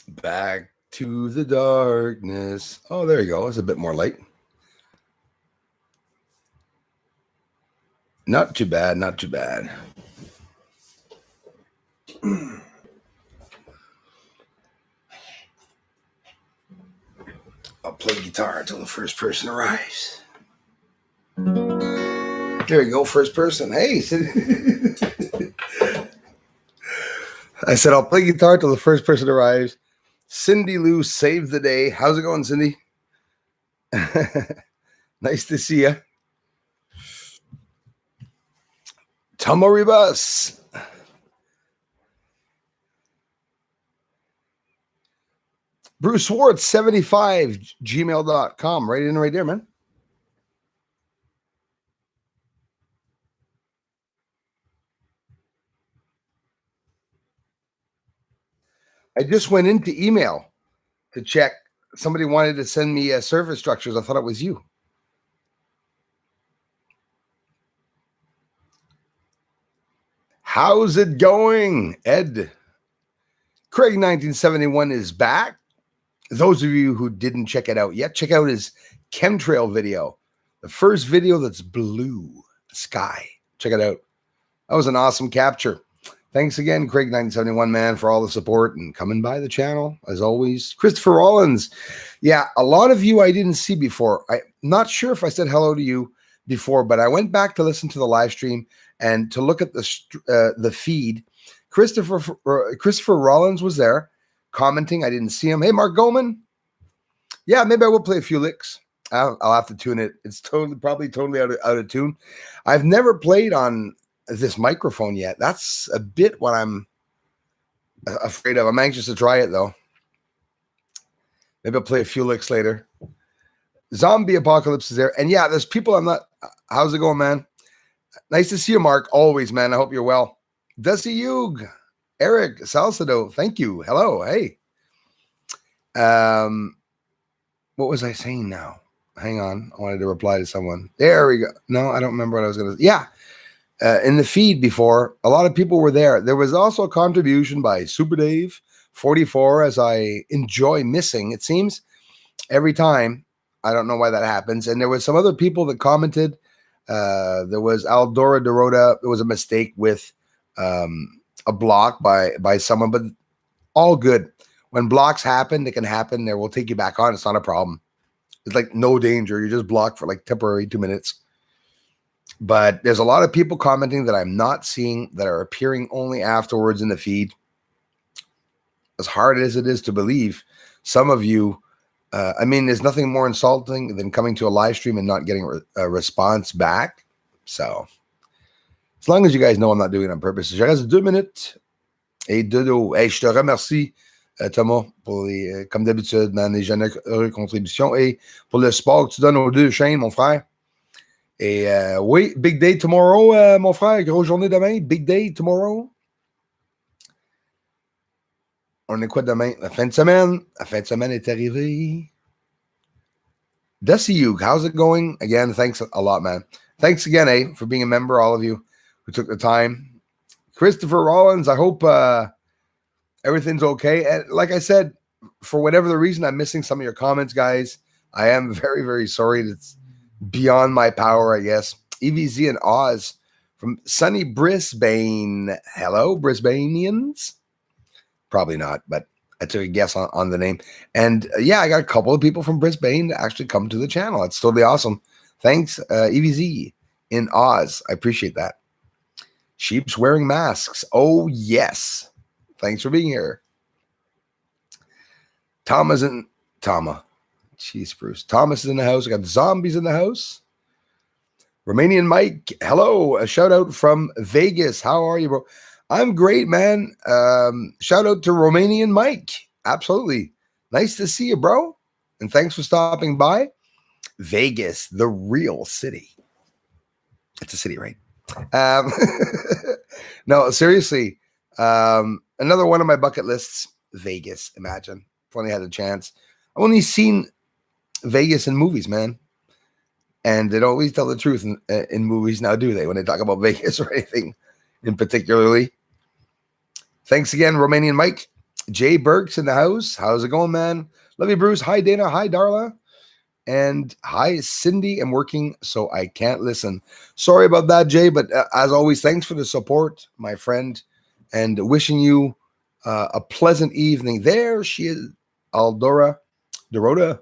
Back to the darkness. Oh, there you go. It's a bit more light. Not too bad. Not too bad. I'll play guitar until the first person arrives. There you go, first person. Hey, I said I'll play guitar till the first person arrives. Cindy Lou saved the day. How's it going, Cindy? Nice to see you. Tamaribas. Bruce Swartz 75 gmail.com. Right in right there, man. I just went into email to check. Somebody wanted to send me service structures. I thought it was you. How's it going, Ed? Craig 1971 is back. Those of you who didn't check it out yet, check out his chemtrail video. The first video that's blue sky. Check it out. That was an awesome capture. Thanks again, Craig 1971, man, for all the support and coming by the channel, as always. Christopher Rollins. Yeah, a lot of you I didn't see before. I'm not sure if I said hello to you before, but I went back to listen to the live stream and to look at the feed. Christopher Rollins was there commenting. I didn't see him. Hey, Mark Goldman. Yeah, maybe I will play a few licks. I'll have to tune it. It's probably totally out of tune. I've never played on this microphone yet. That's a bit what I'm afraid of. I'm anxious to try it though. Maybe I'll play a few licks later. Zombie Apocalypse is there. And yeah, there's people I'm not. How's it going, man? Nice to see you, Mark. Always, man. I hope you're well. Desi Yug, Eric Salcedo. Thank you. Hello. Hey. What was I saying now? Hang on. I wanted to reply to someone. There we go. No, I don't remember what I was going to. Yeah. In the feed before, a lot of people were there. There was also a contribution by Super Dave 44, as I enjoy missing, it seems, every time. I don't know why that happens. And there was some other people that commented. There was Aldora Dorota. It was a mistake with a block by someone, but all good. When blocks happen, they can happen. They will take you back on. It's not a problem. It's like no danger. You're just blocked for like temporary 2 minutes. But there's a lot of people commenting that I'm not seeing that are appearing only afterwards in the feed. As hard as it is to believe, some of you, I mean, there's nothing more insulting than coming to a live stream and not getting a response back. So, as long as you guys know I'm not doing it on purpose. Je reste 2 minutes et dodo. Hey, je te remercie, Thomas, pour les, comme d'habitude, man, les généreuses contributions et pour le support que tu donnes aux deux chaînes, mon frère. Et oui, big day tomorrow, mon frère. Grosse journée demain. Big day tomorrow. On est quoi demain? La fin de semaine. La fin de semaine est arrivée. Desi Hugh, how's it going? Again, thanks a lot, man. Thanks again, for being a member, all of you who took the time. Christopher Rollins, I hope everything's okay. And like I said, for whatever the reason, I'm missing some of your comments, guys. I am very, very sorry. It's beyond my power, I guess. EVZ and Oz from sunny Brisbane. Hello, Brisbaneans. Probably not, but I took a guess on the name. And yeah, I got a couple of people from Brisbane to actually come to the channel. It's totally awesome. Thanks, EVZ in Oz. I appreciate that. Sheep's wearing masks. Oh, yes. Thanks for being here. Thomas. Jeez, Bruce. Thomas is in the house. I got zombies in the house. Romanian Mike. Hello. A shout out from Vegas. How are you, bro? I'm great, man. Shout out to Romanian Mike. Absolutely. Nice to see you, bro. And thanks for stopping by. Vegas, the real city. It's a city, right? No, seriously. Another one of my bucket lists, Vegas. Imagine if I only had a chance. I've only seen Vegas in movies, man. And they don't always tell the truth in movies now, do they? When they talk about Vegas or anything in particularly. Thanks again, Romanian Mike. Jay Burks in the house. How's it going, man? Love you, Bruce. Hi, Dana. Hi, Darla. And hi, Cindy. I'm working, so I can't listen. Sorry about that, Jay. But as always, thanks for the support, my friend, and wishing you a pleasant evening. There she is, Aldora, Dorota.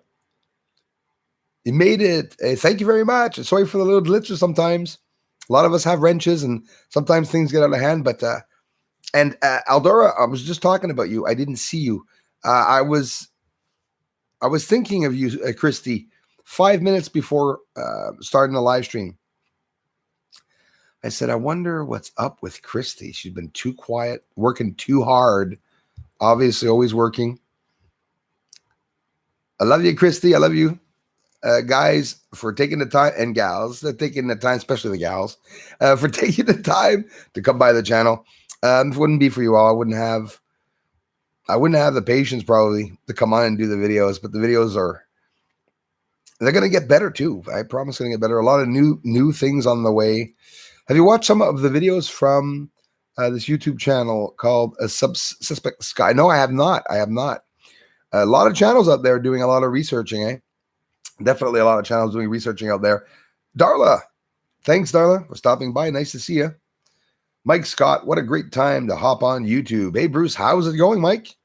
You made it. Thank you very much. Sorry for the little glitches sometimes. A lot of us have wrenches, and sometimes things get out of hand. But Aldora, I was just talking about you. I didn't see you. I was thinking of you, Christy, 5 minutes before starting the live stream. I said, I wonder what's up with Christy. She's been too quiet, working too hard. Obviously, always working. I love you, Christy. I love you, guys, for taking the time, and gals, taking the time, especially the gals, for taking the time to come by the channel. If it wouldn't be for you all, I wouldn't have the patience probably to come on and do the videos, but the videos they're going to get better too. I promise going to get better. A lot of new things on the way. Have you watched some of the videos from this YouTube channel called Suspect Sky? No, I have not. A lot of channels out there doing a lot of researching, Definitely a lot of channels doing researching out there. Darla, thanks, Darla, for stopping by. Nice to see you. Mike Scott, what a great time to hop on YouTube. Hey, Bruce, how's it going, Mike?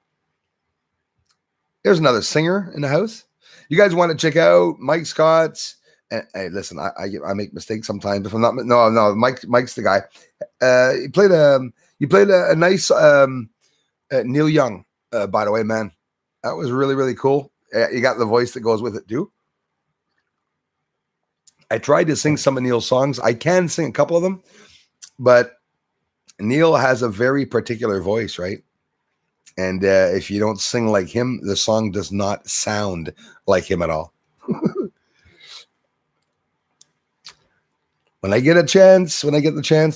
There's another singer in the house. You guys want to check out Mike Scott's? And hey, listen, I make mistakes sometimes. If I'm not, no, Mike's the guy. You played a nice Neil Young, by the way, man. That was really, really cool. You got the voice that goes with it too. I tried to sing some of Neil's songs. I can sing a couple of them, but Neil has a very particular voice, right? And if you don't sing like him, the song does not sound like him at all. When I get the chance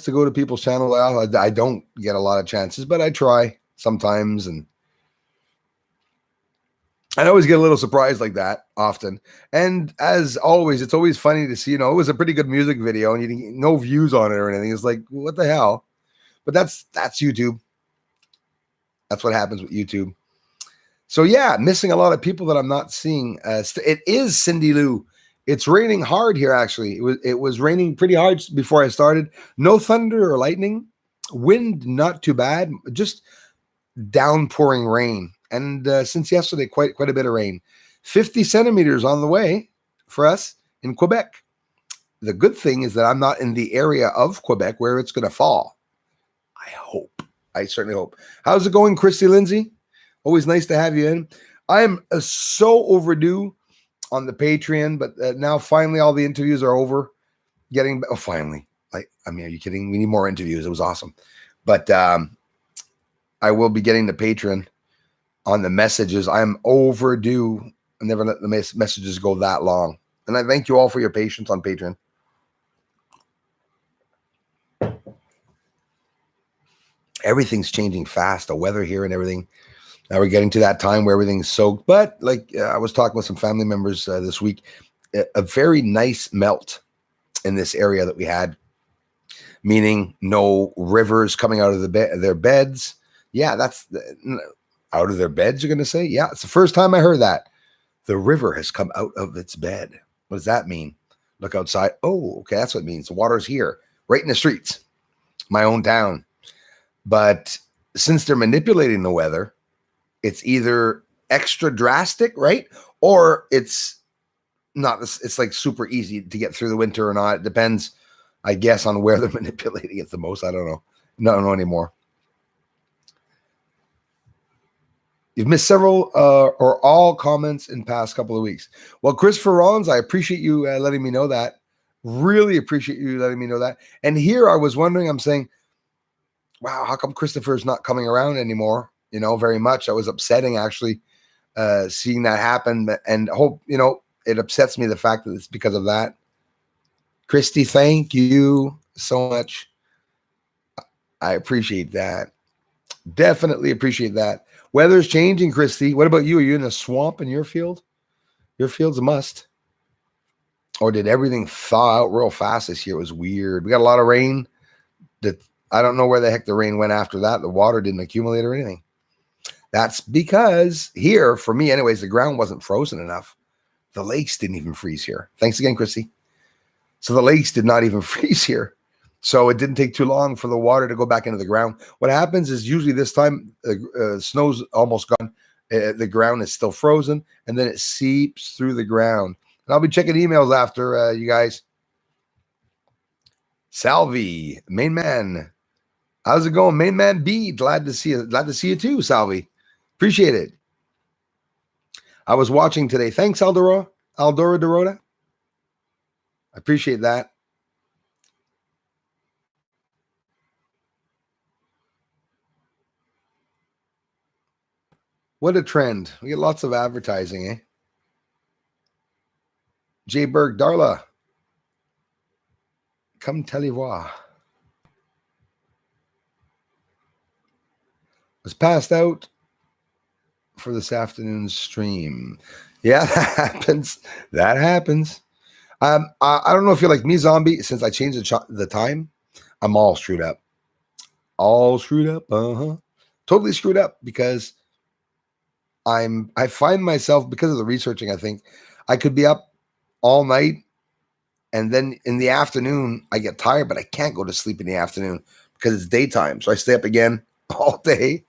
to go to people's channel, I don't get a lot of chances, but I try sometimes. And I always get a little surprised like that often. And as always, it's always funny to see, it was a pretty good music video and you didn't get no views on it or anything. It's like, what the hell? But that's YouTube. That's what happens with YouTube. So yeah, missing a lot of people that I'm not seeing. It is Cindy Lou. It's raining hard here, actually. It was raining pretty hard before I started. No thunder or lightning. Wind, not too bad. Just downpouring rain. And since yesterday, quite a bit of rain. 50 centimeters on the way for us in Quebec. The good thing is that I'm not in the area of Quebec where it's going to fall. I hope. I certainly hope. How's it going, Christy Lindsay? Always nice to have you in. I am so overdue on the Patreon, but now finally all the interviews are over. Finally. Are you kidding? We need more interviews. It was awesome. But I will be getting the Patreon on the messages. I'm overdue. I never let the messages go that long. And I thank you all for your patience on Patreon. Everything's changing fast. The weather here and everything. Now we're getting to that time where everything's soaked. But I was talking with some family members this week, a very nice melt in this area that we had, meaning no rivers coming out of their beds. Yeah, that's out of their beds, you're going to say? Yeah, it's the first time I heard that. The river has come out of its bed. What does that mean? Look outside. Oh, okay, that's what it means. The water's here, right in the streets, my own town. But since they're manipulating the weather, it's either extra drastic, right? Or it's not. It's like super easy to get through the winter or not. It depends, I guess, on where they're manipulating it the most. I don't know. I don't know anymore. You've missed several or all comments in past couple of weeks. Well, Christopher Rollins, I appreciate you letting me know that. Really appreciate you letting me know that. And here I was wondering, I'm saying, wow, how come Christopher's not coming around anymore? Very much. That was upsetting, actually, seeing that happen. And hope, it upsets me, the fact that it's because of that. Christy, thank you so much. I appreciate that. Definitely appreciate that. Weather's changing, Christy. What about you? Are you in a swamp in your field? Your field's a must. Or did everything thaw out real fast this year? It was weird. We got a lot of rain. I don't know where the heck the rain went after that. The water didn't accumulate or anything. That's because here, for me anyways, the ground wasn't frozen enough. The lakes didn't even freeze here. Thanks again, Chrissy. So the lakes did not even freeze here. So it didn't take too long for the water to go back into the ground. What happens is usually this time, snow's almost gone. The ground is still frozen, and then it seeps through the ground. And I'll be checking emails after, you guys. Salvi, main man. How's it going, main man B? Glad to see you. Glad to see you too, Salvi. Appreciate it. I was watching today. Thanks, Aldora Dorota. I appreciate that. What a trend. We get lots of advertising, eh? Jay Berg, Darla. Come tell you why. Was passed out for this afternoon's stream. Yeah, that happens. That happens. I don't know if you're like me, zombie. Since I changed the time, I'm all screwed up. All screwed up. Totally screwed up because I find myself, because of the researching, I think I could be up all night, and then in the afternoon I get tired, but I can't go to sleep in the afternoon because it's daytime. So I stay up again all day.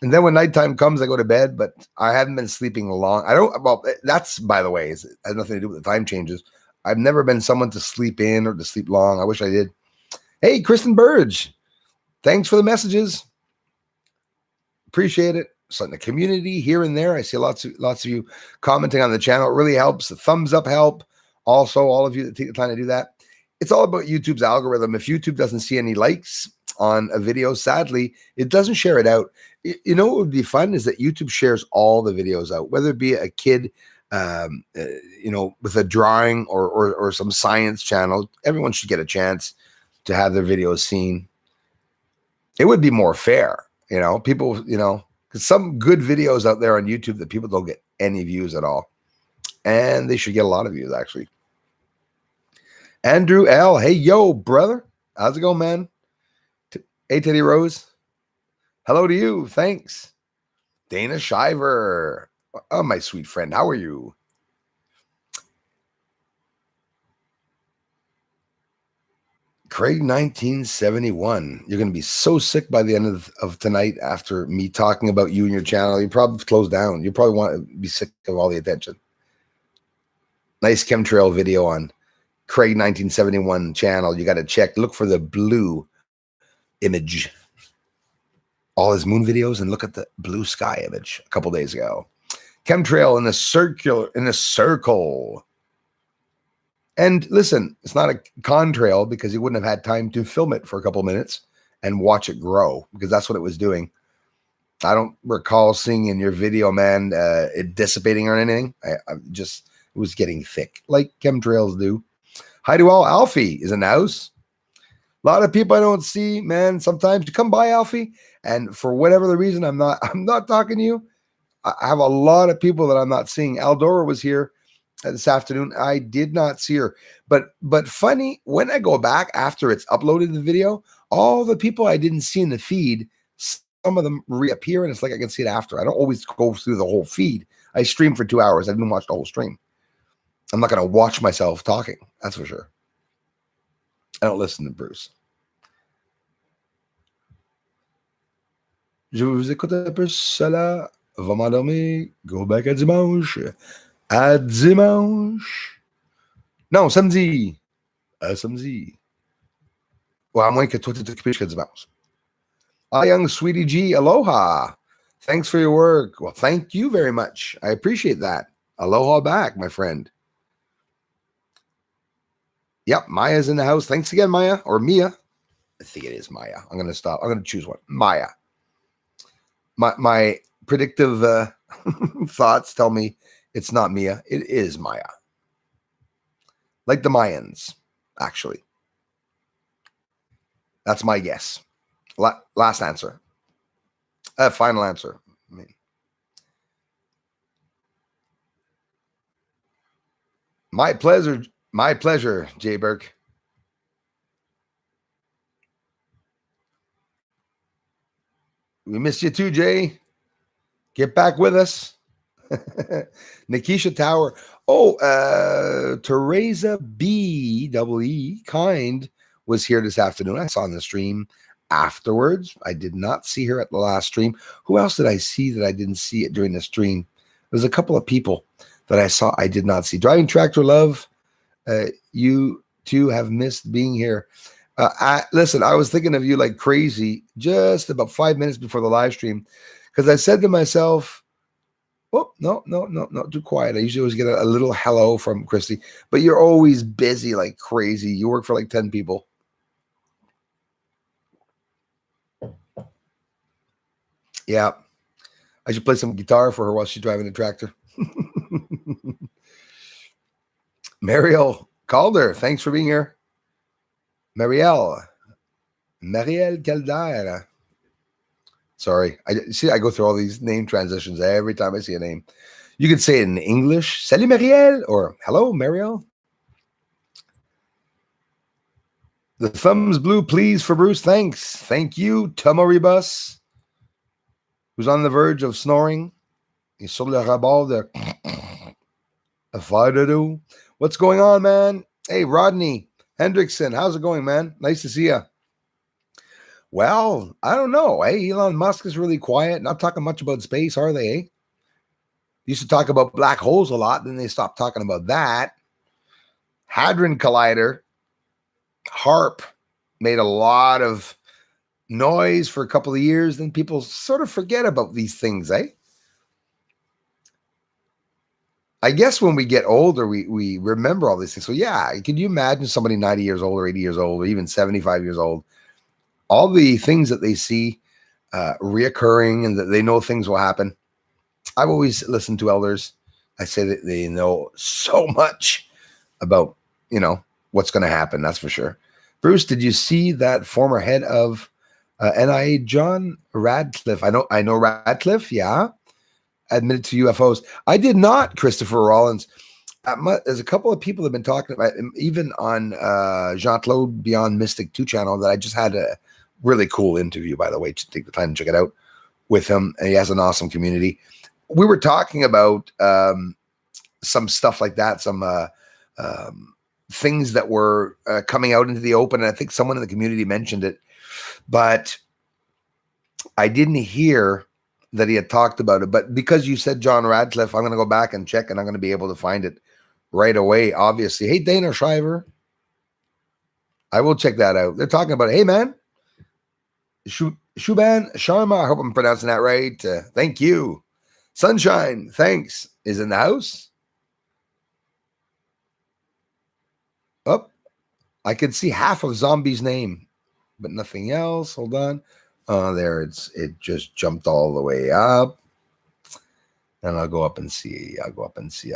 And then when nighttime comes, I go to bed, but I haven't been sleeping long. Well, that's, by the way, it has nothing to do with the time changes. I've never been someone to sleep in or to sleep long. I wish I did. Hey, Kristen Burge, thanks for the messages. Appreciate it. So in the community here and there, I see lots of you commenting on the channel. It really helps. The thumbs up help. Also, all of you that take the time to do that. It's all about YouTube's algorithm. If YouTube doesn't see any likes on a video, sadly, it doesn't share it out. You know what would be fun is that YouTube shares all the videos out, whether it be a kid, with a drawing or some science channel. Everyone should get a chance to have their videos seen. It would be more fair, people, because some good videos out there on YouTube that people don't get any views at all. And they should get a lot of views, actually. Andrew L. Hey, yo, brother. How's it going, man? Hey, Teddy Rose. Hello to you. Thanks. Dana Shiver. Oh, my sweet friend. How are you? Craig 1971. You're going to be so sick by the end of tonight after me talking about you and your channel. You probably close down. You probably want to be sick of all the attention. Nice chemtrail video on Craig 1971 channel. You got to check. Look for the blue image. All his moon videos, and look at the blue sky image a couple days ago. Chemtrail in a circle. And listen, it's not a contrail because he wouldn't have had time to film it for a couple minutes and watch it grow, because that's what it was doing. I don't recall seeing in your video, man, it dissipating or anything. It was getting thick like chemtrails do. Hi to all. Alfie is in the house. A lot of people I don't see, man. Sometimes you come by, Alfie, and for whatever the reason, I'm not talking to you. I have a lot of people that I'm not seeing. Aldora was here this afternoon. I did not see her, but funny, when I go back after it's uploaded the video, all the people I didn't see in the feed, some of them reappear, and it's like I can see it after. I don't always go through the whole feed. I stream for 2 hours. I didn't watch the whole stream. I'm not going to watch myself talking. That's for sure. I don't listen to Bruce. Je vous écoute un peu cela. Va m'endormir. Go back à dimanche. À dimanche. Non, samedi. Samedi. Well, à moins que toi, tu t'occupes jusqu'à dimanche. Hi, young Sweetie G. Aloha. Thanks for your work. Well, thank you very much. I appreciate that. Aloha back, my friend. Yep, Maya's in the house. Thanks again, Maya. Or Mia. I think it is Maya. I'm going to stop. I'm going to choose one. Maya. My predictive thoughts tell me it's not Mia. It is Maya. Like the Mayans, actually. That's my guess. Last answer. Final answer. My pleasure. My pleasure, Jay Burke. We missed you too, Jay. Get back with us. Nikisha Tower. Oh, Teresa B. Kind was here this afternoon. I saw on the stream afterwards. I did not see her at the last stream. Who else did I see that I didn't see it during the stream? There's a couple of people that I saw I did not see. Driving Tractor Love, you two have missed being here. Listen, I was thinking of you like crazy just about 5 minutes before the live stream because I said to myself, oh, no, too quiet. I usually always get a little hello from Christy, but you're always busy like crazy. You work for like 10 people. Yeah. I should play some guitar for her while she's driving the tractor. Mariel Calder, thanks for being here. Mariel Caldera. Sorry. I go through all these name transitions every time I see a name. You could say it in English, Salut Mariel, or hello, Mariel. The thumbs blue, please, for Bruce. Thanks. Thank you, Tomoribus, who's on the verge of snoring. He's sur le rebord de What's going on, man? Hey, Rodney Hendrickson, how's it going, man? Nice to see you. Well, I don't know. Hey, Elon Musk is really quiet. Not talking much about space, are they? Eh? Used to talk about black holes a lot. Then they stopped talking about that. Hadron Collider, HARP, made a lot of noise for a couple of years. Then people sort of forget about these things, eh? I guess when we get older, we remember all these things. So yeah, can you imagine somebody 90 years old or 80 years old or even 75 years old? All the things that they see reoccurring and that they know things will happen. I've always listened to elders. I say that they know so much about, what's going to happen. That's for sure. Bruce, did you see that former head of NIA, John Radcliffe? I know Radcliffe. Yeah. Admitted to UFOs. I did not, Christopher Rollins. There's a couple of people that have been talking about, even on Jean-Claude Beyond Mystic 2 channel, that I just had a really cool interview, by the way. Take the time to check it out with him. And he has an awesome community. We were talking about some stuff like that, some things that were coming out into the open. And I think someone in the community mentioned it, but I didn't hear that he had talked about it. But because you said John Radcliffe, I'm going to go back and check, and I'm going to be able to find it right away, obviously. Hey, Dana Shriver. I will check that out. They're talking about it. Hey, man. Shuban Sharma, I hope I'm pronouncing that right. Thank you. Sunshine, thanks, is in the house. Oh, I can see half of Zombie's name, but nothing else. Hold on. There, it just jumped all the way up. And I'll go up and see. I'll go up and see.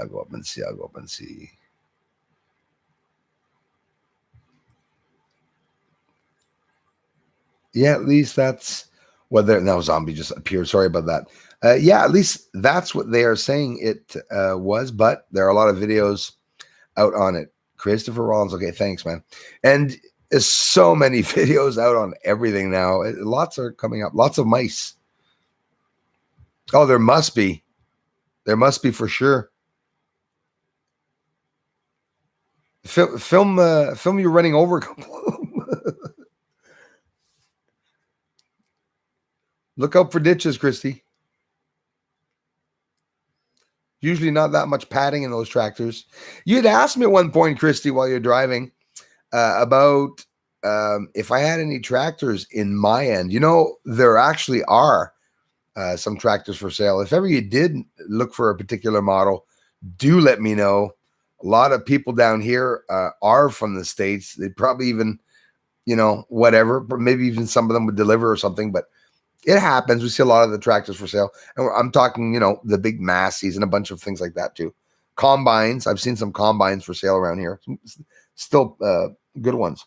Yeah, at least that's what they're now. Zombie just appeared. Sorry about that. Yeah, at least that's what they are saying it was, but there are a lot of videos out on it. Christopher Rollins. Okay, thanks, man. And there's so many videos out on everything now. Lots are coming up. Lots of mice. Oh, there must be. There must be for sure. Film you running over a couple of them. Look out for ditches, Christy. Usually not that much padding in those tractors. You had asked me at one point, Christy, while you're driving, about if I had any tractors in my end. There actually are some tractors for sale. If ever you did look for a particular model, do let me know. A lot of people down here are from the States. They probably even, whatever, but maybe even some of them would deliver or something, but it happens. We see a lot of the tractors for sale. And I'm talking, the big Massies and a bunch of things like that too. Combines. I've seen some combines for sale around here. Still good ones.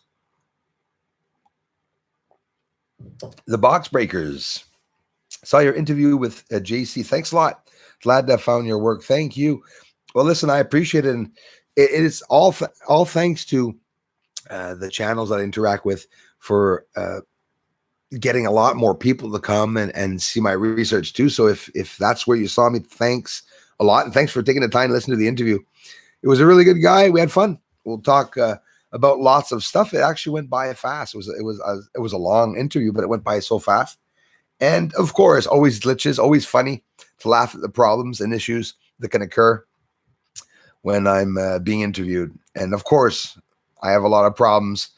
The Box Breakers. Saw your interview with JC. Thanks a lot. Glad to have found your work. Thank you. Well, listen, I appreciate it. And it is all thanks to the channels that I interact with for getting a lot more people to come and see my research too. So if that's where you saw me, thanks a lot. And thanks for taking the time to listen to the interview. It was a really good guy. We had fun. We'll talk about lots of stuff. It actually went by fast. It was a long interview, but it went by so fast. And of course, always glitches, always funny to laugh at the problems and issues that can occur when I'm being interviewed. And of course, I have a lot of problems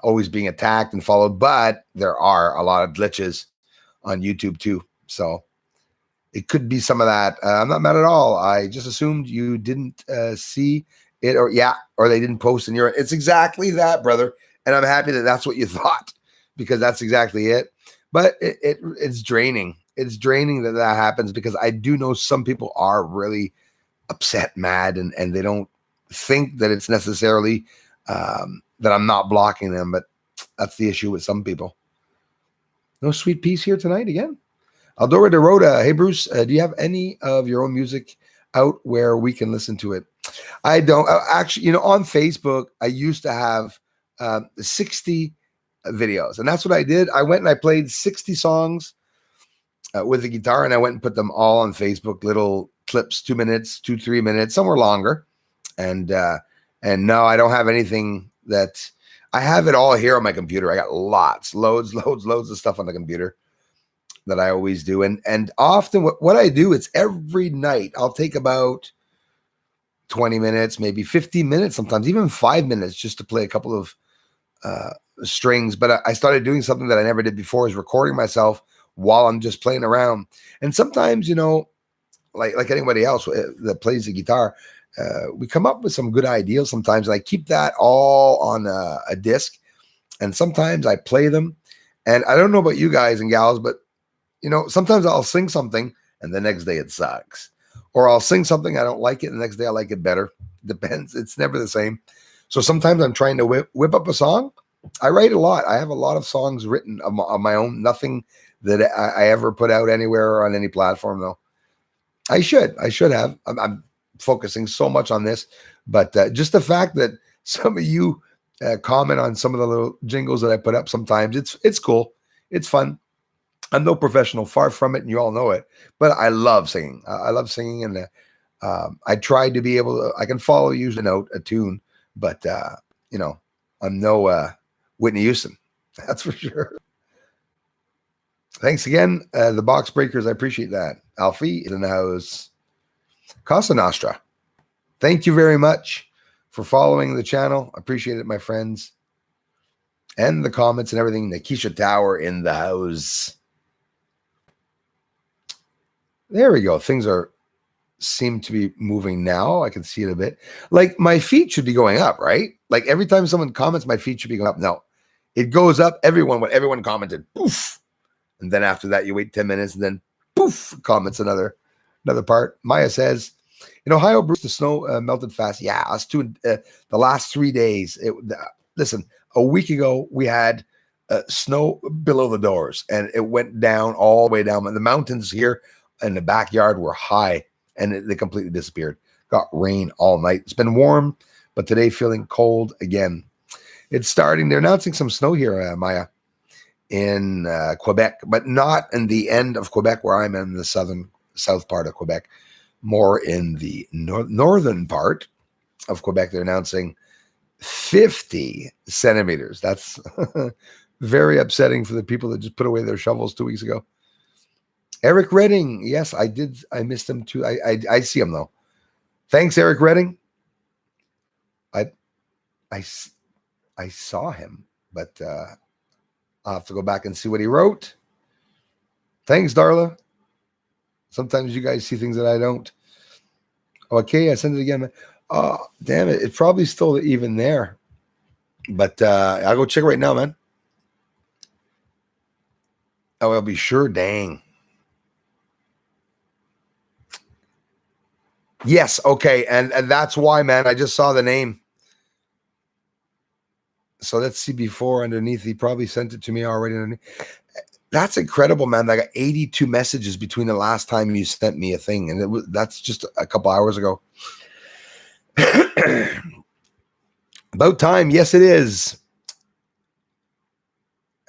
always being attacked and followed, but there are a lot of glitches on YouTube too. So it could be some of that. I'm not mad at all. I just assumed you didn't see it, or they didn't post in your. It's exactly that, brother. And I'm happy that that's what you thought, because that's exactly it. But it's draining. It's draining that happens, because I do know some people are really upset, mad, and they don't think that it's necessarily that I'm not blocking them. But that's the issue with some people. No Sweet Peace here tonight again. Aldora Dorota. Hey, Bruce, do you have any of your own music out where we can listen to it? I don't. Actually, on Facebook, I used to have 60 videos, and that's what I did. I went and I played 60 songs with the guitar, and I went and put them all on Facebook, little clips, 2 minutes, 3 minutes. Some were longer. And no, I don't have anything that I have it all here on my computer. I got loads of stuff on the computer that I always do. And often what I do, it's every night I'll take about 20 minutes, maybe 15 minutes, sometimes even 5 minutes, just to play a couple of strings. But I started doing something that I never did before, is recording myself while I'm just playing around. And sometimes, like anybody else that plays the guitar, we come up with some good ideas sometimes, and I keep that all on a disc, and sometimes I play them. And I don't know about you guys and gals, but sometimes I'll sing something and the next day it sucks, or I'll sing something, I don't like it, and the next day I like it better. Depends. It's never the same. So sometimes I'm trying to whip up a song. I write a lot. I have a lot of songs written of my own. Nothing that I ever put out anywhere or on any platform, though. I should have. I'm focusing so much on this, but just the fact that some of you comment on some of the little jingles that I put up, sometimes it's cool. It's fun. I'm no professional, far from it, and you all know it. But I love singing. I love singing, and I try to be able to. I can follow usually a tune, but I'm no Whitney Houston. That's for sure. Thanks again, the Box Breakers. I appreciate that. Alfie is in the house. Casa Nostra. Thank you very much for following the channel. Appreciate it, my friends. And the comments and everything. Nikisha Tower in the house. There we go. Things seem to be moving now. I can see it a bit. Like my feed should be going up, right? Like every time someone comments, my feed should be going up. No, it goes up. What everyone commented, poof. And then after that, you wait 10 minutes, and then poof, comments another part. Maya says, in Ohio, Bruce, the snow melted fast. Yeah, us too. The last 3 days. Listen, a week ago, we had snow below the doors, and it went down all the way down. And the mountains here in the backyard were high, and they completely disappeared. Got rain all night. It's been warm, but today feeling cold again. It's starting. They're announcing some snow here, Maya, in Quebec, but not in the end of Quebec where I'm in the south part of Quebec, more in the northern part of Quebec. They're announcing 50 centimeters. That's very upsetting for the people that just put away their shovels 2 weeks ago. Eric Redding. Yes, I did. I missed him too. I see him though. Thanks, Eric Redding. I saw him, but I'll have to go back and see what he wrote. Thanks, Darla. Sometimes you guys see things that I don't. Okay, I sent it again. Oh, damn it. It's probably still even there. But I'll go check right now, man. Oh, I'll be sure. Dang. Yes, okay. And that's why, man. I just saw the name. So let's see before underneath. He probably sent it to me already underneath. That's incredible, man. I got 82 messages between the last time you sent me a thing, and that's just a couple hours ago. About time. Yes, it is.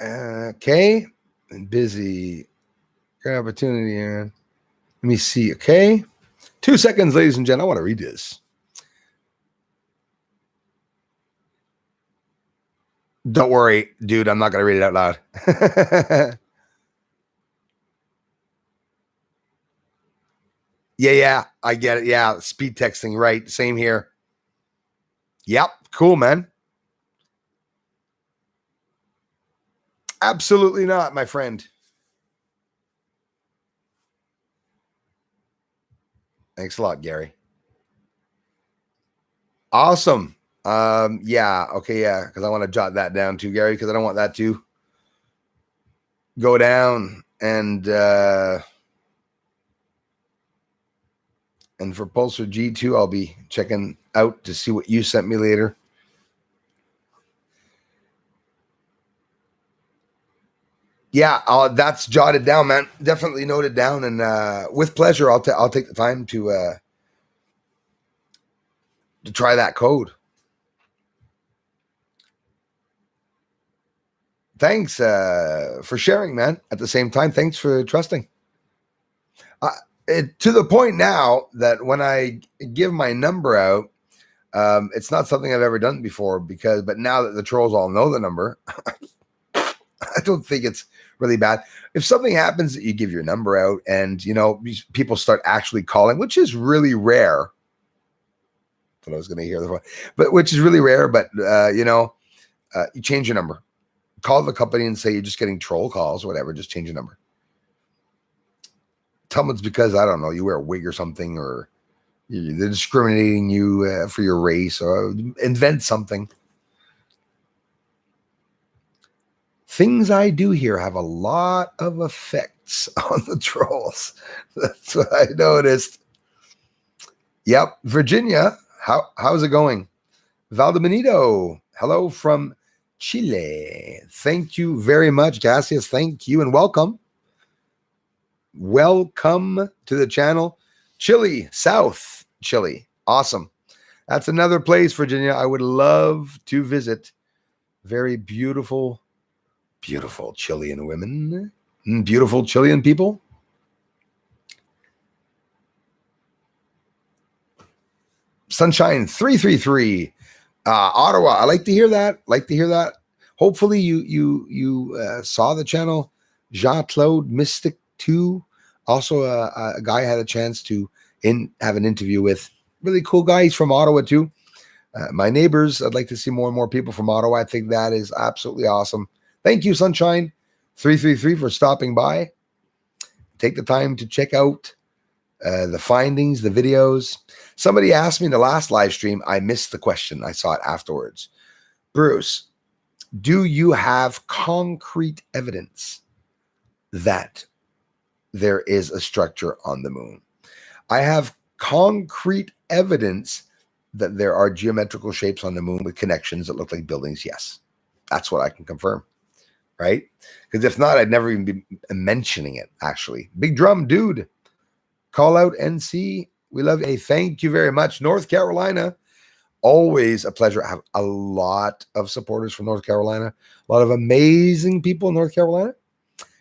Okay. And busy. Great opportunity, Aaron. Let me see. Okay. 2 seconds, ladies and gentlemen. I want to read this. Don't worry, dude. I'm not going to read it out loud. Yeah. I get it. Yeah. Speed texting. Right. Same here. Yep. Cool, man. Absolutely not, my friend. Thanks a lot, Gary. Awesome. Yeah. Okay. Yeah. Because I want to jot that down too, Gary, because I don't want that to go down. And for Pulsar G2, I'll be checking out to see what you sent me later. Yeah, that's jotted down, man. Definitely noted down, and with pleasure, I'll take the time to try that code. Thanks for sharing, man. At the same time, thanks for trusting. To the point now that when I give my number out, it's not something I've ever done before but now that the trolls all know the number, I don't think it's really bad. If something happens that you give your number out and, people start actually calling, which is really rare. But I was going to hear the phone, but which is really rare. But, you change your number, call the company and say you're just getting troll calls or whatever. Just change your number. Tell them it's because, I don't know, you wear a wig or something, or they're discriminating you for your race, or invent something. Things I do here have a lot of effects on the trolls. That's what I noticed. Yep. Virginia, how's it going? Valdebenito, hello from Chile. Thank you very much, Cassius. Thank you and welcome. Welcome to the channel. Chile, South Chile. Awesome. That's another place, Virginia, I would love to visit. Very beautiful Chilean women, beautiful Chilean people. Sunshine 333, Ottawa. I like to hear that. Hopefully you saw the channel. Jean-Claude Mystic 2. Also a guy I had a chance to have an interview with. Really cool guy. He's from Ottawa too. My neighbors, I'd like to see more and more people from Ottawa. I think that is absolutely awesome. Thank you, Sunshine 333, for stopping by. Take the time to check out the findings, the videos. Somebody asked me in the last live stream, I missed the question. I saw it afterwards. Bruce, do you have concrete evidence that there is a structure on the moon? I have concrete evidence that there are geometrical shapes on the moon with connections that look like buildings. Yes, that's what I can confirm. Right? Because if not, I'd never even be mentioning it, actually. Big Drum, dude. Call out NC. We love you. Hey, thank you very much. North Carolina, always a pleasure. I have a lot of supporters from North Carolina. A lot of amazing people in North Carolina.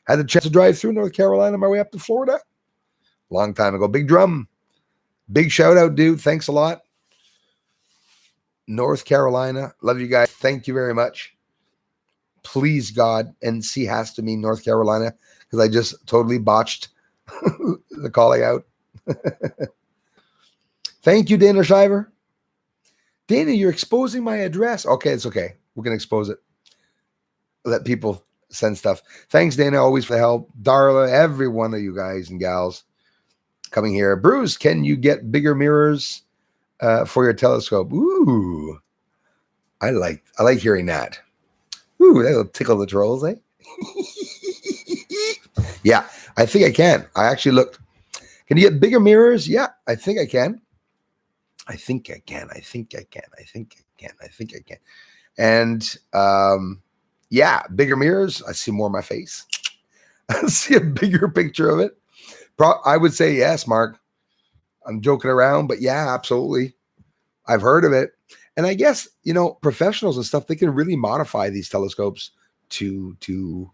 Had the chance to drive through North Carolina on my way up to Florida. Long time ago. Big Drum. Big shout out, dude. Thanks a lot. North Carolina. Love you guys. Thank you very much. Please, God, NC has to mean North Carolina, because I just totally botched the calling out. Thank you, Dana Shiver. Dana, you're exposing my address. Okay, it's okay. We're going to expose it. Let people send stuff. Thanks, Dana, always for the help. Darla, every one of you guys and gals coming here. Bruce, can you get bigger mirrors for your telescope? Ooh, I like hearing that. Ooh, that'll tickle the trolls, eh? Yeah, I think I can. I actually looked. Can you get bigger mirrors? Yeah, I think I can. I think I can. And yeah, bigger mirrors. I see more of my face. I see a bigger picture of it. I would say yes, Mark. I'm joking around, but yeah, absolutely. I've heard of it. And I guess, professionals and stuff, they can really modify these telescopes to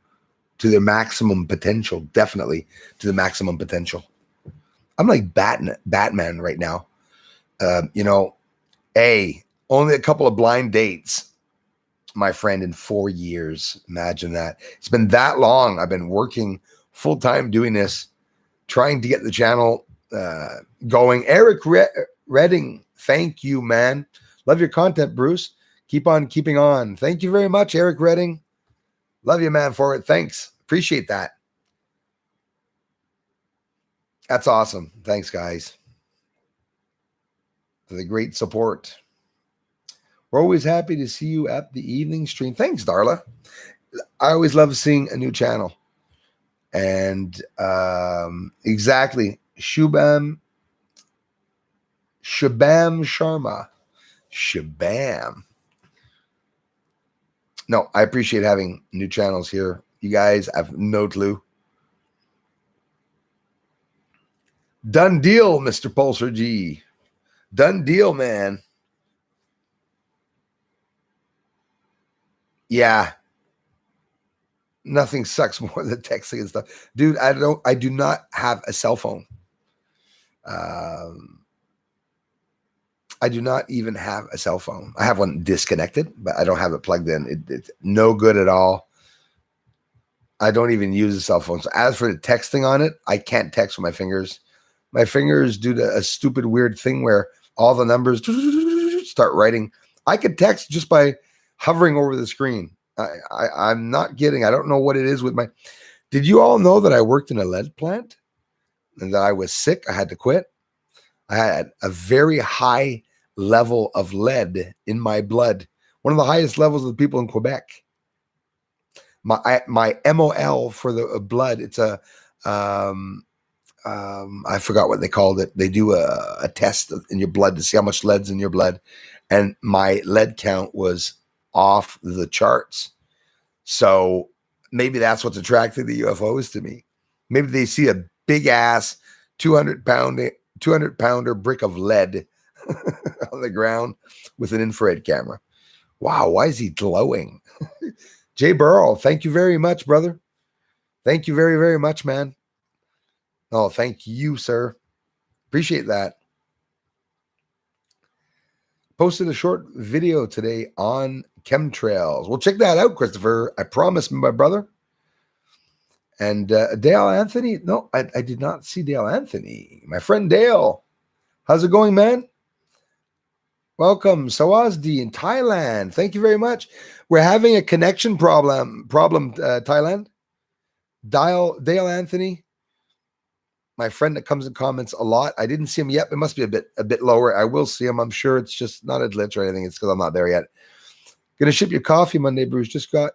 their maximum potential. Definitely to the maximum potential. I'm like Batman right now. Only a couple of blind dates, my friend, in 4 years. Imagine that. It's been that long. I've been working full time doing this, trying to get the channel going. Eric Redding, thank you, man. Love your content, Bruce. Keep on keeping on. Thank you very much, Eric Redding. Love you, man, for it. Thanks. Appreciate that. That's awesome. Thanks, guys, for the great support. We're always happy to see you at the evening stream. Thanks, Darla. I always love seeing a new channel. And exactly. Shubham Sharma. Shabam. No, I appreciate having new channels here. You guys have no clue. Done deal, Mr. Pulsar G. Done deal, man. Yeah. Nothing sucks more than texting and stuff. Dude, I do not have a cell phone. I do not even have a cell phone. I have one disconnected, but I don't have it plugged in. It's no good at all. I don't even use a cell phone. So as for the texting on it, I can't text with my fingers. My fingers do a stupid, weird thing where all the numbers start writing. I could text just by hovering over the screen. I'm not kidding. I don't know what it is with my... Did you all know that I worked in a lead plant and that I was sick? I had to quit. I had a very high level of lead in my blood. One of the highest levels of the people in Quebec. My MOL for the blood, it's a... I forgot what they called it. They do a test in your blood to see how much lead's in your blood. And my lead count was off the charts. So maybe that's what's attracting the UFOs to me. Maybe they see a big ass 200-pounder brick of lead on the ground with an infrared camera. Wow, why is he glowing? Jay Burrow, thank you very much, brother. Thank you very, very much, man. Oh, thank you, sir. Appreciate that. Posted a short video today on chemtrails. Well, check that out, Christopher. I promise, my brother. And Dale Anthony. No, I did not see Dale Anthony. My friend Dale. How's it going, man? Welcome, Sawazdi in Thailand. Thank you very much. We're having a connection problem, Thailand. Dale Anthony. My friend that comes and comments a lot. I didn't see him yet. It must be a bit lower. I will see him. I'm sure it's just not a glitch or anything. It's because I'm not there yet. Gonna ship your coffee Monday, Bruce. Just got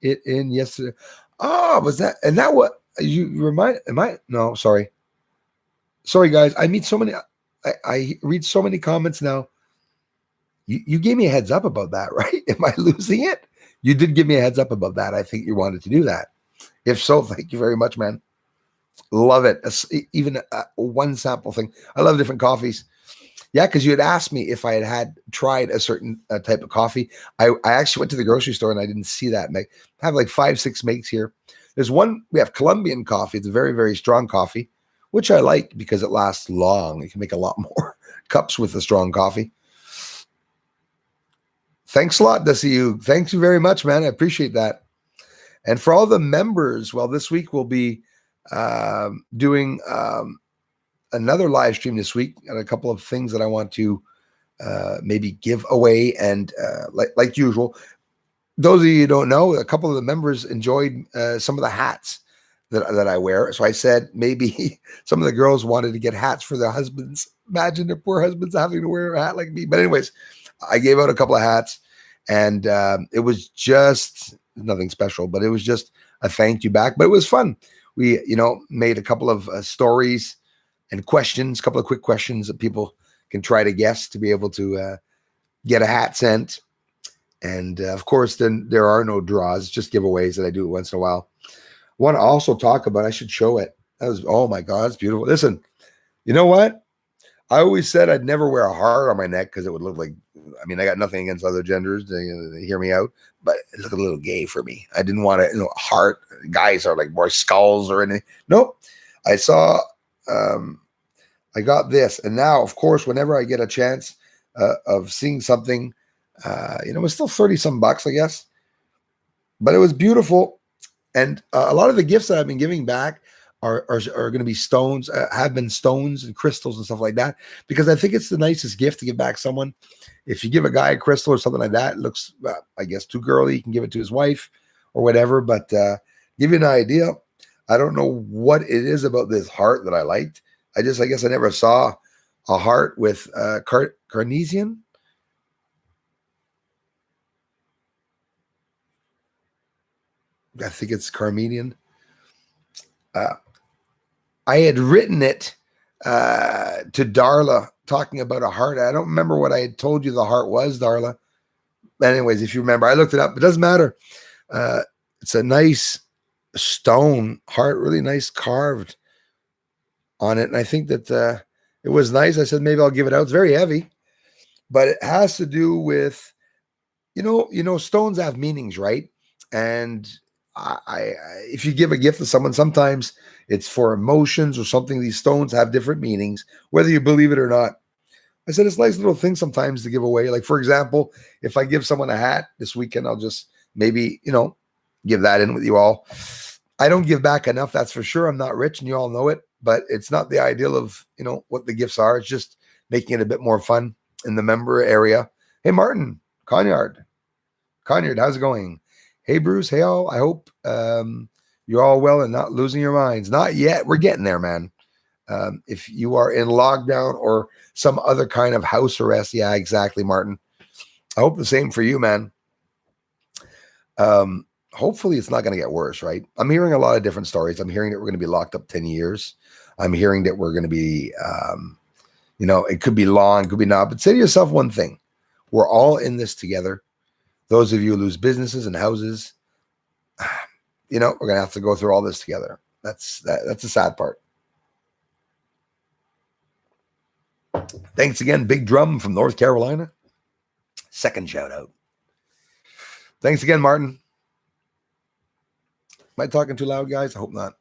it in yesterday. Oh, was that? And that what you remind? Am I? No, sorry. Sorry, guys. I meet so many. I read so many comments now. You gave me a heads up about that, right? Am I losing it? You did give me a heads up about that. I think you wanted to do that. If so, thank you very much, man. Love it. Even one sample thing. I love different coffees. Yeah, because you had asked me if I had tried a certain type of coffee. I actually went to the grocery store and I didn't see that. And I have like 5-6 makes here. There's one, we have Colombian coffee. It's a very, very strong coffee, which I like because it lasts long. You can make a lot more cups with the strong coffee. Thanks a lot, Desiu. Thanks you very much, man. I appreciate that. And for all the members, well, this week we'll be doing another live stream this week, and a couple of things that I want to maybe give away. And like usual, those of you who don't know, a couple of the members enjoyed some of the hats that I wear. So I said maybe some of the girls wanted to get hats for their husbands. Imagine their poor husbands having to wear a hat like me. But anyways, I gave out a couple of hats, and it was just nothing special, but it was just a thank you back. But it was fun. We, made a couple of stories and questions, a couple of quick questions that people can try to guess to be able to get a hat sent. And of course, then there are no draws, just giveaways that I do once in a while. I want to also talk about, I should show it. Oh my God, it's beautiful. Listen, you know what? I always said I'd never wear a heart on my neck because it would look like, I mean, I got nothing against other genders. They hear me out, but it looked a little gay for me. I didn't want to, heart. Guys are like more skulls or anything. Nope. I saw, I got this. And now, of course, whenever I get a chance of seeing something, it was still 30 some bucks, I guess, but it was beautiful. And a lot of the gifts that I've been giving back are going to be stones, have been stones and crystals and stuff like that, because I think it's the nicest gift to give back someone. If you give a guy a crystal or something like that, it looks, I guess, too girly. He can give it to his wife or whatever. But give you an idea, I don't know what it is about this heart that I liked. I guess I never saw a heart with carnesian. I think it's Carmenian. I had written it to Darla talking about a heart. I don't remember what I had told you the heart was, Darla. But anyways, if you remember, I looked it up. It doesn't matter. It's a nice stone heart, really nice carved on it. And I think that it was nice. I said, maybe I'll give it out. It's very heavy, but it has to do with, stones have meanings, right? And if you give a gift to someone, sometimes it's for emotions or something. These stones have different meanings, whether you believe it or not. I said, it's nice little things sometimes to give away. Like, for example, if I give someone a hat this weekend, I'll just maybe, give that in with you all. I don't give back enough, that's for sure. I'm not rich and you all know it, but it's not the ideal of, what the gifts are. It's just making it a bit more fun in the member area. Hey, Martin, Conyard, how's it going? Hey, Bruce. Hey, all. I hope you're all well and not losing your minds. Not yet. We're getting there, man. If you are in lockdown or some other kind of house arrest, yeah, exactly, Martin. I hope the same for you, man. Hopefully it's not going to get worse, right? I'm hearing a lot of different stories. I'm hearing that we're going to be locked up 10 years. I'm hearing that we're going to be, it could be long, could be not. But say to yourself one thing. We're all in this together. Those of you who lose businesses and houses, we're going to have to go through all this together. That's the sad part. Thanks again, Big Drum from North Carolina. Second shout out. Thanks again, Martin. Am I talking too loud, guys? I hope not.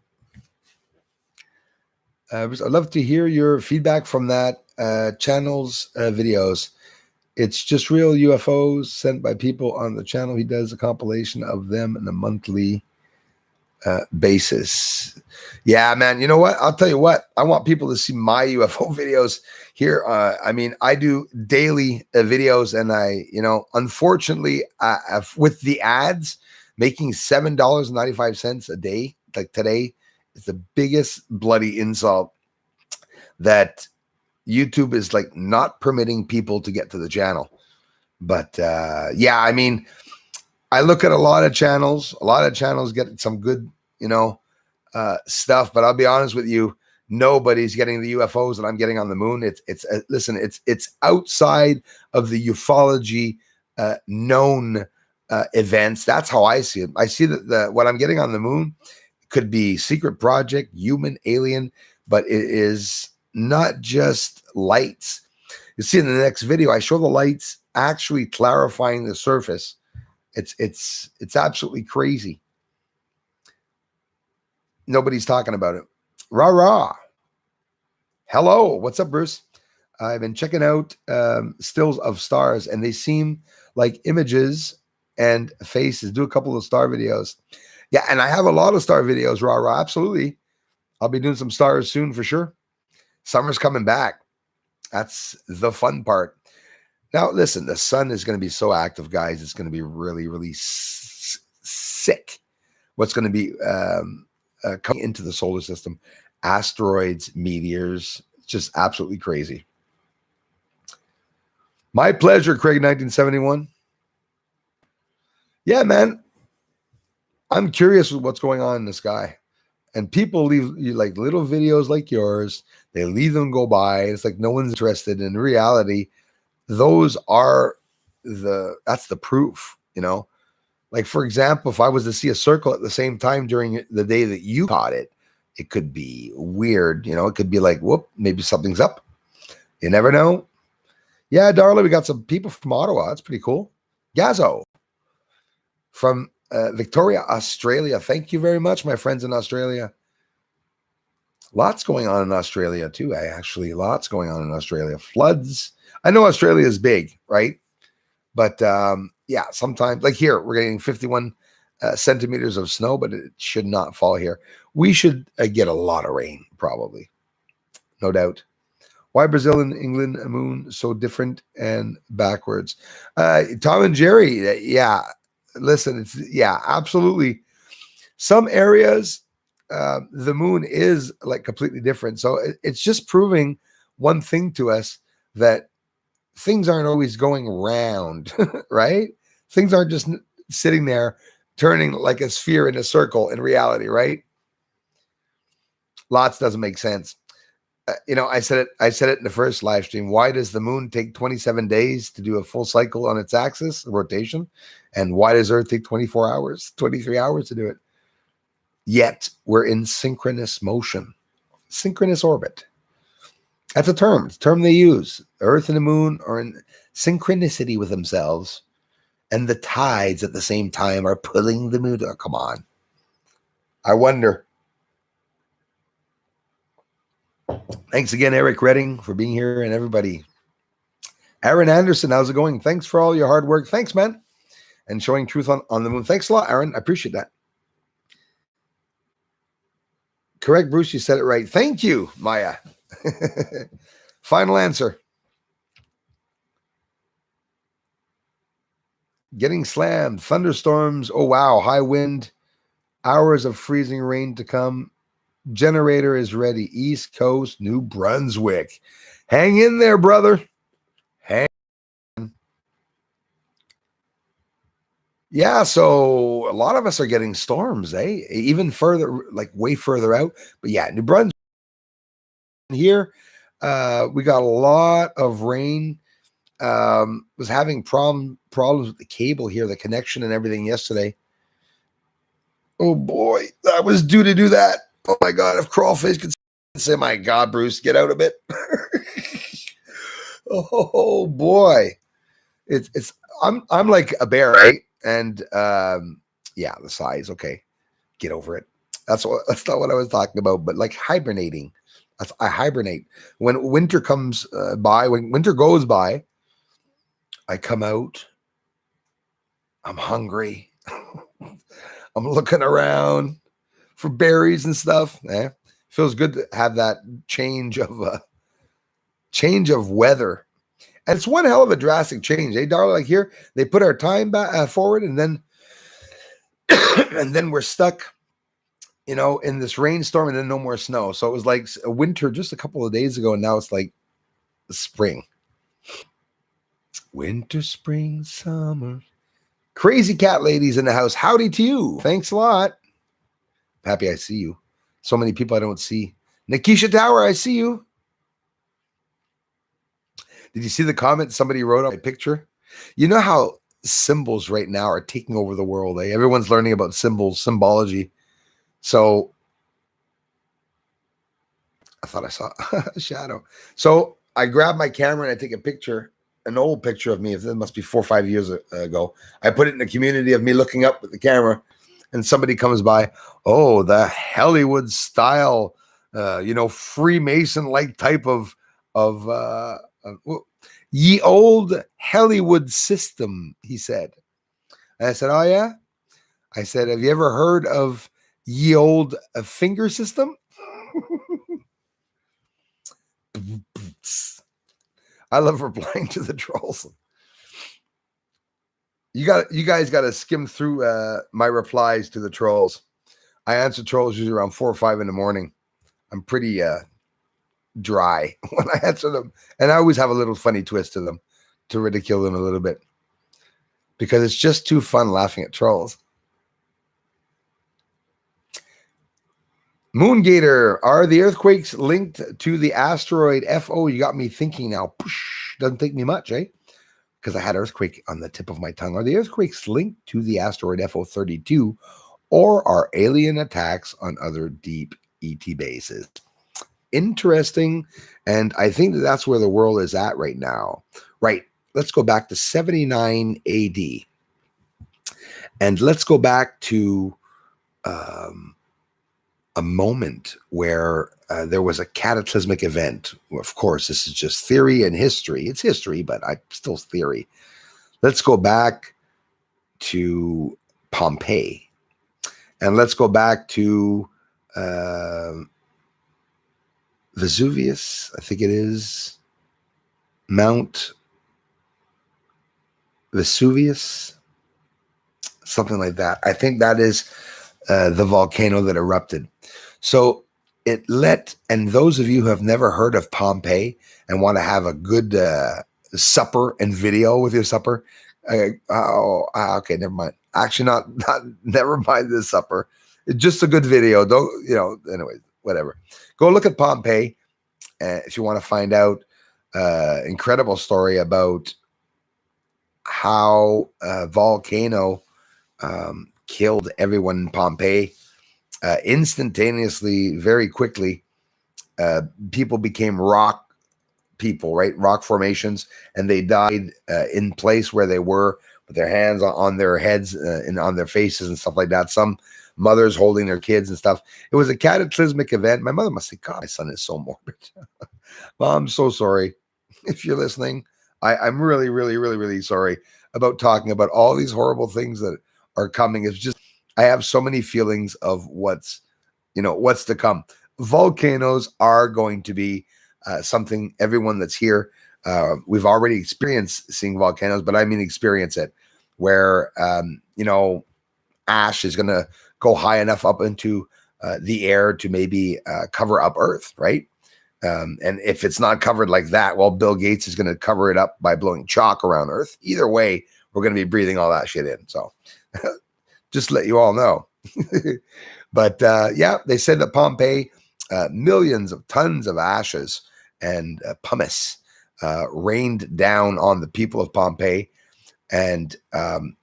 I'd love to hear your feedback from that channel's videos. It's just real UFOs sent by people on the channel. He does a compilation of them on a monthly basis. Yeah, man. You know what? I'll tell you what. I want people to see my UFO videos here. I do daily videos, and unfortunately, with the ads, making $7.95 a day, like today, is the biggest bloody insult that YouTube is like not permitting people to get to the channel. But I look at a lot of channels. A lot of channels get some good, stuff. But I'll be honest with you, nobody's getting the UFOs that I'm getting on the moon. It's outside of the ufology known events. That's how I see it. I see that what I'm getting on the moon could be secret project, human, alien, but it is not just lights. You see in the next video, I show the lights actually clarifying the surface. It's absolutely crazy. Nobody's talking about it. Rah rah. Hello, what's up, Bruce? I've been checking out stills of stars, and they seem like images and faces. Do a couple of star videos. Yeah, and I have a lot of star videos. Rah rah, absolutely. I'll be doing some stars soon for sure. Summer's coming back. That's the fun part. Now, listen, the sun is going to be so active, guys. It's going to be really, really sick. What's going to be coming into the solar system? Asteroids, meteors, just absolutely crazy. My pleasure, Craig, 1971. Yeah, man. I'm curious with what's going on in the sky. And people leave you like little videos like yours. They leave them go by. It's like no one's interested. In reality, that's the proof, Like, for example, if I was to see a circle at the same time during the day that you caught it, it could be weird. It could be like, whoop, maybe something's up. You never know. Yeah, Darla, we got some people from Ottawa. That's pretty cool. Gazo from Victoria, Australia. Thank you very much, my friends in Australia. Lots going on in Australia too. Lots going on in Australia. Floods. I know Australia is big, right? But yeah, sometimes like here, we're getting 51 centimeters of snow, but it should not fall here. We should get a lot of rain, probably. No doubt. Why Brazil and England moon so different and backwards? Tom and Jerry, yeah. Listen, absolutely. Some areas, the moon is like completely different. So it's just proving one thing to us, that things aren't always going round, right? Things aren't just sitting there turning like a sphere in a circle in reality, right? Lots doesn't make sense. I said it in the first live stream. Why does the moon take 27 days to do a full cycle on its axis rotation? And why does Earth take 24 hours, 23 hours to do it? Yet we're in synchronous motion, synchronous orbit. That's a term. It's a term they use. Earth and the moon are in synchronicity with themselves, and the tides at the same time are pulling the moon. Oh, come on. I wonder. Thanks again, Eric Redding, for being here, and everybody. Aaron Anderson, how's it going? Thanks for all your hard work. Thanks, man. And showing truth on the moon. Thanks a lot, Aaron. I appreciate that. Correct, Bruce. You said it right. Thank you, Maya. Final answer. Getting slammed. Thunderstorms. Oh, wow. High wind. Hours of freezing rain to come. Generator is ready. East Coast, New Brunswick. Hang in there, brother. Hang. Yeah, so a lot of us are getting storms, even further, like way further out. But yeah, New Brunswick here, we got a lot of rain. Was having problems with the cable here, the connection and everything yesterday. Oh boy, I was due to do that. Oh my God, if Crawfish could say, my God, Bruce, get out a bit. Oh boy. I'm like a bear, right? And yeah, the size, okay. Get over it. That's not what I was talking about, but like hibernating. I hibernate. When winter comes by, when winter goes by, I come out. I'm hungry. I'm looking around for berries and stuff. Feels good to have that change of weather. And it's one hell of a drastic change, darling? Like here, they put our time back forward, and then and then we're stuck, in this rainstorm, and then no more snow. So it was like a winter just a couple of days ago, and now it's like spring. Winter, spring, summer. Crazy cat ladies in the house. Howdy to you. Thanks a lot. Happy I see you. So many people I don't see. Nikisha Tower, I see you. Did you see the comment somebody wrote on my picture? You know how symbols right now are taking over the world, Everyone's learning about symbology. So I thought I saw a shadow. So I grab my camera and I take a picture, an old picture of me. It must be 4 or 5 years ago. I put it in the community of me looking up with the camera, and somebody comes by. Oh, the Hollywood style, Freemason-like type of ye old Hollywood system, he said. And I said, oh, yeah? I said, have you ever heard of ye old finger system? I love replying to the trolls. You guys got to skim through my replies to the trolls. I answer trolls usually around 4 or 5 in the morning. I'm pretty dry when I answer them, and I always have a little funny twist to them to ridicule them a little bit, because it's just too fun laughing at trolls. Moongator, are the earthquakes linked to the asteroid FO? You got me thinking now. Doesn't take me much, because I had earthquake on the tip of my tongue. Are the earthquakes linked to the asteroid FO32, or are alien attacks on other deep ET bases? interesting. And I think that that's where the world is at right now. Right. Let's go back to 79 AD. And let's go back to um, a moment where there was a cataclysmic event. Of course, this is just theory and history. It's history, but still theory. Let's go back to Pompeii. And let's go back to Vesuvius, I think it is. Mount Vesuvius, something like that. I think that is the volcano that erupted. So it and those of you who have never heard of Pompeii and want to have a good supper and video with your supper, okay, never mind. Actually, not never mind the supper. It's just a good video. Don't, anyway, whatever. Go look at Pompeii if you want to find out incredible story about how a volcano killed everyone in Pompeii instantaneously, very quickly. People became rock people, right? Rock formations, and they died in place where they were with their hands on their heads and on their faces and stuff like that. Some mothers holding their kids and stuff. It was a cataclysmic event. My mother must say, God, my son is so morbid. Mom, I'm so sorry if you're listening. I'm really, really, really, really sorry about talking about all these horrible things that are coming. It's just, I have so many feelings of what's to come. Volcanoes are going to be something everyone that's here, we've already experienced seeing volcanoes, but I mean experience it, where ash is going to go high enough up into the air to maybe cover up Earth, right? And if it's not covered like that, well, Bill Gates is going to cover it up by blowing chalk around Earth. Either way, we're going to be breathing all that shit in. So just to let you all know. But yeah, they said that Pompeii, millions of tons of ashes and pumice rained down on the people of Pompeii. And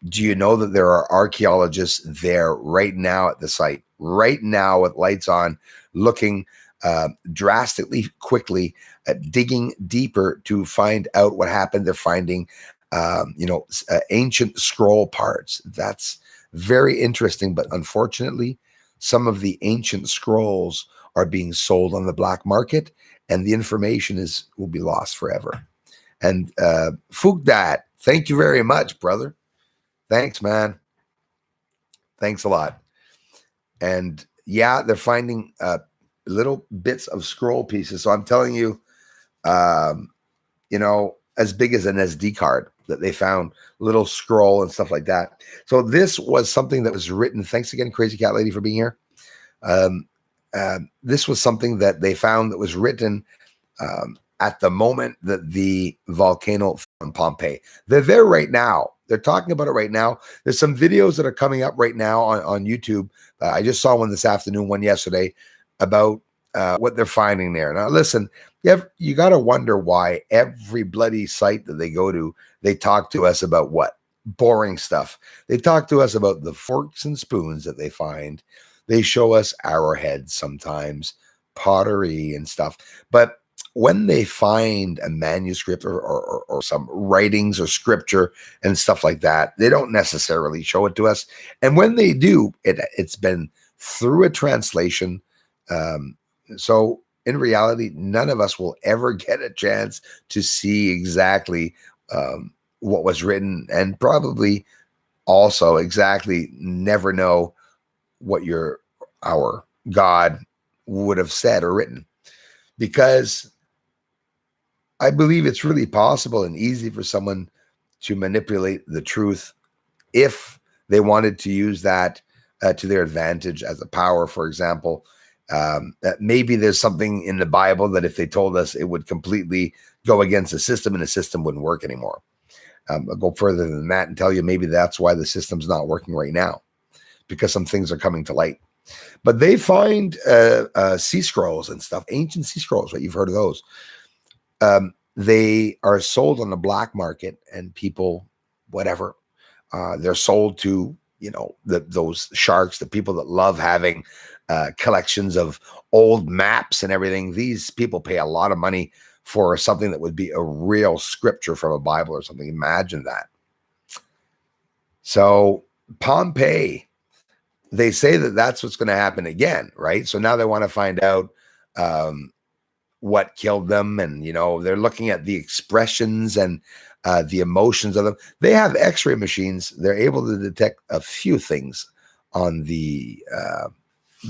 do you know that there are archaeologists there right now at the site, right now with lights on, looking drastically quickly at digging deeper to find out what happened? They're finding, ancient scroll parts. That's very interesting. But unfortunately, some of the ancient scrolls are being sold on the black market, and the information will be lost forever. And Fugdat, thank you very much, brother. Thanks, man. Thanks a lot. And yeah, they're finding little bits of scroll pieces. So I'm telling you, as big as an SD card that they found, little scroll and stuff like that. So this was something that was written. Thanks again, Crazy Cat Lady, for being here. This was something that they found that was written at the moment that the volcano from Pompeii. They're there right now. They're talking about it right now. There's some videos that are coming up right now on YouTube. I just saw one this afternoon, one yesterday, about what they're finding there. Now, listen, you got to wonder why every bloody site that they go to, they talk to us about what? Boring stuff. They talk to us about the forks and spoons that they find. They show us arrowheads sometimes, pottery and stuff. But when they find a manuscript or some writings or scripture and stuff like that, they don't necessarily show it to us. And when they do, it's been through a translation. So in reality, none of us will ever get a chance to see exactly what was written, and probably also exactly never know what our God would have said or written, because I believe it's really possible and easy for someone to manipulate the truth if they wanted to use that to their advantage as a power. For example, that maybe there's something in the Bible that if they told us, it would completely go against the system and the system wouldn't work anymore. I'll go further than that and tell you maybe that's why the system's not working right now, because some things are coming to light. But they find sea scrolls and stuff, ancient sea scrolls, right? You've heard of those. They are sold on the black market, and people, whatever, they're sold to, those sharks, the people that love having collections of old maps and everything. These people pay a lot of money for something that would be a real scripture from a Bible or something. Imagine that. So Pompeii, they say that that's what's going to happen again, right? So now they want to find out what killed them, and they're looking at the expressions and the emotions of them. They have X-ray machines. They're able to detect a few things on the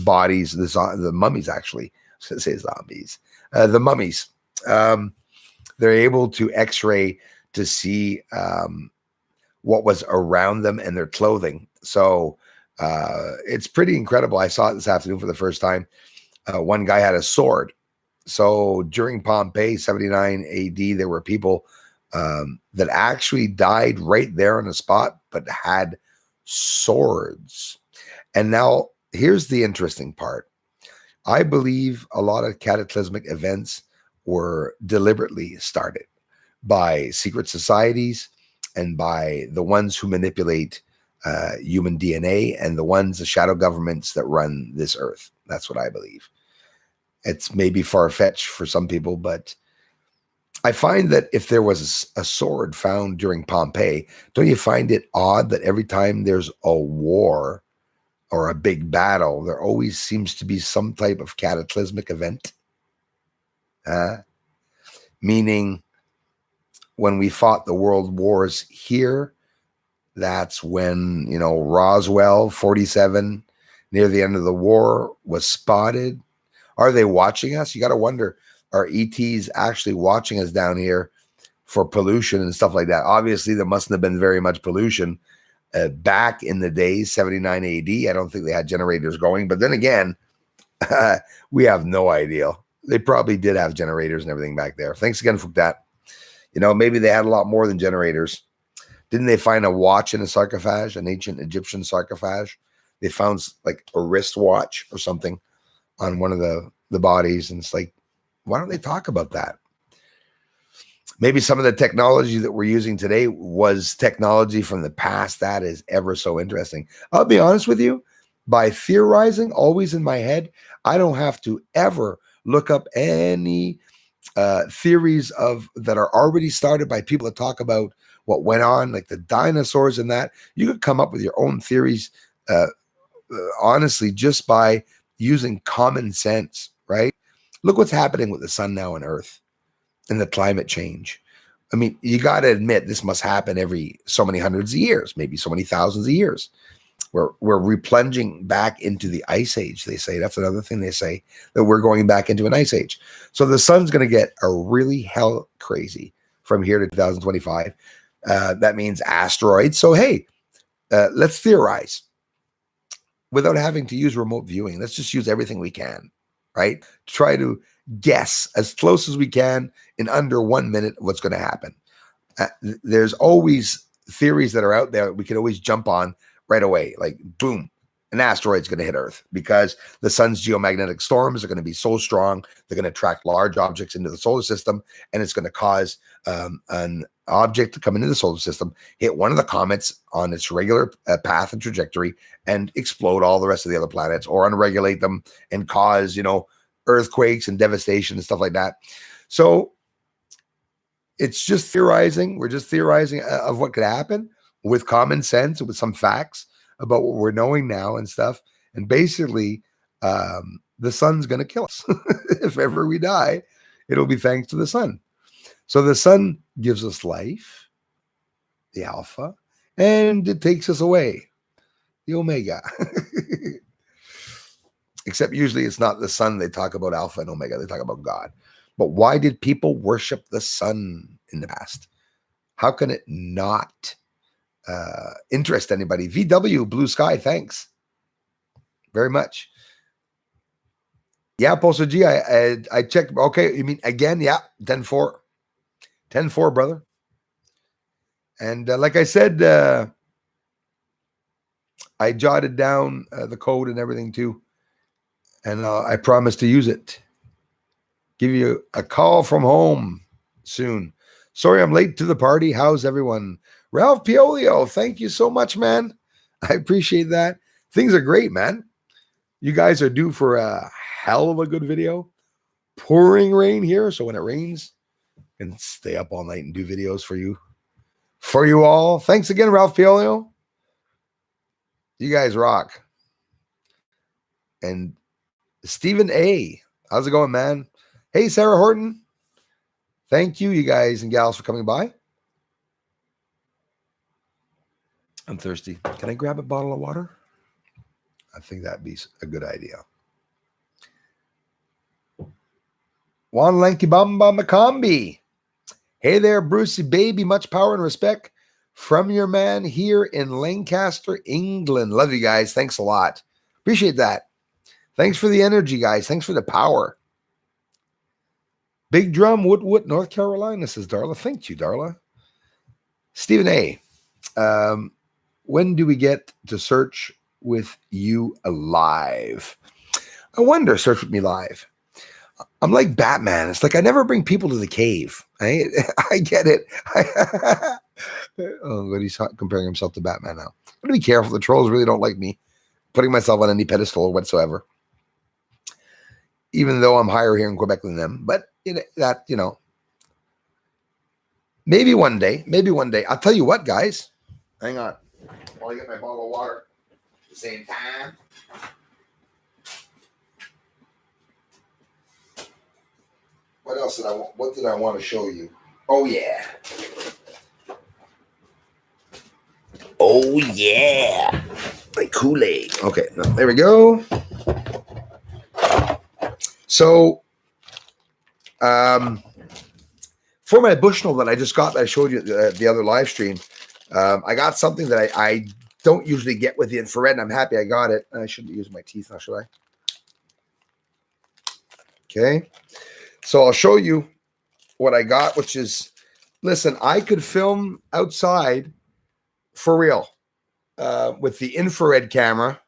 bodies, the mummies. Actually, I was going to say zombies. The mummies. They're able to X-ray to see what was around them and their clothing. So it's pretty incredible. I saw it this afternoon for the first time. One guy had a sword. So during Pompeii, 79 AD, there were people that actually died right there on the spot, but had swords. And now here's the interesting part. I believe a lot of cataclysmic events were deliberately started by secret societies and by the ones who manipulate human DNA and the shadow governments that run this earth. That's what I believe. It's maybe far-fetched for some people, but I find that if there was a sword found during Pompeii, don't you find it odd that every time there's a war or a big battle, there always seems to be some type of cataclysmic event? Meaning, when we fought the world wars here, that's when, Roswell 47, near the end of the war, was spotted. Are they watching us? You got to wonder, are ETs actually watching us down here for pollution and stuff like that? Obviously, there mustn't have been very much pollution back in the days, 79 AD. I don't think they had generators going. But then again, we have no idea. They probably did have generators and everything back there. Thanks again for that. Maybe they had a lot more than generators. Didn't they find a watch in a sarcophage, an ancient Egyptian sarcophage? They found like a wristwatch or something on one of the bodies. And it's like, why don't they talk about that? Maybe some of the technology that we're using today was technology from the past. That is ever so interesting. I'll be honest with you, by theorizing always in my head, I don't have to ever look up any theories that are already started by people that talk about what went on, like the dinosaurs and that. You could come up with your own theories, honestly, just by using common sense, right? Look what's happening with the sun now on Earth and the climate change. I mean, you got to admit this must happen every so many hundreds of years, maybe so many thousands of years. We're replunging back into the ice age, they say. That's another thing they say, that we're going back into an ice age. So the sun's going to get a really hell crazy from here to 2025. That means asteroids. So, hey, let's theorize without having to use remote viewing. Let's just use everything we can, right? Try to guess as close as we can in under 1 minute what's going to happen. There's always theories that are out there we can always jump on right away. Like, boom, an asteroid's going to hit Earth because the sun's geomagnetic storms are going to be so strong. They're going to attract large objects into the solar system, and it's going to cause an object to come into the solar system, hit one of the comets on its regular path and trajectory, and explode all the rest of the other planets, or unregulate them and cause, earthquakes and devastation and stuff like that. So it's just theorizing. We're just theorizing of what could happen with common sense, with some facts about what we're knowing now and stuff. And basically, the sun's going to kill us. If ever we die, it'll be thanks to the sun. So the sun gives us life, the alpha, and it takes us away, the omega. Except usually it's not the sun they talk about, alpha and omega. They talk about God. But why did people worship the sun in the past? How can it not interest anybody? VW, Blue Sky, thanks very much. Yeah, Postal G, I checked. Okay, you mean again? Yeah, 10-4. 10-4, brother. And like I said, I jotted down the code and everything too. And I promise to use it. Give you a call from home soon. Sorry I'm late to the party. How's everyone? Ralph Piolio, thank you so much, man. I appreciate that. Things are great, man. You guys are due for a hell of a good video. Pouring rain here, so when it rains, I can stay up all night and do videos for you. For you all. Thanks again, Ralph Piolio. You guys rock. And Stephen A. How's it going, man? Hey, Sarah Horton. Thank you, you guys and gals, for coming by. I'm thirsty. Can I grab a bottle of water? I think that'd be a good idea. Juan Lanky Bamba Macombi. Hey there, Brucey baby. Much power and respect from your man here in Lancaster, England. Love you guys. Thanks a lot. Appreciate that. Thanks for the energy, guys. Thanks for the power. Big Drum, Woodwood, North Carolina, says Darla. Thank you, Darla. Stephen A. When do we get to search with you live? I wonder, search with me live. I'm like Batman. It's like I never bring people to the cave. I get it. Oh, but he's comparing himself to Batman now. I'm going to be careful. The trolls really don't like me putting myself on any pedestal whatsoever, even though I'm higher here in Quebec than them. But maybe one day. I'll tell you what, guys. Hang on. While I get my bottle of water at the same time. What else did I want? What did I want to show you? Oh, yeah. Oh, yeah. Like Kool-Aid. Okay, there we go. So, for my Bushnell that I just got, that I showed you the other live stream, I got something that I don't usually get with the infrared, and I'm happy I got it. I shouldn't use my teeth now, should I? Okay. So I'll show you what I got, which is, listen, I could film outside for real with the infrared camera,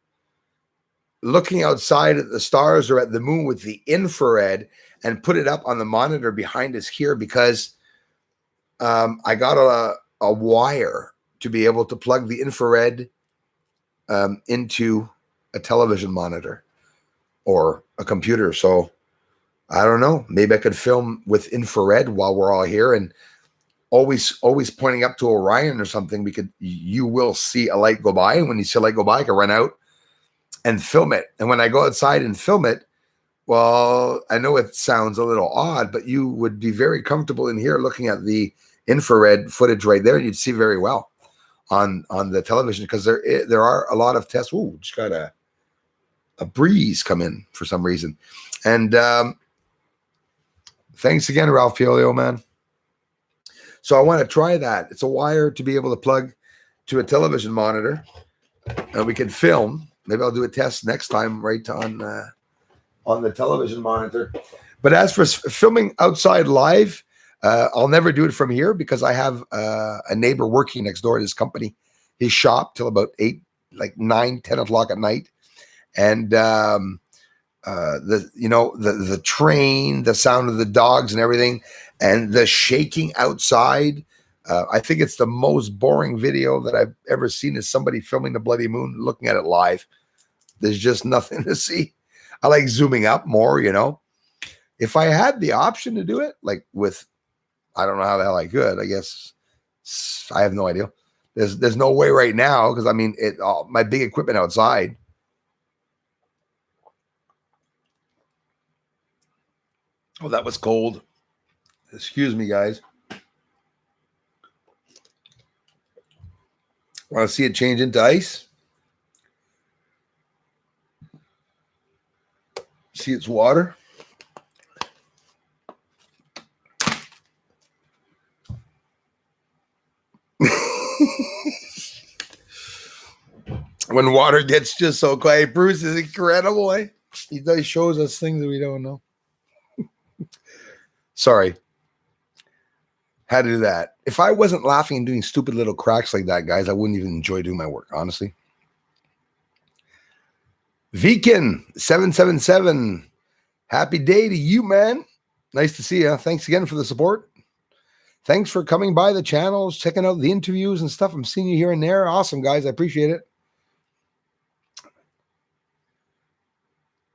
looking outside at the stars or at the moon with the infrared, and put it up on the monitor behind us here, because I got a wire to be able to plug the infrared into a television monitor or a computer. So I don't know. Maybe I could film with infrared while we're all here, and always pointing up to Orion or something. You will see a light go by, and when you see a light go by, I can run out and film it. And when I go outside and film it, well, I know it sounds a little odd, but you would be very comfortable in here looking at the infrared footage right there, and you'd see very well on the television, because there are a lot of tests. Ooh, just got a breeze come in for some reason. And thanks again, Ralph Piolio, man. So I want to try that. It's a wire to be able to plug to a television monitor, and we can film. Maybe I'll do a test next time right on the television monitor. But as for filming outside live, I'll never do it from here, because I have a neighbor working next door at his company, his shop, till about 9, 10 o'clock at night. And the train, the sound of the dogs and everything, and the shaking outside. I think it's the most boring video that I've ever seen, is somebody filming the bloody moon, looking at it live. There's just nothing to see. I like zooming up more, If I had the option to do it, like with, I don't know how the hell I could. I guess I have no idea. There's no way right now, because I mean, my big equipment outside. Oh, that was cold. Excuse me, guys. Want to see it change into ice? See its water? When water gets just so quiet, Bruce is incredible. Eh? He shows us things that we don't know. Sorry. Had to do that. If I wasn't laughing and doing stupid little cracks like that, guys, I wouldn't even enjoy doing my work, honestly. Vikin 777. Happy day to you, man. Nice to see you. Thanks again for the support. Thanks for coming by the channels, checking out the interviews and stuff. I'm seeing you here and there. Awesome, guys. I appreciate it.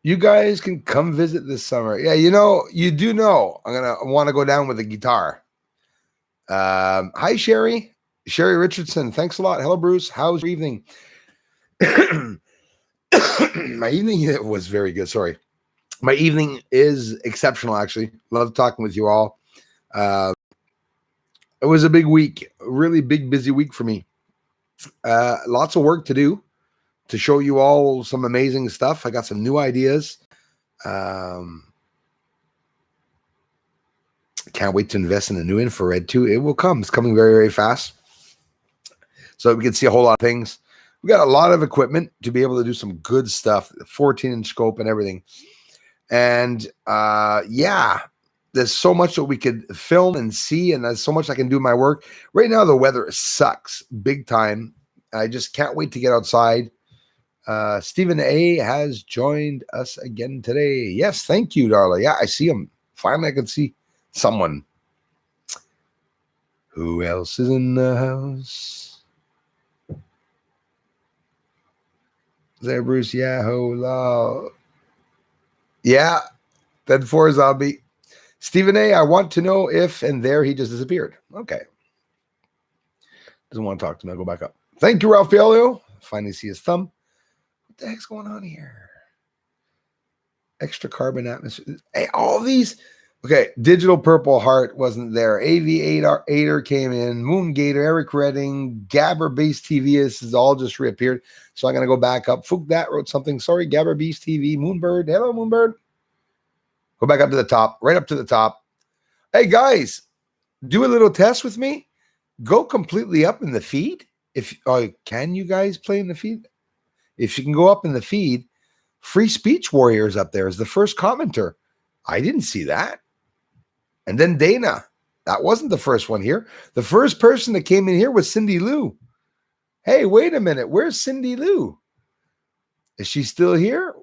You guys can come visit this summer. Yeah, you know, you do know I'm gonna want to go down with a guitar. Hi, Sherry. Sherry Richardson. Thanks a lot. Hello, Bruce. How's your evening? My evening was very good. Sorry. My evening is exceptional, actually. Love talking with you all. It was a big week, a really big, busy week for me. Lots of work to do to show you all some amazing stuff. I got some new ideas. Can't wait to invest in a new infrared too. It will come. It's coming very, very fast. So we can see a whole lot of things. We got a lot of equipment to be able to do some good stuff, 14-inch scope and everything. And yeah, there's so much that we could film and see, and there's so much I can do in my work. Right now, the weather sucks big time. I just can't wait to get outside. Stephen A has joined us again today. Yes, thank you, Darla. Yeah, I see him. Finally, I can see someone. Who else is in the house? Is there Bruce? Yahoo! Law. Yeah, Dead 4 zombie. Stephen A, I want to know if, and there he just disappeared. Okay. Doesn't want to talk to me. I'll go back up. Thank you, Ralph Bielio. Finally see his thumb. What the heck's going on here? Extra carbon atmosphere. Hey, all these. Okay, Digital Purple Heart wasn't there. AV8er came in. Moon Gator, Eric Redding, Gabber Beast TV. This has all just reappeared. So I'm going to go back up. Fook that wrote something. Sorry, Gabber Beast TV. Moonbird. Hello, Moonbird. Go back up to the top. Right up to the top. Hey, guys, do a little test with me. Go completely up in the feed. If can you guys play in the feed? If you can go up in the feed, Free Speech Warriors up there is the first commenter. I didn't see that. And then Dana. That wasn't the first one here. The first person that came in here was Cindy Lou. Hey, wait a minute. Where's Cindy Lou? Is she still here?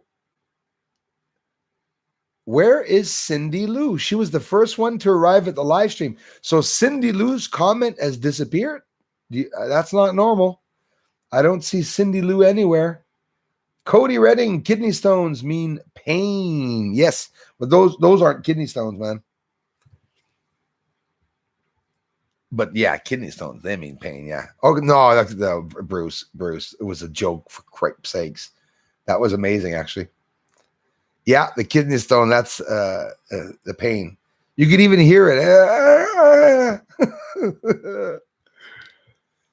Where is Cindy Lou? She was the first one to arrive at the live stream. So Cindy Lou's comment has disappeared. That's not normal. I don't see Cindy Lou anywhere. Cody Redding, kidney stones mean pain. Yes, but those aren't kidney stones, man. But yeah, kidney stones, they mean pain, yeah. Oh, no, that's Bruce. It was a joke, for cripe's sakes. That was amazing, actually. Yeah, the kidney stone, that's the pain. You could even hear it.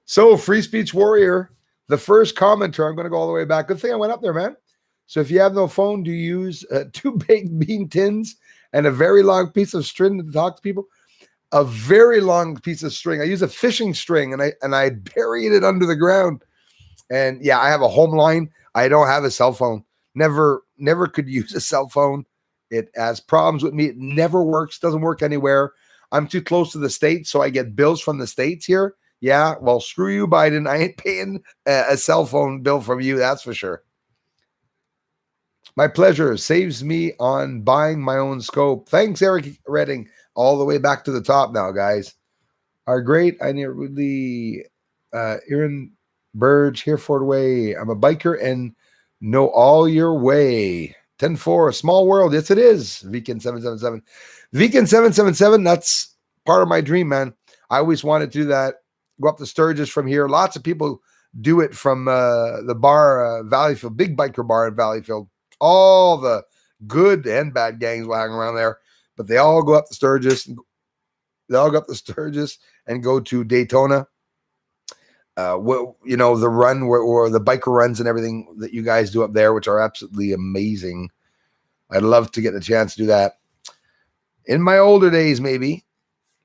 So, Free Speech Warrior, the first commenter, I'm going to go all the way back. Good thing I went up there, man. So if you have no phone, do you use 2 baked bean tins and a very long piece of string to talk to people? A very long piece of string. I use a fishing string, and I buried it under the ground. And yeah, I have a home line. I don't have a cell phone. Never could use a cell phone. It has problems with me. It never works. Doesn't work anywhere. I'm too close to the States, so I get bills from the States here. Yeah, well, screw you, Biden. I ain't paying a cell phone bill from you. That's for sure. My pleasure. Saves me on buying my own scope. Thanks, Eric Redding. All the way back to the top now, guys. Our great, I near Woodley, Aaron Burge, Hereford Way. I'm a biker and know all your way. 10-4, small world. Yes, it is. Vegan 777. Vegan 777, that's part of my dream, man. I always wanted to do that. Go up to Sturgis from here. Lots of people do it from the bar, Valleyfield, big biker bar in Valleyfield. All the good and bad gangs will hang around there. But they all go up to Sturgis. They all go up to Sturgis and go to Daytona. The run or the biker runs and everything that you guys do up there, which are absolutely amazing. I'd love to get the chance to do that. In my older days, maybe.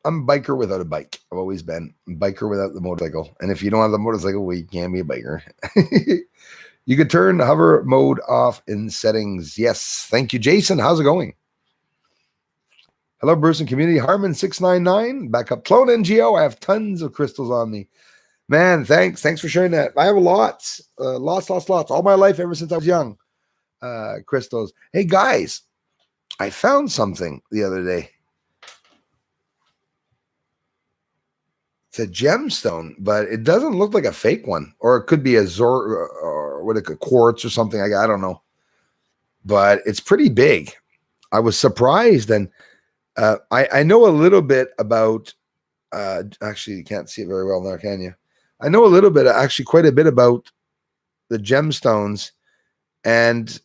I'm a biker without a bike. I've always been a biker without the motorcycle. And if you don't have the motorcycle, well, you can't be a biker. You could turn the hover mode off in settings. Yes. Thank you, Jason. How's it going? Hello, Bruce and community. Harmon699. Back up. Clone NGO. I have tons of crystals on me. Man, thanks. Thanks for sharing that. I have lots. Lots. All my life, ever since I was young. Crystals. Hey, guys. I found something the other day. It's a gemstone, but it doesn't look like a fake one. Or it could be a quartz or something. I don't know. but it's pretty big. I was surprised, and I know a little bit about. Actually, you can't see it very well there, can you? I know a little bit, actually, quite a bit about the gemstones and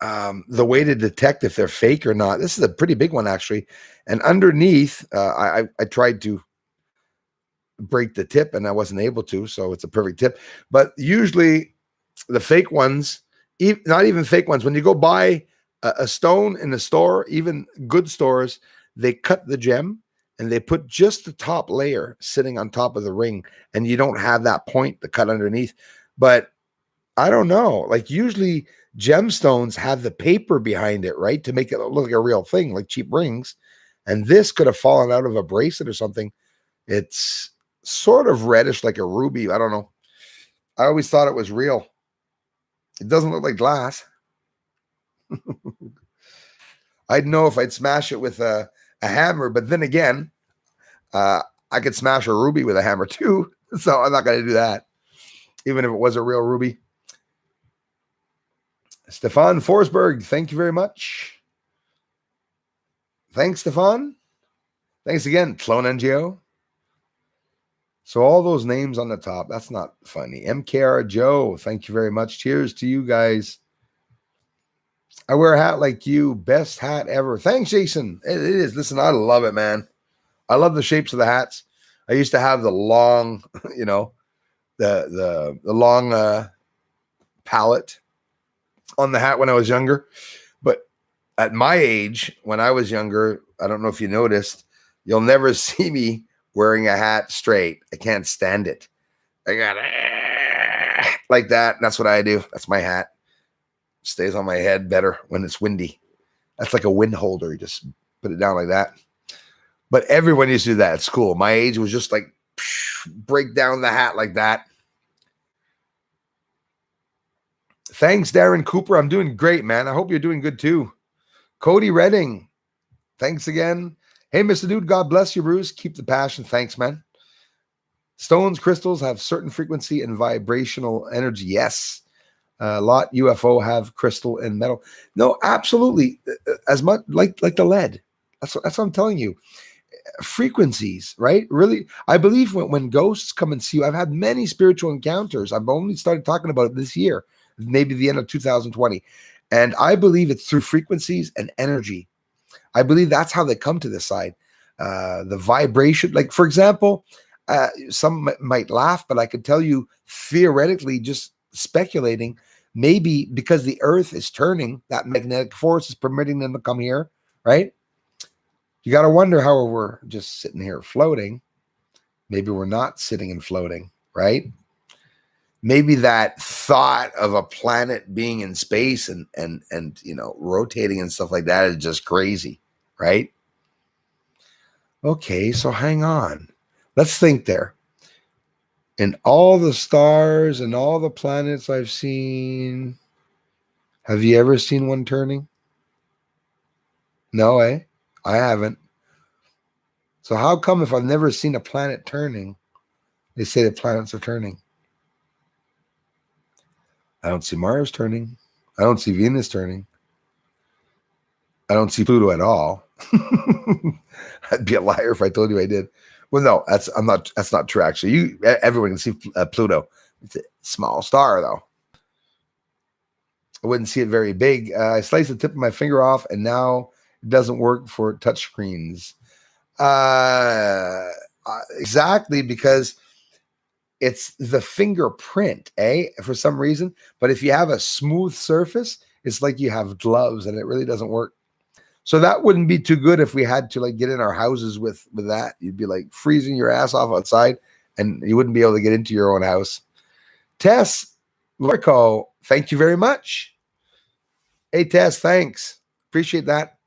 the way to detect if they're fake or not. This is a pretty big one, actually. And underneath, I tried to break the tip and I wasn't able to, so it's a perfect tip. But usually the fake ones, not even fake ones, when you go buy a stone in a store, even good stores, they cut the gem and they put just the top layer sitting on top of the ring, and you don't have that point to cut underneath. But I don't know, like usually gemstones have the paper behind it, right, to make it look like a real thing, like cheap rings. And this could have fallen out of a bracelet or something. It's sort of reddish, like a ruby. I don't know. I always thought it was real. It doesn't look like glass. I'd know if I'd smash it with a hammer, but then again, I could smash a ruby with a hammer too. So I'm not going to do that, even if it was a real ruby. Stefan Forsberg, thank you very much. Thanks, Stefan. Thanks again, Clone NGO. So all those names on the top, that's not funny. MKR Joe, thank you very much. Cheers to you guys. I wear a hat like you. Best hat ever. Thanks, Jason. It is. Listen, I love it, man. I love the shapes of the hats. I used to have the long, you know, the long palette on the hat when I was younger. But at my age, when I was younger, I don't know if you noticed, you'll never see me wearing a hat straight. I can't stand it. I got like that. That's what I do. That's my hat. Stays on my head better when it's windy. That's like a wind holder. You just put it down like that. But everyone used to do that at school. My age was just like break down the hat like that. Thanks, Darren Cooper. I'm doing great, man. I hope you're doing good too. Cody Redding, thanks again. Hey, Mr. Dude, God bless you, Bruce. Keep the passion. Thanks, man. Stones, crystals have certain frequency and vibrational energy. Yes. A lot UFO have crystal and metal. No, absolutely. As much like the lead. That's what I'm telling you. Frequencies, right? Really, I believe when ghosts come and see you, I've had many spiritual encounters. I've only started talking about it this year, maybe the end of 2020. And I believe it's through frequencies and energy. I believe that's how they come to this side. The vibration, like for example, some might laugh, but I could tell you theoretically, just speculating, maybe because the earth is turning, that magnetic force is permitting them to come here, right? You got to wonder how we're just sitting here floating. Maybe we're not sitting and floating, right? Maybe that thought of a planet being in space and you know, rotating and stuff like that is just crazy, right? Okay, so hang on. Let's think there. In all the stars and all the planets I've seen, have you ever seen one turning? No, eh? I haven't. So how come if I've never seen a planet turning, they say the planets are turning? I don't see Mars turning. I don't see Venus turning. I don't see Pluto at all. I'd be a liar if I told you I did. Well, no, that's not true. Actually, everyone can see Pluto. It's a small star, though. I wouldn't see it very big. I sliced the tip of my finger off, and now it doesn't work for touch screens. Exactly, because it's the fingerprint, for some reason. But if you have a smooth surface, it's like you have gloves, and it really doesn't work. So that wouldn't be too good if we had to like get in our houses with that. You'd be like freezing your ass off outside, and you wouldn't be able to get into your own house. Tess Lurko, thank you very much. Hey, Tess, thanks. Appreciate that.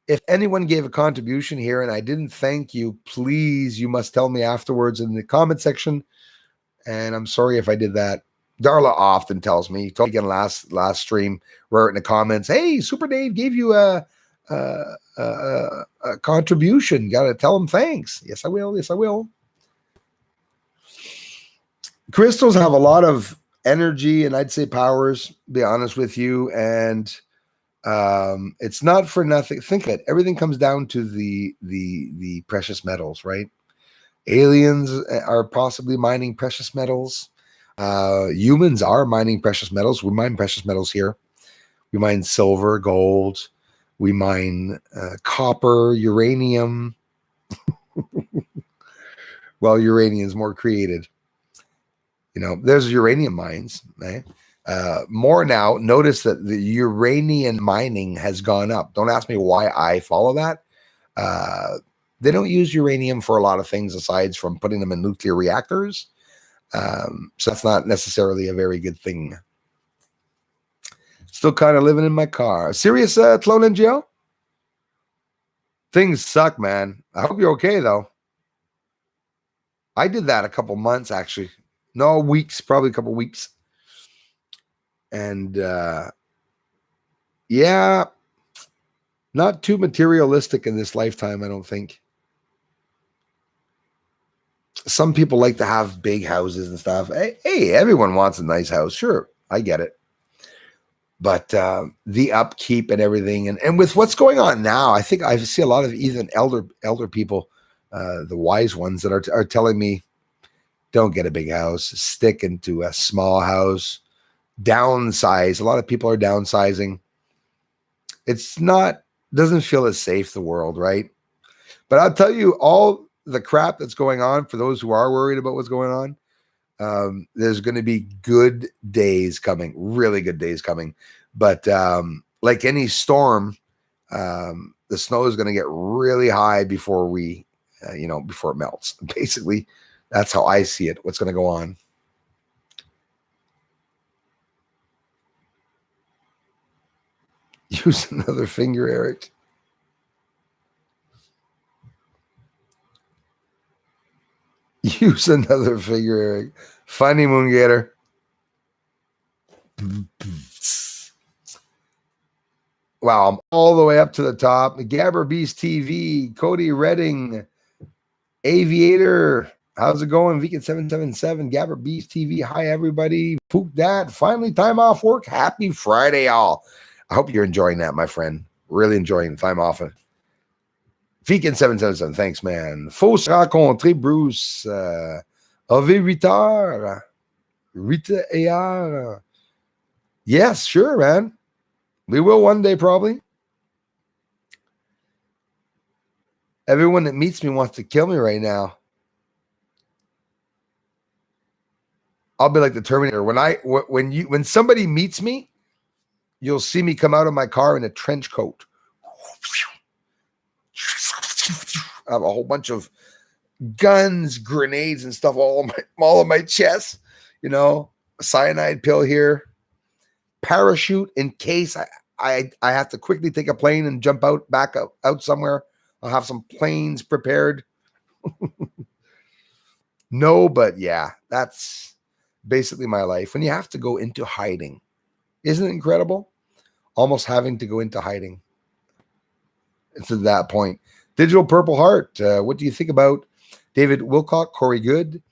If anyone gave a contribution here and I didn't thank you, please, you must tell me afterwards in the comment section. And I'm sorry if I did that. Darla often tells me, told me again last stream, wrote in the comments, hey, Super Dave gave you a contribution. Got to tell him thanks. Yes, I will. Yes, I will. Crystals have a lot of energy, and I'd say powers, be honest with you. And it's not for nothing. Think of it. Everything comes down to the precious metals, right? Aliens are possibly mining precious metals. Humans are mining precious metals. We mine precious metals here. We mine silver, gold. We mine copper, uranium. Well, uranium is more created. There's uranium mines, right? More now. Notice that the uranium mining has gone up. Don't ask me why I follow that. They don't use uranium for a lot of things aside from putting them in nuclear reactors. So that's not necessarily a very good thing. Still kind of living in my car. Serious, Tlone in jail? Things suck, man. I hope you're okay, though. I did that a couple months, actually. No, weeks, probably a couple weeks. And yeah, not too materialistic in this lifetime, I don't think. Some people like to have big houses and stuff. Hey, everyone wants a nice house. Sure, I get it. But the upkeep and everything, and with what's going on now, I think I see a lot of even elder people, the wise ones that are telling me, don't get a big house, stick into a small house, downsize. A lot of people are downsizing. Doesn't feel as safe, the world, right? But I'll tell you, all the crap that's going on, for those who are worried about what's going on, there's going to be good days coming, really good days coming. But like any storm, the snow is going to get really high before before it melts. Basically, that's how I see it. What's going to go on? Use another finger, Eric. Use another finger, Eric. Funny, Moon Gator. Wow, I'm all the way up to the top. Gabber Beast TV, Cody Redding, Aviator. How's it going? Vegan777, Gabber Beast TV. Hi, everybody. Pook that. Finally, time off work. Happy Friday, all. I hope you're enjoying that, my friend. Really enjoying the time off. Vegan777, thanks, man. Faut se rencontrer, Bruce. Ave 8 heures. 8 heures. Yes, sure, man. We will one day, probably. Everyone that meets me wants to kill me right now. I'll be like the Terminator. When somebody meets me, you'll see me come out of my car in a trench coat. I have a whole bunch of guns, grenades, and stuff all on my chest. A cyanide pill here, parachute in case I have to quickly take a plane and jump back out somewhere. I'll have some planes prepared. No, but yeah, that's basically my life. When you have to go into hiding, isn't it incredible? Almost having to go into hiding. It's at that point. Digital Purple Heart. What do you think about David Wilcock, Corey Good,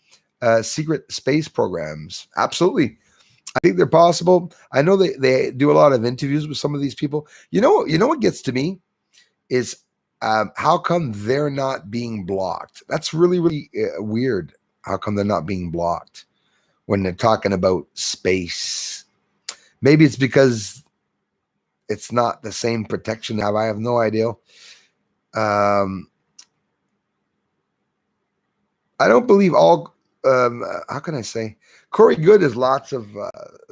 secret space programs? Absolutely. I think they're possible. I know they do a lot of interviews with some of these people. You know what gets to me is how come they're not being blocked? That's really, really weird. How come they're not being blocked when they're talking about space? Maybe it's because it's not the same protection. I have no idea. I don't believe all. How can I say? Corey Good has lots of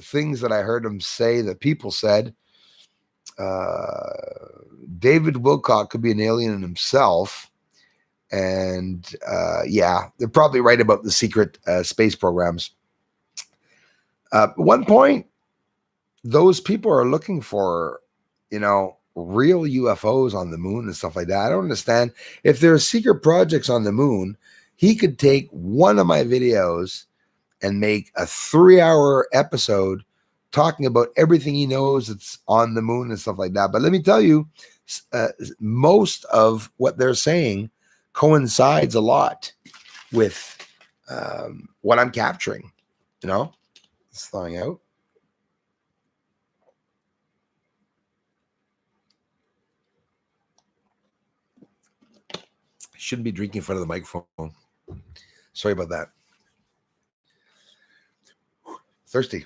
things that I heard him say that people said. David Wilcock could be an alien in himself. And yeah, they're probably right about the secret space programs. At one point, those people are looking for, real UFOs on the moon and stuff like that. I don't understand. If there are secret projects on the moon, he could take one of my videos and make a 3-hour episode talking about everything he knows that's on the moon and stuff like that. But let me tell you, most of what they're saying coincides a lot with what I'm capturing, It's thawing out. Shouldn't be drinking in front of the microphone. Sorry about that. Thirsty.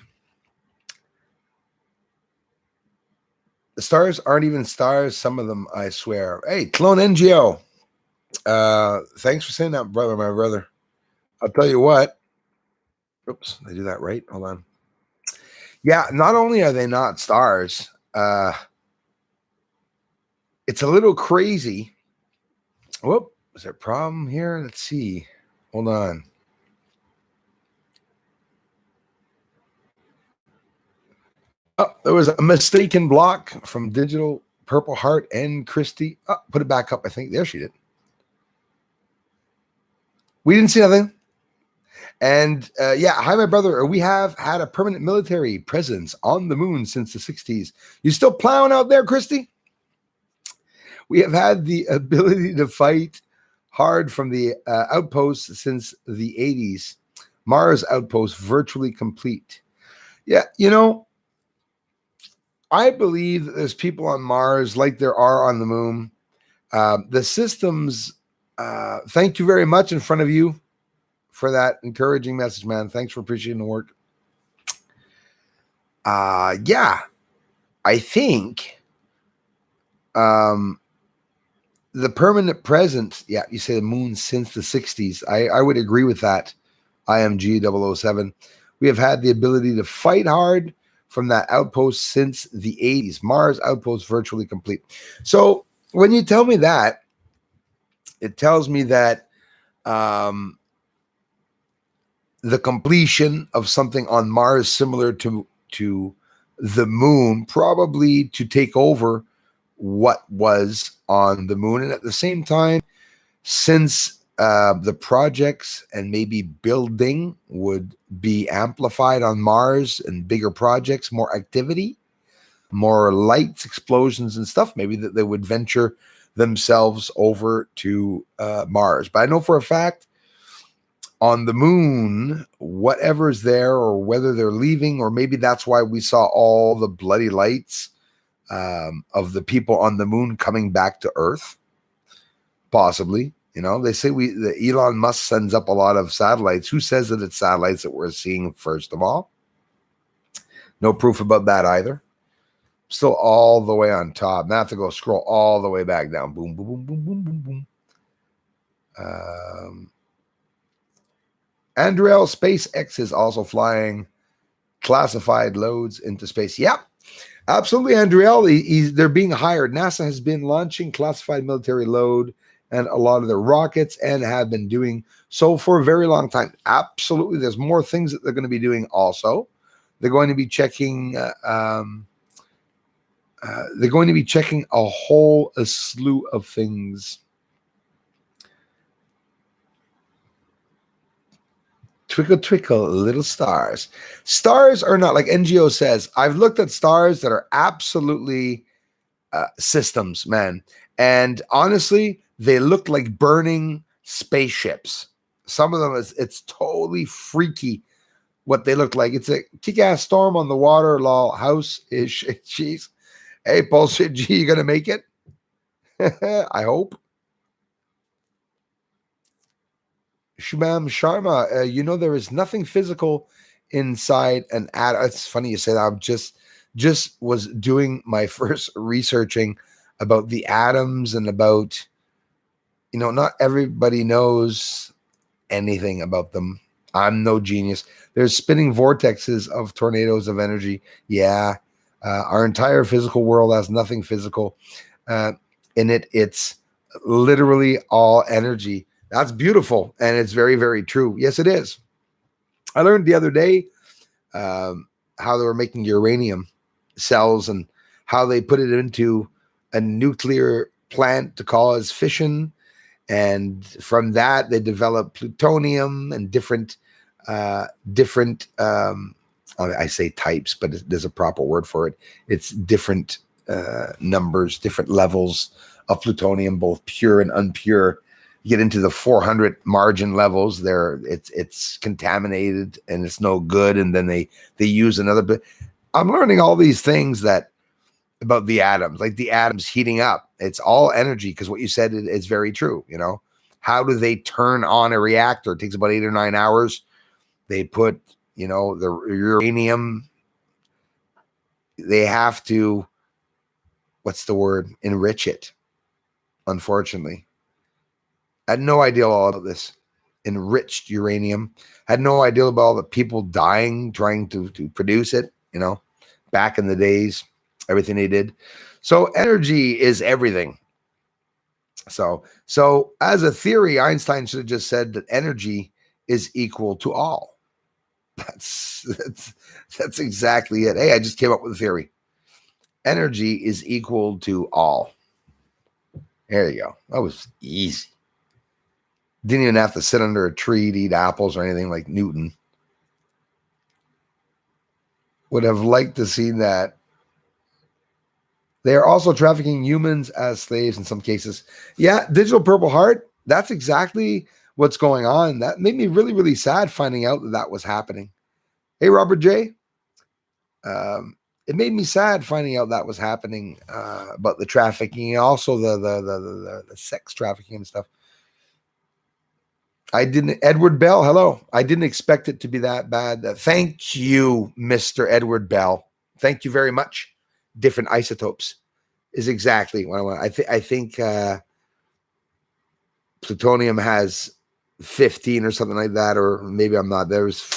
The stars aren't even stars. Some of them, I swear. Hey, Clone NGO. Thanks for saying that, brother, my brother. I'll tell you what. Oops, did I do that right? Hold on. Yeah, not only are they not stars, it's a little crazy. Whoop, is there a problem here? Let's see. Hold on. Oh, there was a mistaken block from Digital Purple Heart and Christy. Oh, put it back up. I think there she did. We didn't see nothing. And yeah, hi, my brother. We have had a permanent military presence on the moon since the 60s. You still plowing out there, Christy? We have had the ability to fight hard from the outposts since the 80s. Mars outpost virtually complete. Yeah, you know, I believe that there's people on Mars like there are on the moon. The systems, thank you very much in front of you for that encouraging message, man. Thanks for appreciating the work. Yeah, I think the permanent presence, yeah, you say the moon since the 60s. I would agree with that. IMG 007. We have had the ability to fight hard from that outpost since the 80s. Mars outpost virtually complete. So when you tell me that, it tells me that the completion of something on Mars similar to the moon, probably to take over what was on the moon. And at the same time, since the projects and maybe building would be amplified on Mars and bigger projects, more activity, more lights, explosions and stuff, maybe that they would venture themselves over to Mars. But I know for a fact on the moon, whatever's there, or whether they're leaving, or maybe that's why we saw all the bloody lights of the people on the moon coming back to Earth. Possibly, you know, they say that Elon Musk sends up a lot of satellites. Who says that it's satellites that we're seeing? First of all, no proof about that either. Still all the way on top. Now I have to go scroll all the way back down. Boom, boom, boom, boom, boom, boom, boom. Anduril SpaceX is also flying classified loads into space. Yep, absolutely, Anduril. They're being hired. NASA has been launching classified military load and a lot of their rockets, and have been doing so for a very long time. Absolutely, there's more things that they're going to be doing. Also, they're going to be checking. They're going to be checking a slew of things. Twinkle, twinkle, little stars. Stars are not, like NGO says, I've looked at stars that are absolutely systems, man. And honestly, they look like burning spaceships. Some of them, it's totally freaky what they look like. It's a kick-ass storm on the water, lol, house-ish. Jeez. Hey, Bullshit G, you going to make it? I hope. Shubham Sharma, you know, there is nothing physical inside an atom. It's funny you say that. I'm just was doing my first researching about the atoms and about, you know, not everybody knows anything about them. I'm no genius. There's spinning vortexes of tornadoes of energy. Yeah. Our entire physical world has nothing physical in it. It's literally all energy. That's beautiful, and it's very, very true. Yes, it is. I learned the other day how they were making uranium cells and how they put it into a nuclear plant to cause fission, and from that they develop plutonium and different I say types, but there's a proper word for it. It's different numbers, different levels of plutonium, both pure and impure. You get into the 400 margin levels there, it's contaminated and it's no good, and then they use another bit. I'm learning all these things that about the atoms, like the atoms heating up. It's all energy, because what you said is very true. How do they turn on a reactor? It takes about 8 or 9 hours. They put the uranium, they have to, what's the word, enrich it. Unfortunately, I had no idea all about this enriched uranium. I had no idea about all the people dying trying to produce it, back in the days, everything they did. So energy is everything. So as a theory, Einstein should have just said that energy is equal to all. That's exactly it. Hey, I just came up with a theory. Energy is equal to all. There you go. That was easy. Didn't even have to sit under a tree to eat apples or anything like Newton. Would have liked to see that. They are also trafficking humans as slaves in some cases. Yeah, Digital Purple Heart, that's exactly what's going on. That made me really, really sad finding out that was happening. Hey, Robert J. It made me sad finding out that was happening, about the trafficking, also the sex trafficking and stuff. Edward Bell, hello. I didn't expect it to be that bad. Thank you, Mr. Edward Bell. Thank you very much. Different isotopes is exactly what I want. I think plutonium has 15 or something like that, or maybe I'm not. There's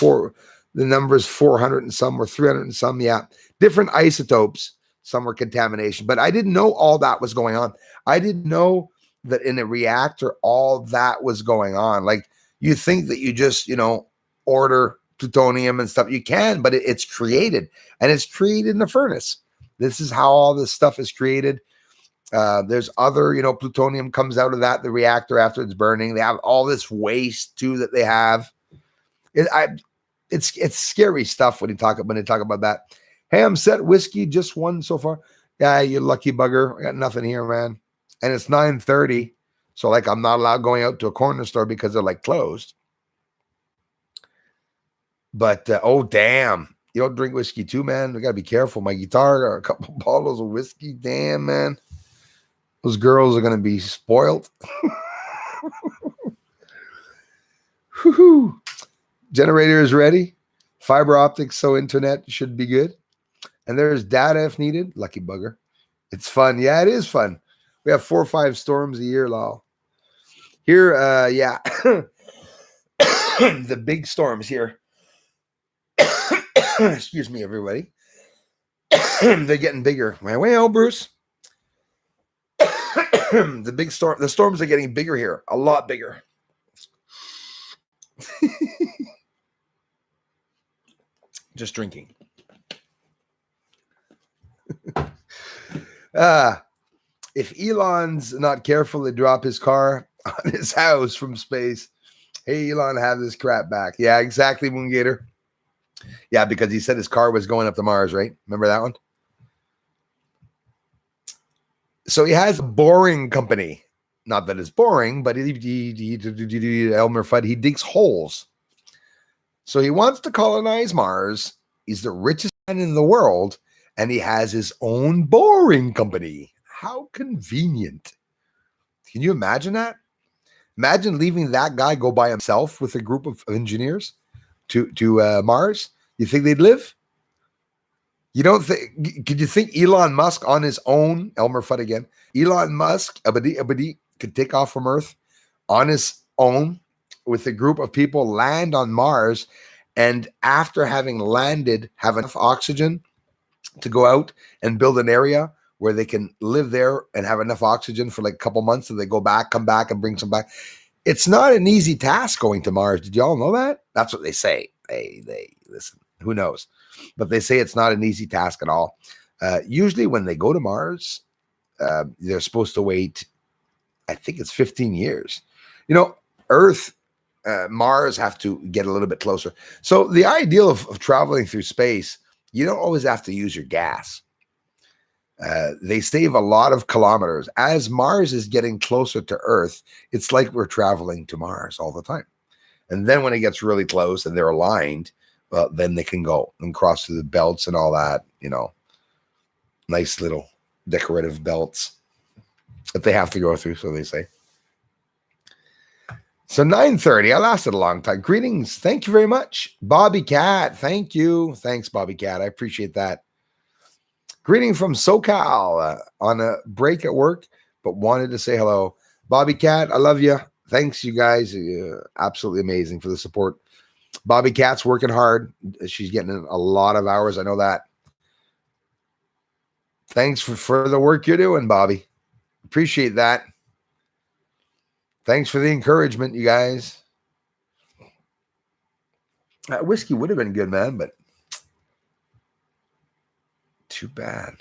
the number is 400 and some, or 300 and some. Yeah, different isotopes. Some were contamination, but I didn't know all that was going on. I didn't know that in a reactor all that was going on. Like, you think that you just order plutonium and stuff. You can, but it's created, and it's created in the furnace. This is how all this stuff is created. There's other, plutonium comes out of the reactor after it's burning. They have all this waste too that they have. It's scary stuff when they talk about that. Hey, I'm set. Whiskey, just one so far. Yeah, you lucky bugger. I got nothing here, man. And it's 9:30. So I'm not allowed going out to a corner store because they're closed. But oh damn. You don't drink whiskey too, man. I gotta be careful. My guitar got a couple bottles of whiskey. Damn, man. Those girls are gonna be spoiled. Generator is ready. Fiber optics, so internet should be good. And there's data if needed. Lucky bugger. It's fun. Yeah, it is fun. We have 4 or 5 storms a year, lol. Here, yeah. The big storms here. Excuse me, everybody. They're getting bigger. Well, Bruce. The storms are getting bigger here. A lot bigger. Just drinking. If Elon's not careful to drop his car on his house from space, hey, Elon, have this crap back. Yeah, exactly, Moongator. Yeah, because he said his car was going up to Mars, right? Remember that one? So he has a boring company. Not that it's boring, but Elmer Fudd, he digs holes. So he wants to colonize Mars. He's the richest man in the world, and he has his own boring company. How convenient. Can you imagine that? Imagine leaving that guy go by himself with a group of engineers to Mars. You think they'd live? You don't think? Could you think Elon Musk on his own? Elmer Fudd again. Elon Musk, abadi, could take off from Earth on his own with a group of people, land on Mars, and after having landed, have enough oxygen to go out and build an area where they can live there and have enough oxygen for a couple months, so they come back and bring some back. It's not an easy task going to Mars. Did y'all know that? That's what they say. They listen. Who knows? But they say it's not an easy task at all. Usually when they go to Mars, they're supposed to wait, I think it's 15 years. Earth, Mars have to get a little bit closer. So the ideal of traveling through space, you don't always have to use your gas. They save a lot of kilometers. As Mars is getting closer to Earth, it's like we're traveling to Mars all the time. And then when it gets really close and they're aligned, well, then they can go and cross through the belts and all that, nice little decorative belts that they have to go through, so they say. So 9:30, I lasted a long time. Greetings. Thank you very much. Bobby Cat, thank you. Thanks, Bobby Cat. I appreciate that. Greeting from SoCal on a break at work, but wanted to say hello. Bobby Cat, I love you. Thanks, you guys. Absolutely amazing for the support. Bobby Cat's working hard. She's getting a lot of hours. I know that. Thanks for the work you're doing, Bobby. Appreciate that. Thanks for the encouragement, you guys. Whiskey would have been good, man, but too bad.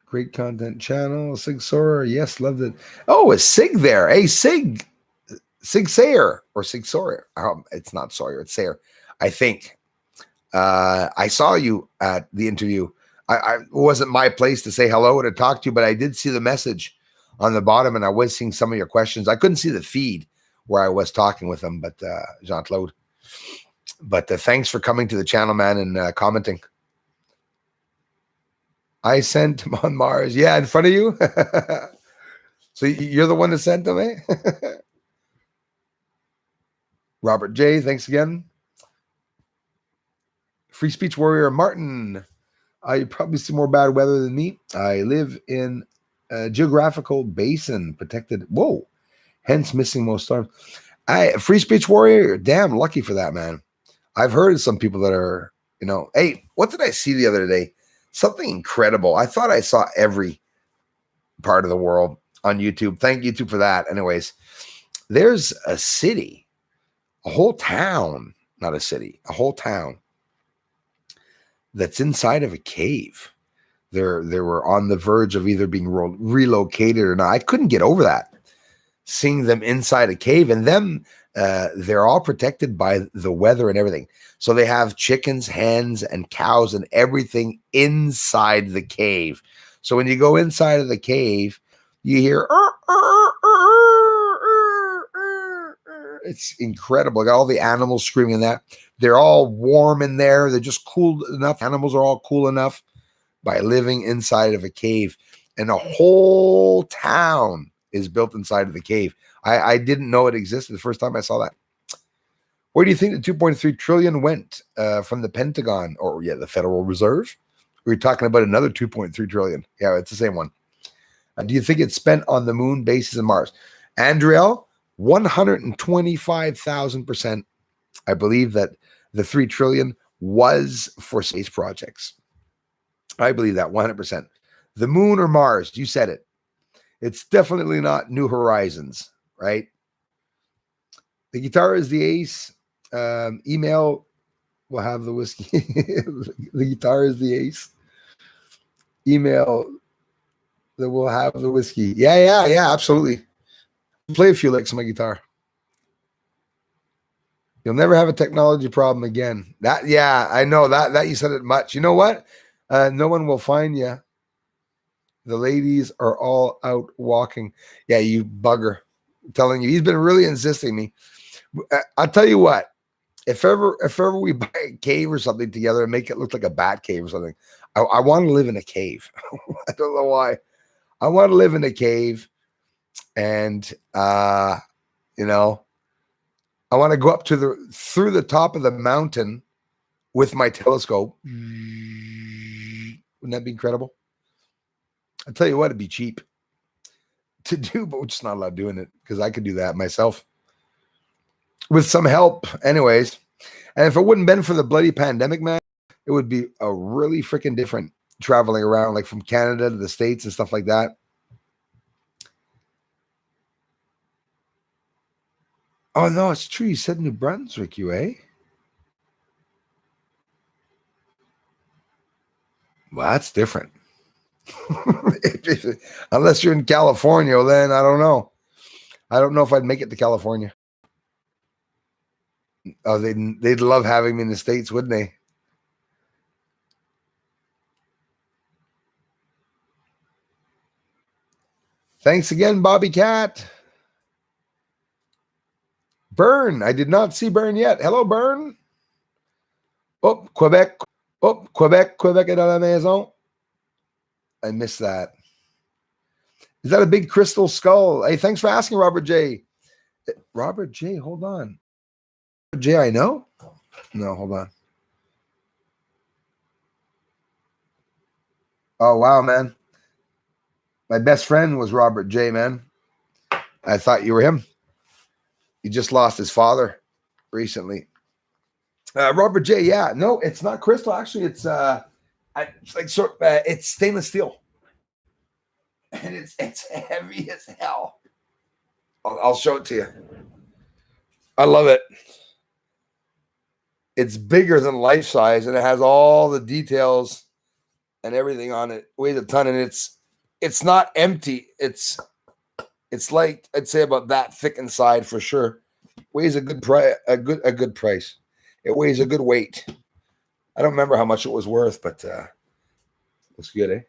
Great content channel. Sig Sora. Yes, loved it. Oh, is Sig there? Hey, Sig Sayer or Sig Sawyer. It's not Sawyer, it's Sayer, I think. I saw you at the interview. It wasn't my place to say hello or to talk to you, but I did see the message on the bottom, and I was seeing some of your questions. I couldn't see the feed where I was talking with him, but Jean-Claude. But thanks for coming to the channel, man, and commenting. I sent him on Mars. Yeah, in front of you. So you're the one that sent him, eh? Robert J, thanks again. Free speech warrior Martin. You probably see more bad weather than me. I live in a geographical basin protected. Whoa. Hence missing most storms. Free speech warrior, damn lucky for that, man. I've heard of some people that are, hey, what did I see the other day? Something incredible. I thought I saw every part of the world on YouTube. Thank YouTube for that. Anyways, there's a city, a whole town, not a city, a whole town that's inside of a cave. They were on the verge of either being relocated or not. I couldn't get over that. Seeing them inside a cave, and them, they're all protected by the weather and everything. So they have chickens, hens, and cows and everything inside the cave. So when you go inside of the cave, you hear, it's incredible. Got all the animals screaming in that. They're all warm in there. They're just cool enough. Animals are all cool enough by living inside of a cave. And a whole town is built inside of the cave. I didn't know it existed the first time I saw that. Where do you think the 2.3 trillion went from the Pentagon or the Federal Reserve? We're talking about another 2.3 trillion. Yeah, it's the same one. Do you think it's spent on the moon bases and Mars? Andriel, 125,000%. I believe that the 3 trillion was for space projects. I believe that 100%. The moon or Mars, you said it. It's definitely not New Horizons, right? The guitar is the ace. Email will have the whiskey. The guitar is the ace. Email that will have the whiskey. Yeah, absolutely. Play a few licks on my guitar. You'll never have a technology problem again. I know that you said it much. You know what? No one will find you. The ladies are all out walking. Yeah, you bugger. I'm telling you, he's been really insisting me. I'll tell you what. If ever we buy a cave or something together and make it look like a bat cave or something, I want to live in a cave. I don't know why. I want to live in a cave, and I want to go up through the top of the mountain with my telescope. Wouldn't that be incredible? I'll tell you what, it'd be cheap to do, but we're just not allowed doing it because I could do that myself with some help. Anyways, and if it wouldn't been for the bloody pandemic, man, it would be a really freaking different traveling around, like from Canada to the States and stuff like that. Oh, no, it's true. You said New Brunswick, eh? Well, that's different. Unless you're in California, then I don't know. I don't know if I'd make it to California. Oh, they'd love having me in the States, wouldn't they? Thanks again, Bobby Cat. Burn. I did not see Burn yet. Hello, Burn. Oh, Quebec. Oh, Quebec. Quebec est dans la maison. I missed that. Is that a big crystal skull? Hey, thanks for asking, Robert J. Robert J, hold on. Robert J, I know? No, hold on. Oh, wow, man. My best friend was Robert J, man. I thought you were him. He just lost his father recently. Robert J, yeah. No, it's not crystal. Actually, it's it's stainless steel. And it's heavy as hell. I'll show it to you. I love it. It's bigger than life size, and it has all the details and everything on it. Weighs a ton, and it's not empty. It's like I'd say about that thick inside for sure. Weighs a good price. A good price. It weighs a good weight. I don't remember how much it was worth, but looks good, eh?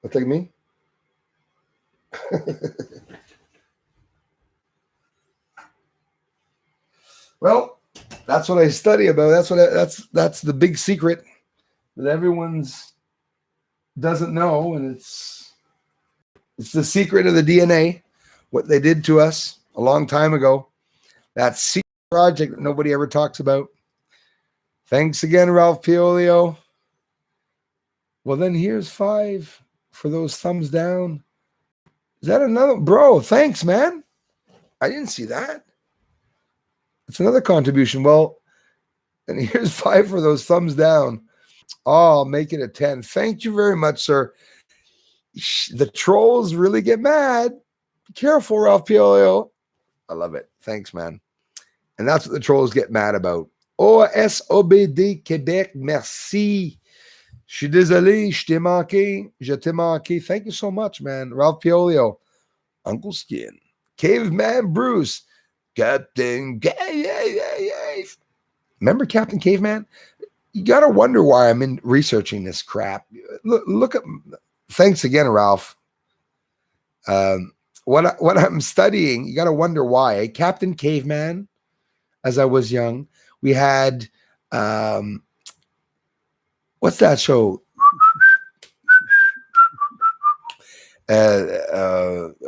Look like me. Well, that's what I study about. That's the big secret that everyone's doesn't know, and it's the secret of the DNA. What they did to us a long time ago. That secret project that nobody ever talks about. Thanks again, Ralph Piolio. Well, then here's 5 for those thumbs down. Is that another? Bro, thanks, man. I didn't see that. It's another contribution. Well, and here's 5 for those thumbs down. Oh, I'll make it a 10. Thank you very much, sir. The trolls really get mad. Be careful, Ralph Piolio. I love it. Thanks, man. And that's what the trolls get mad about. OSOBD Québec, merci. Je suis désolé, je t'ai manqué. Je t'ai manqué. Thank you so much, man. Ralph Piolio. Uncle Skin. Caveman Bruce. Captain Cave. Remember Captain Caveman? You got to wonder why I'm in researching this crap. Look at. Thanks again, Ralph. What I'm studying, you got to wonder why. Captain Caveman, as I was young, we had what's that show?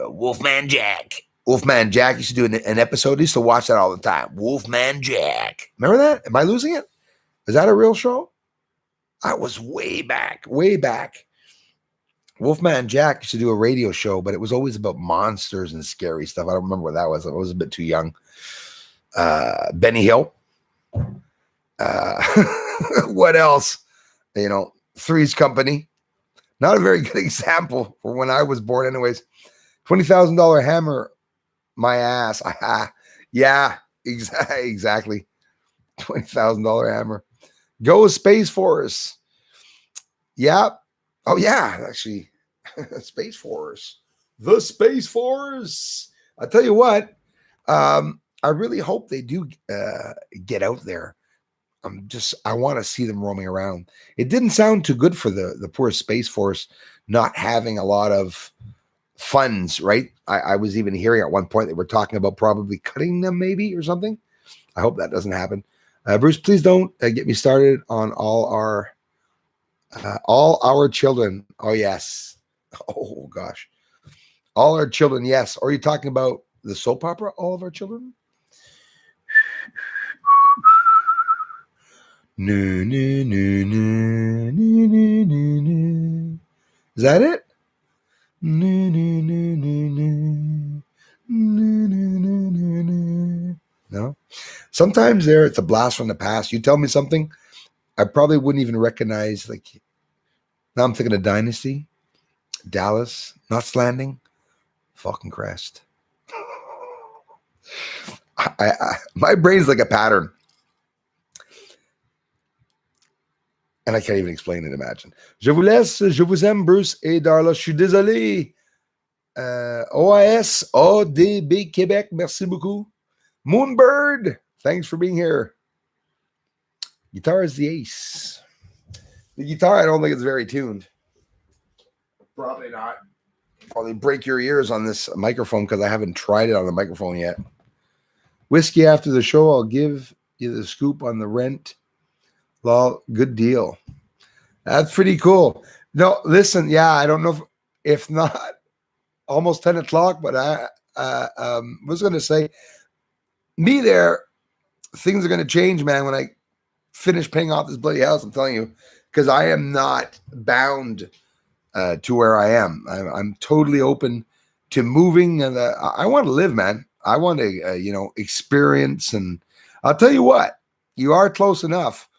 Wolfman Jack. Wolfman Jack used to do an episode. I used to watch that all the time. Wolfman Jack. Remember that? Am I losing it? Is that a real show? I was way back. Wolfman Jack used to do a radio show, but it was always about monsters and scary stuff. I don't remember what that was. I was a bit too young. Benny Hill. What else? Three's Company. Not a very good example for when I was born anyways. $20,000 hammer my ass. Yeah, exactly. $20,000 hammer. Go Space Force. Yeah. Oh, yeah, actually. Space Force. The Space Force. I tell you what, I really hope they do get out there. I want to see them roaming around. It didn't sound too good for the poor Space Force not having a lot of funds, right? I was even hearing at one point they were talking about probably cutting them maybe or something. I hope that doesn't happen. Bruce, please don't get me started on all our children. Oh, yes. Oh, gosh. All our children, yes. Are you talking about the soap opera, All of Our Children? No, no, no, no, no, no, no, no. Is that it? No, no, no, no, no. No, no, no, no, no. No. Sometimes it's a blast from the past. You tell me something, I probably wouldn't even recognize. Like now, I'm thinking of Dynasty, Dallas, Knots Landing, Falcon Crest. My brain's like a pattern. And I can't even explain it, imagine. Je vous laisse, je vous aime, Bruce et Darla. Je suis désolé. OAS, ODB Québec, merci beaucoup. Moonbird, thanks for being here. Guitar is the ace. The guitar, I don't think it's very tuned. Probably not. Probably break your ears on this microphone because I haven't tried it on the microphone yet. Whiskey after the show. I'll give you the scoop on the rent. Well, good deal. That's pretty cool. No, listen, yeah, I don't know if not almost 10 o'clock, but I was going to say, me there, things are going to change, man, when I finish paying off this bloody house, I'm telling you, because I am not bound to where I am. I'm totally open to moving, and I want to live, man. I want to, experience, and I'll tell you what, you are close enough.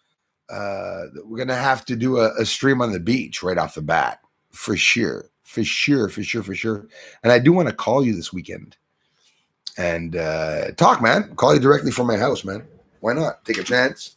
We're going to have to do a stream on the beach right off the bat, for sure. And I do want to call you this weekend and talk, man. Call you directly from my house, man. Why not? Take a chance.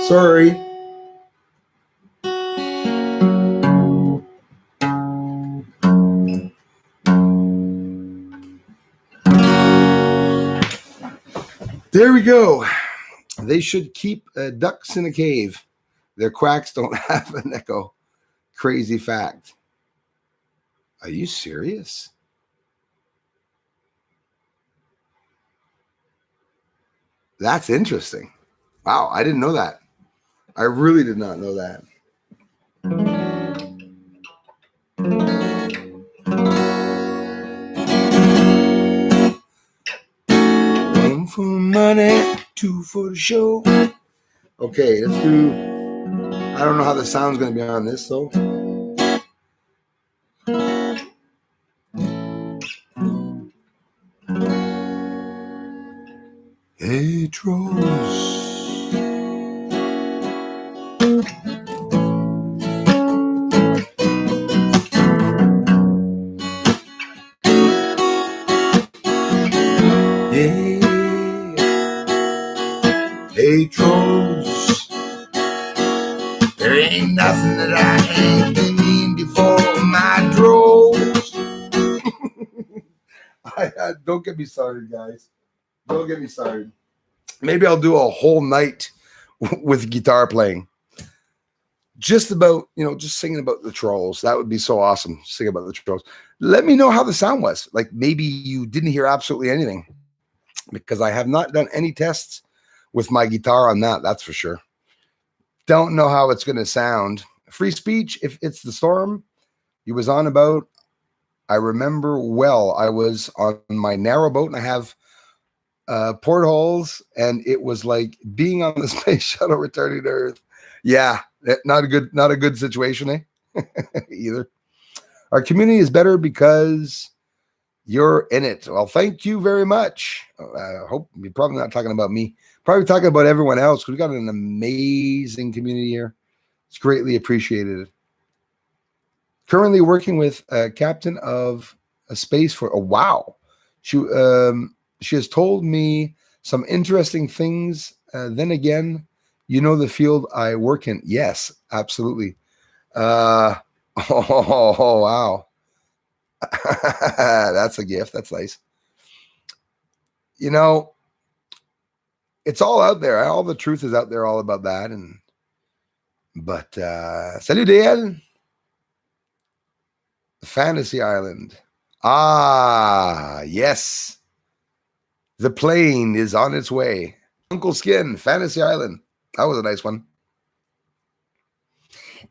Sorry. There we go. They should keep ducks in a cave. Their quacks don't have an echo. Crazy fact. Are you serious? That's interesting. Wow, I didn't know that. I really did not know that. One for money, two for the show. Okay, let's do. I don't know how the sound's going to be on this, though. Hey, trolls. Hey, trolls. There ain't nothing that I ain't been before my trolls. Don't get me started, guys. Don't get me started. Maybe I'll do a whole night with guitar playing. Just about, just singing about the trolls. That would be so awesome. Sing about the trolls. Let me know how the sound was. Like maybe you didn't hear absolutely anything, because I have not done any tests with my guitar on that. That's for sure. Don't know how it's going to sound. Free speech, if it's the storm he was on about. I remember well, I was on my narrowboat and I have portholes, and it was like being on the space shuttle returning to Earth. Yeah, not a good situation, eh? Either. Our community is better because you're in it. Well, thank you very much. I hope you're probably not talking about me. Probably talking about everyone else. We've got an amazing community here. It's greatly appreciated. Currently working with a captain of a space for. Oh, wow. She has told me some interesting things. Then again, the field I work in. Yes, absolutely. Oh, wow. That's a gift. That's nice. It's all out there. All the truth is out there, all about that. But salut DL. Fantasy Island. Ah, yes. The plane is on its way. Uncle Skin, Fantasy Island. That was a nice one.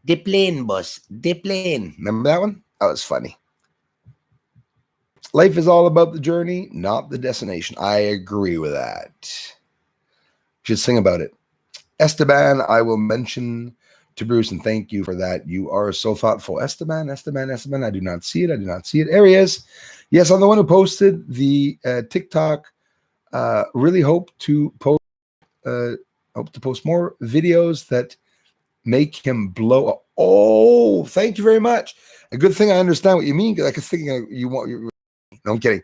The plane, boss. The plane. Remember that one? That was funny. Life is all about the journey, not the destination. I agree with that. Just sing about it. Esteban, I will mention to Bruce, and thank you for that. You are so thoughtful. Esteban. I do not see it. There he is. Yes, I'm the one who posted the TikTok. Really hope to post more videos that make him blow up. Oh, thank you very much. A good thing I understand what you mean. Like I was thinking you want. No, I'm kidding.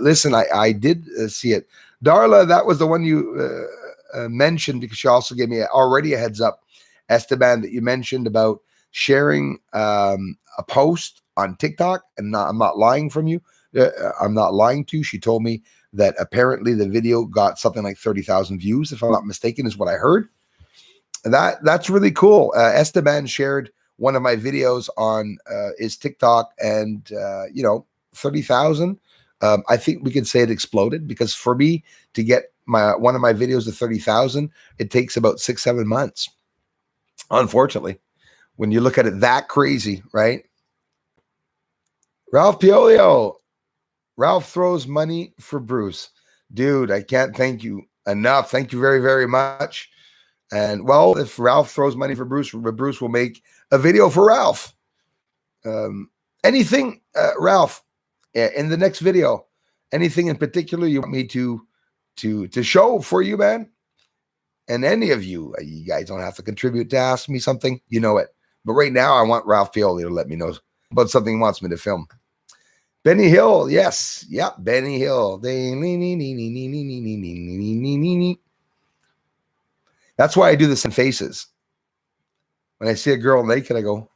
Listen, I did see it. Darla, that was the one you mentioned because she also gave me already a heads up, Esteban, that you mentioned about sharing a post on TikTok. And I'm not lying from you. I'm not lying to you. She told me that apparently the video got something like 30,000 views, if I'm not mistaken, is what I heard. That's really cool. Esteban shared one of my videos on his TikTok, and 30,000. I think we could say it exploded, because for me to get one of my videos to 30,000, it takes about 6-7 months. Unfortunately, when you look at it that crazy, right? Ralph Piolio. Ralph throws money for Bruce. Dude, I can't thank you enough. Thank you very, very much. And well, if Ralph throws money for Bruce will make a video for Ralph. Anything, Ralph, in the next video, anything in particular you want me to show for you, man? And any of you guys don't have to contribute to ask me something. You know it. But right now, I want Ralph Pioli to let me know about something he wants me to film. Benny Hill, yes. Yep, Benny Hill. That's why I do the same faces. When I see a girl naked, I go,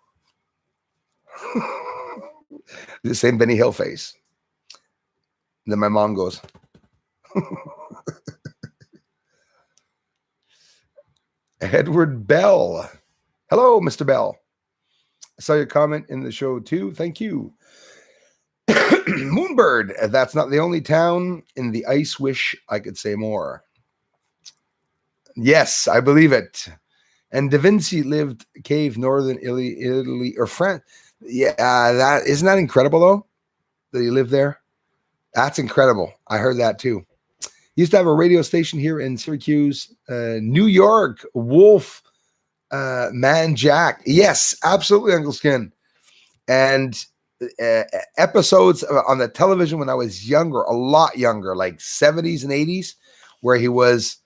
the same Benny Hill face. And then my mom goes, Edward Bell. Hello, Mr. Bell. I saw your comment in the show too. Thank you. Moonbird. That's not the only town in the Ice Wish. I could say more. Yes, I believe it. And Da Vinci lived cave, northern Italy or France. Yeah, that isn't that incredible though, that he lived there. That's incredible. I heard that too. He used to have a radio station here in Syracuse, New York. Wolf Man Jack. Yes, absolutely, Uncle Skin. And episodes on the television when I was younger, a lot younger, like 70s and 80s, where he was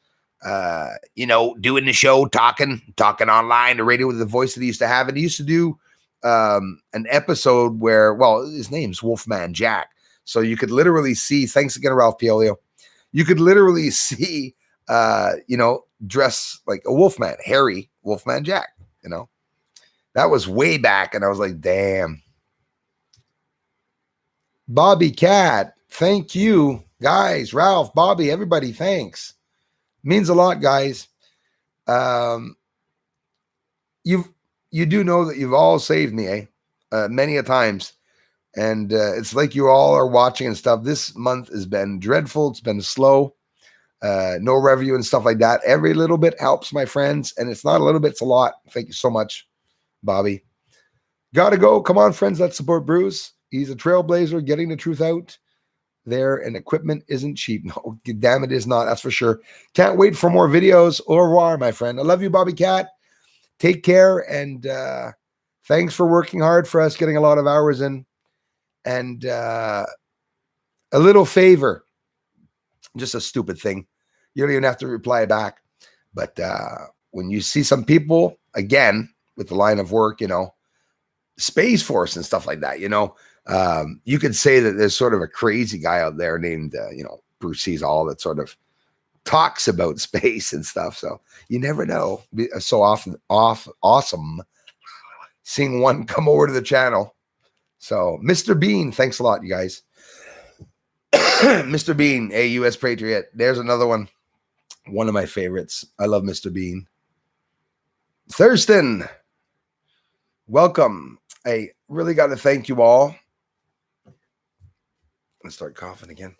doing the show, talking online, the radio with the voice that he used to have. And he used to do an episode where, well, his name's Wolfman Jack. So you could literally see, thanks again, Ralph Piolio, you could literally see, dress like a Wolfman, hairy Wolfman Jack, That was way back. And I was like, damn. Bobby Cat, thank you. Guys, Ralph, Bobby, everybody, thanks. Means a lot, guys. You do know that you've all saved me, many a times. And it's like you all are watching and stuff. This month has been dreadful. It's been slow. No review and stuff like that. Every little bit helps, my friends. And it's not a little bit, it's a lot. Thank you so much, Bobby. Gotta go. Come on, friends. Let's support Bruce. He's a trailblazer getting the truth out there, and equipment isn't cheap. No, damn it is not. That's for sure. Can't wait for more videos. Au revoir, my friend. I love you, Bobby Cat. Take care, and thanks for working hard for us, getting a lot of hours in. And a little favor, just a stupid thing. You don't even have to reply back. But when you see some people, again, with the line of work, Space Force and stuff like that, you could say that there's sort of a crazy guy out there named, Bruce Sees All, that sort of talks about space and stuff. So you never know. So awesome seeing one come over to the channel. So Mr. Bean, thanks a lot, you guys. Mr. Bean, a U.S. Patriot. There's another one. One of my favorites. I love Mr. Bean. Thurston, welcome. I really got to thank you all. Let's start coughing again.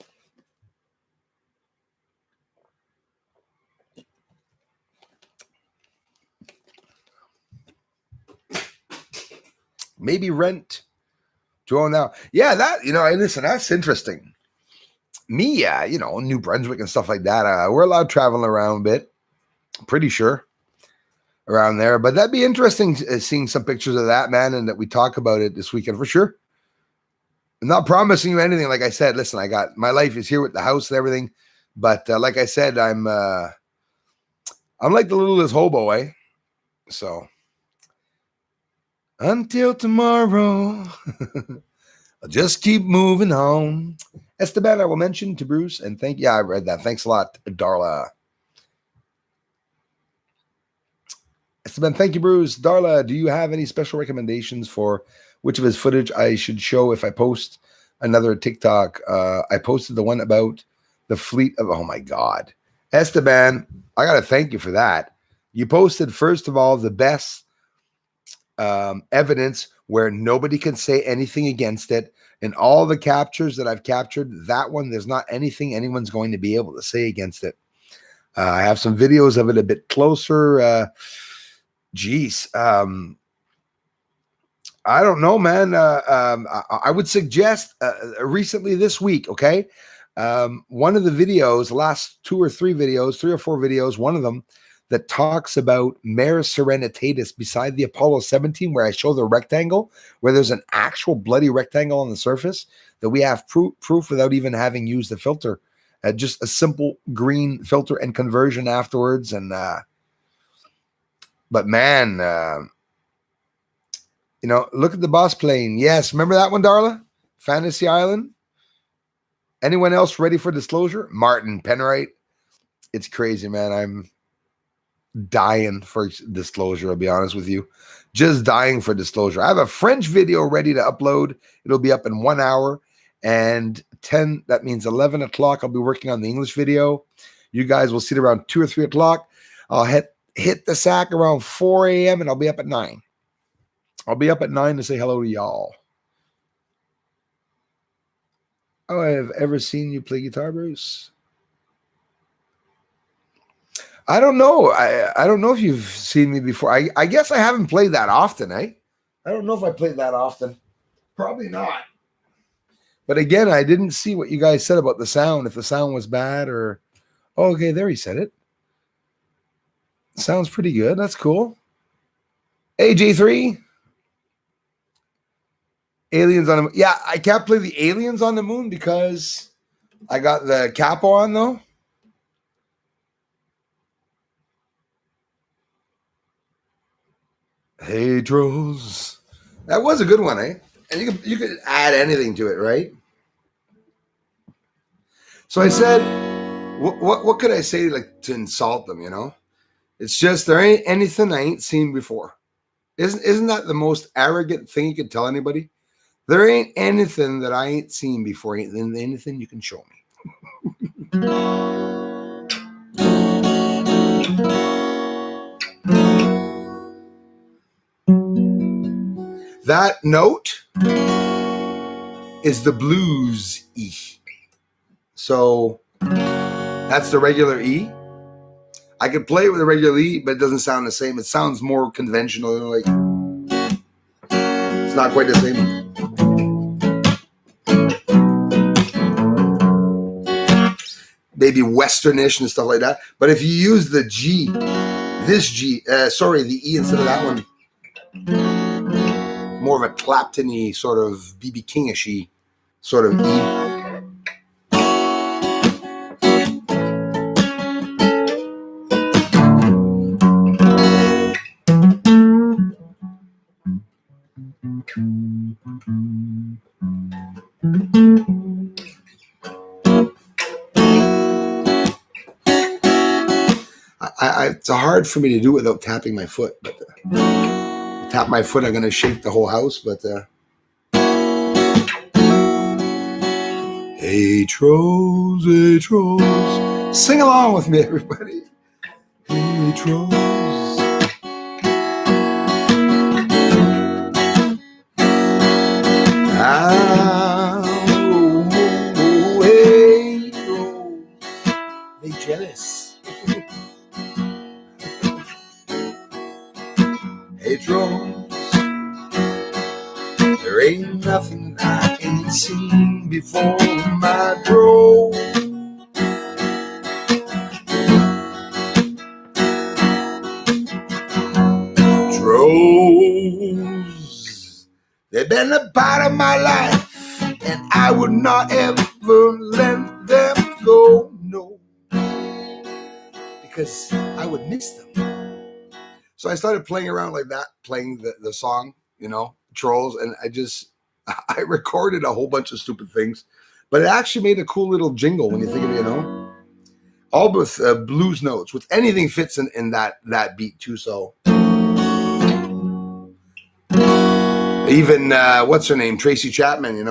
Maybe rent. Joel now. Yeah, that, listen, that's interesting. Me, New Brunswick and stuff like that. We're allowed traveling around a bit. Pretty sure. Around there. But that'd be interesting seeing some pictures of that, man, and that we talk about it this weekend for sure. I'm not promising you anything. Like I said, listen, my life is here with the house and everything. But like I said, I'm like the littlest hobo, eh? So Until tomorrow. I'll just keep moving on. Esteban, I will mention to Bruce, and thank you. Yeah, I read that. Thanks a lot, Darla. Esteban, thank you, Bruce. Darla, do you have any special recommendations for which of his footage I should show if I post another TikTok? I posted the one about the fleet of, oh my God. Esteban, I got to thank you for that. You posted, first of all, the best evidence where nobody can say anything against it. And all the captures that I've captured, that one, there's not anything anyone's going to be able to say against it. I have some videos of it a bit closer. Geez. I don't know, man. I would suggest recently this week, okay? One of the videos, last three or four videos, one of them that talks about Mare Serenitatis beside the Apollo 17, where I show the rectangle, where there's an actual bloody rectangle on the surface, that we have proof without even having used the filter. Just a simple green filter and conversion afterwards. And but man, look at the boss plane. Yes, remember that one, Darla? Fantasy Island. Anyone else ready for disclosure? Martin Penwright. It's crazy, man. I'm dying for disclosure, I'll be honest with you. Just dying for disclosure. I have a French video ready to upload. It'll be up in 1 hour and 10. That means 11 o'clock. I'll be working on the English video. You guys will see it around 2 or 3 o'clock. I'll hit the sack around 4 a.m. and I'll be up at 9. I'll be up at 9 to say hello to y'all. Oh, I have ever seen you play guitar, Bruce? I don't know. I don't know if you've seen me before. I guess I haven't played that often, eh? I don't know if I played that often. Probably not. But again, I didn't see what you guys said about the sound, if the sound was bad or... Oh, okay, there he said it. Sounds pretty good. That's cool. AJ3. Aliens on the Moon. Yeah, I can't play the Aliens on the Moon because I got the capo on, though. Hey, trolls. That was a good one, eh? And you could add anything to it, right? So I said, what could I say like to insult them, It's just there ain't anything I ain't seen before. Isn't that the most arrogant thing you could tell anybody? There ain't anything that I ain't seen before. Ain't anything you can show me. That note is the blues E. So that's the regular E. I could play it with a regular E, but it doesn't sound the same. It sounds more conventional. Like it's not quite the same. Maybe Westernish and stuff like that. But if you use the G, the E instead of that one, more of a Clapton-y sort of B.B. King-ish sort of E. It's hard for me to do without tapping my foot. But tap my foot, I'm going to shake the whole house. But hey trolls, sing along with me, everybody. Hey trolls. Hey trolls. They jealous. Hey trolls, there ain't nothing I ain't seen before, my trolls. Trolls, they've been a part of my life, and I would not ever let them go, no, because I would miss them. So I started playing around like that, playing the song trolls. And I recorded a whole bunch of stupid things, but it actually made a cool little jingle when you think of it, all with blues notes, with anything fits in that beat too. So even, what's her name? Tracy Chapman,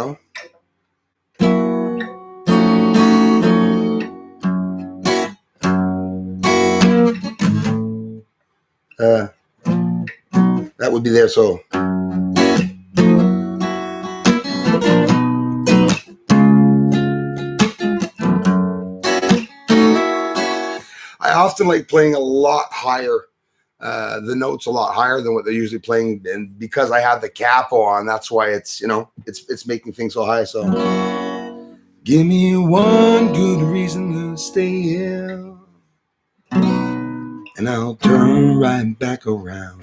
that would be there. So I often like playing a lot higher, the notes a lot higher than what they're usually playing, and because I have the capo on, that's why it's it's making things so high. So give me one good reason to stay here, and I'll turn right back around.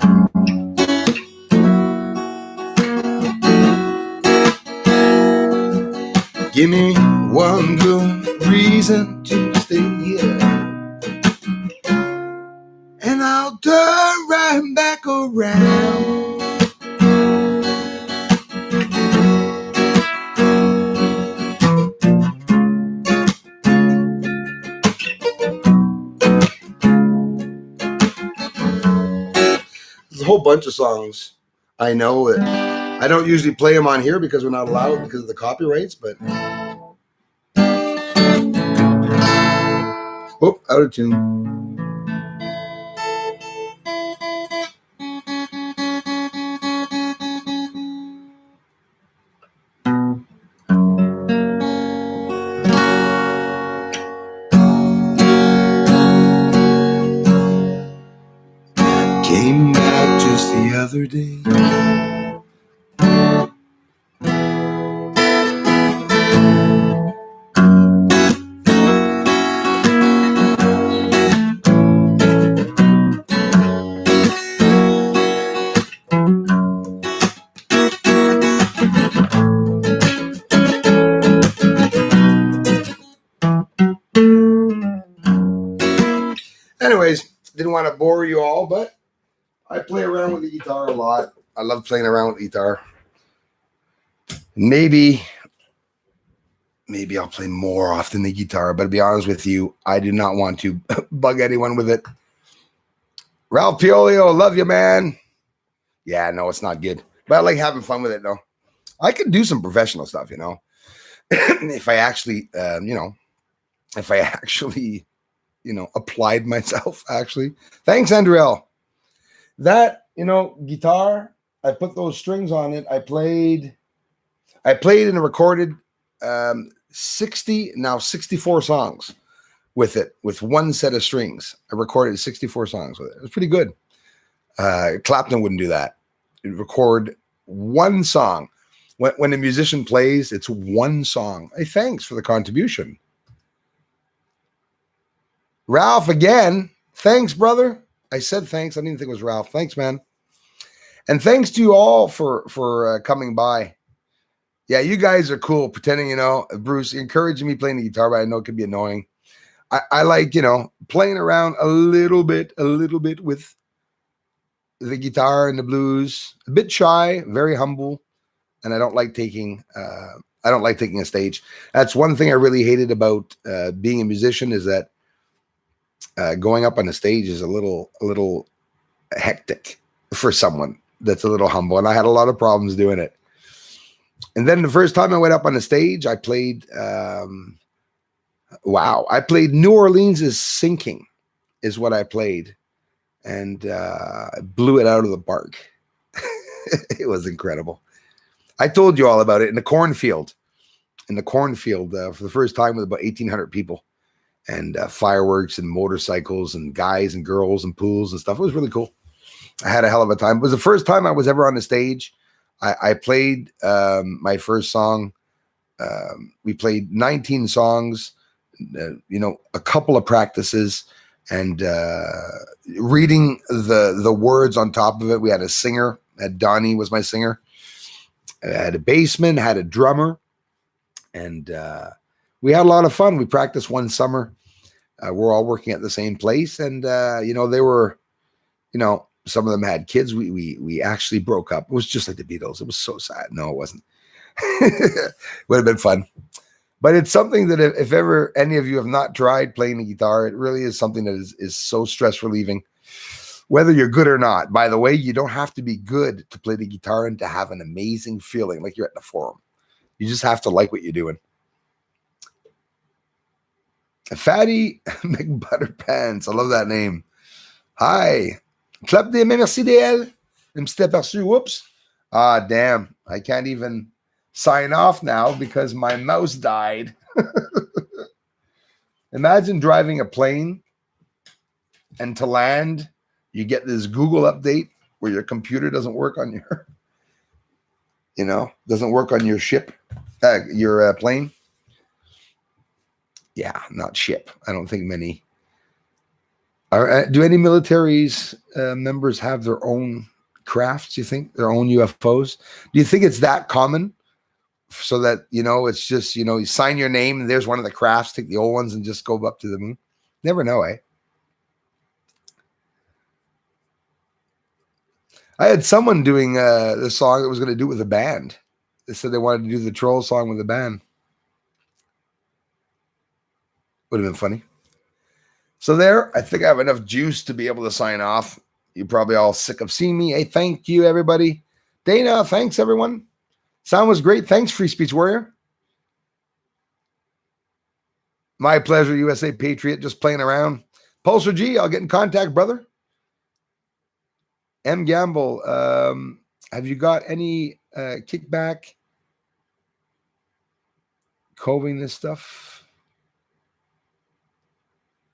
Give me one good reason to stay here, and I'll turn right back around. There's a whole bunch of songs I know that I don't usually play them on here because we're not allowed because of the copyrights, but out of tune. Came back just the other day. Anyways, didn't want to bore you all, but I play around with the guitar a lot. I love playing around with the guitar. Maybe I'll play more often the guitar, but to be honest with you, I do not want to bug anyone with it. Ralph Piolio, love you, man. Yeah, no, it's not good, but I like having fun with it, though. I could do some professional stuff, if I actually, applied myself, actually. Thanks, Andrell. That, guitar, I put those strings on it. I played and recorded 64 songs with it, with one set of strings. I recorded 64 songs with it. It was pretty good. Clapton wouldn't do that. He'd record one song. When a musician plays, it's one song. Hey, thanks for the contribution. Ralph, again, thanks, brother. I said thanks. I didn't think it was Ralph. Thanks, man. And thanks to you all for coming by. Yeah, you guys are cool, pretending, Bruce, encouraging me playing the guitar, but I know it can be annoying. I like, playing around a little bit with the guitar and the blues. A bit shy, very humble, and I don't like taking a stage. That's one thing I really hated about being a musician, is that going up on the stage is a little hectic for someone that's a little humble, and I had a lot of problems doing it. And then the first time I went up on the stage, I played I played New Orleans is Sinking is what I played, and blew it out of the park. It was incredible. I told you all about it in the cornfield for the first time with about 1,800 people, and fireworks and motorcycles and guys and girls and pools and stuff. It was really cool. I had a hell of a time. It was the first time I was ever on the stage. I played my first song. We played 19 songs, a couple of practices, and reading the words on top of it. We had a singer. Donnie was my singer. I had a bassman, had a drummer, and we had a lot of fun. We practiced one summer. We're all working at the same place, and they were, Some of them had kids. We actually broke up. It was just like the Beatles. It was so sad. No, it wasn't. Would have been fun. But it's something that if ever any of you have not tried playing the guitar, it really is something that is so stress relieving, whether you're good or not. By the way, you don't have to be good to play the guitar and to have an amazing feeling like you're at the Forum. You just have to like what you're doing. Fatty McButterpants. I love that name. Hi. Club des merci DL. Je me suis aperçu. Whoops. Ah, damn. I can't even sign off now because my mouse died. Imagine driving a plane and to land, you get this Google update where your computer doesn't work on your, doesn't work on your ship, your plane. Yeah, not ship. I don't think many. Do any militaries members have their own crafts, you think? Their own UFOs? Do you think it's that common? So that, it's just, you sign your name and there's one of the crafts, take the old ones and just go up to the moon. Never know, eh? I had someone doing the song that was going to do it with a band. They said they wanted to do the Troll song with a band. Would have been funny. So there, I think I have enough juice to be able to sign off. You're probably all sick of seeing me. Hey, thank you, everybody. Dana, thanks, everyone. Sound was great. Thanks, Free Speech Warrior. My pleasure, USA Patriot, just playing around. Pulsar G, I'll get in contact, brother. M. Gamble, have you got any kickback coving this stuff?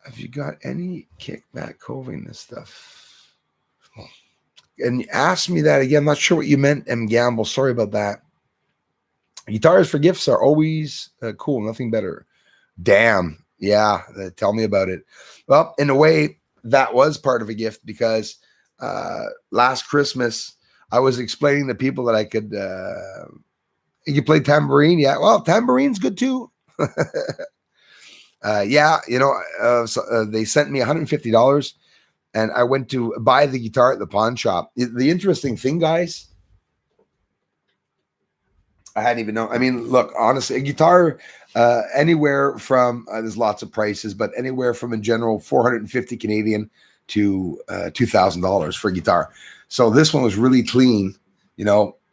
Have you got any kickback coving this stuff? And you asked me that again. I'm not sure what you meant, M. Gamble. Sorry about that. Guitars for gifts are always cool. Nothing better. Damn. Yeah. Tell me about it. Well, in a way, that was part of a gift because last Christmas, I was explaining to people that I could, you play tambourine. Yeah. Well, tambourine's good too. Yeah. So, they sent me $150 and I went to buy the guitar at the pawn shop. The interesting thing, guys, I hadn't even known. I mean, look, honestly, a guitar, anywhere from, there's lots of prices, but anywhere from in general, 450 Canadian to $2,000 for a guitar. So this one was really clean,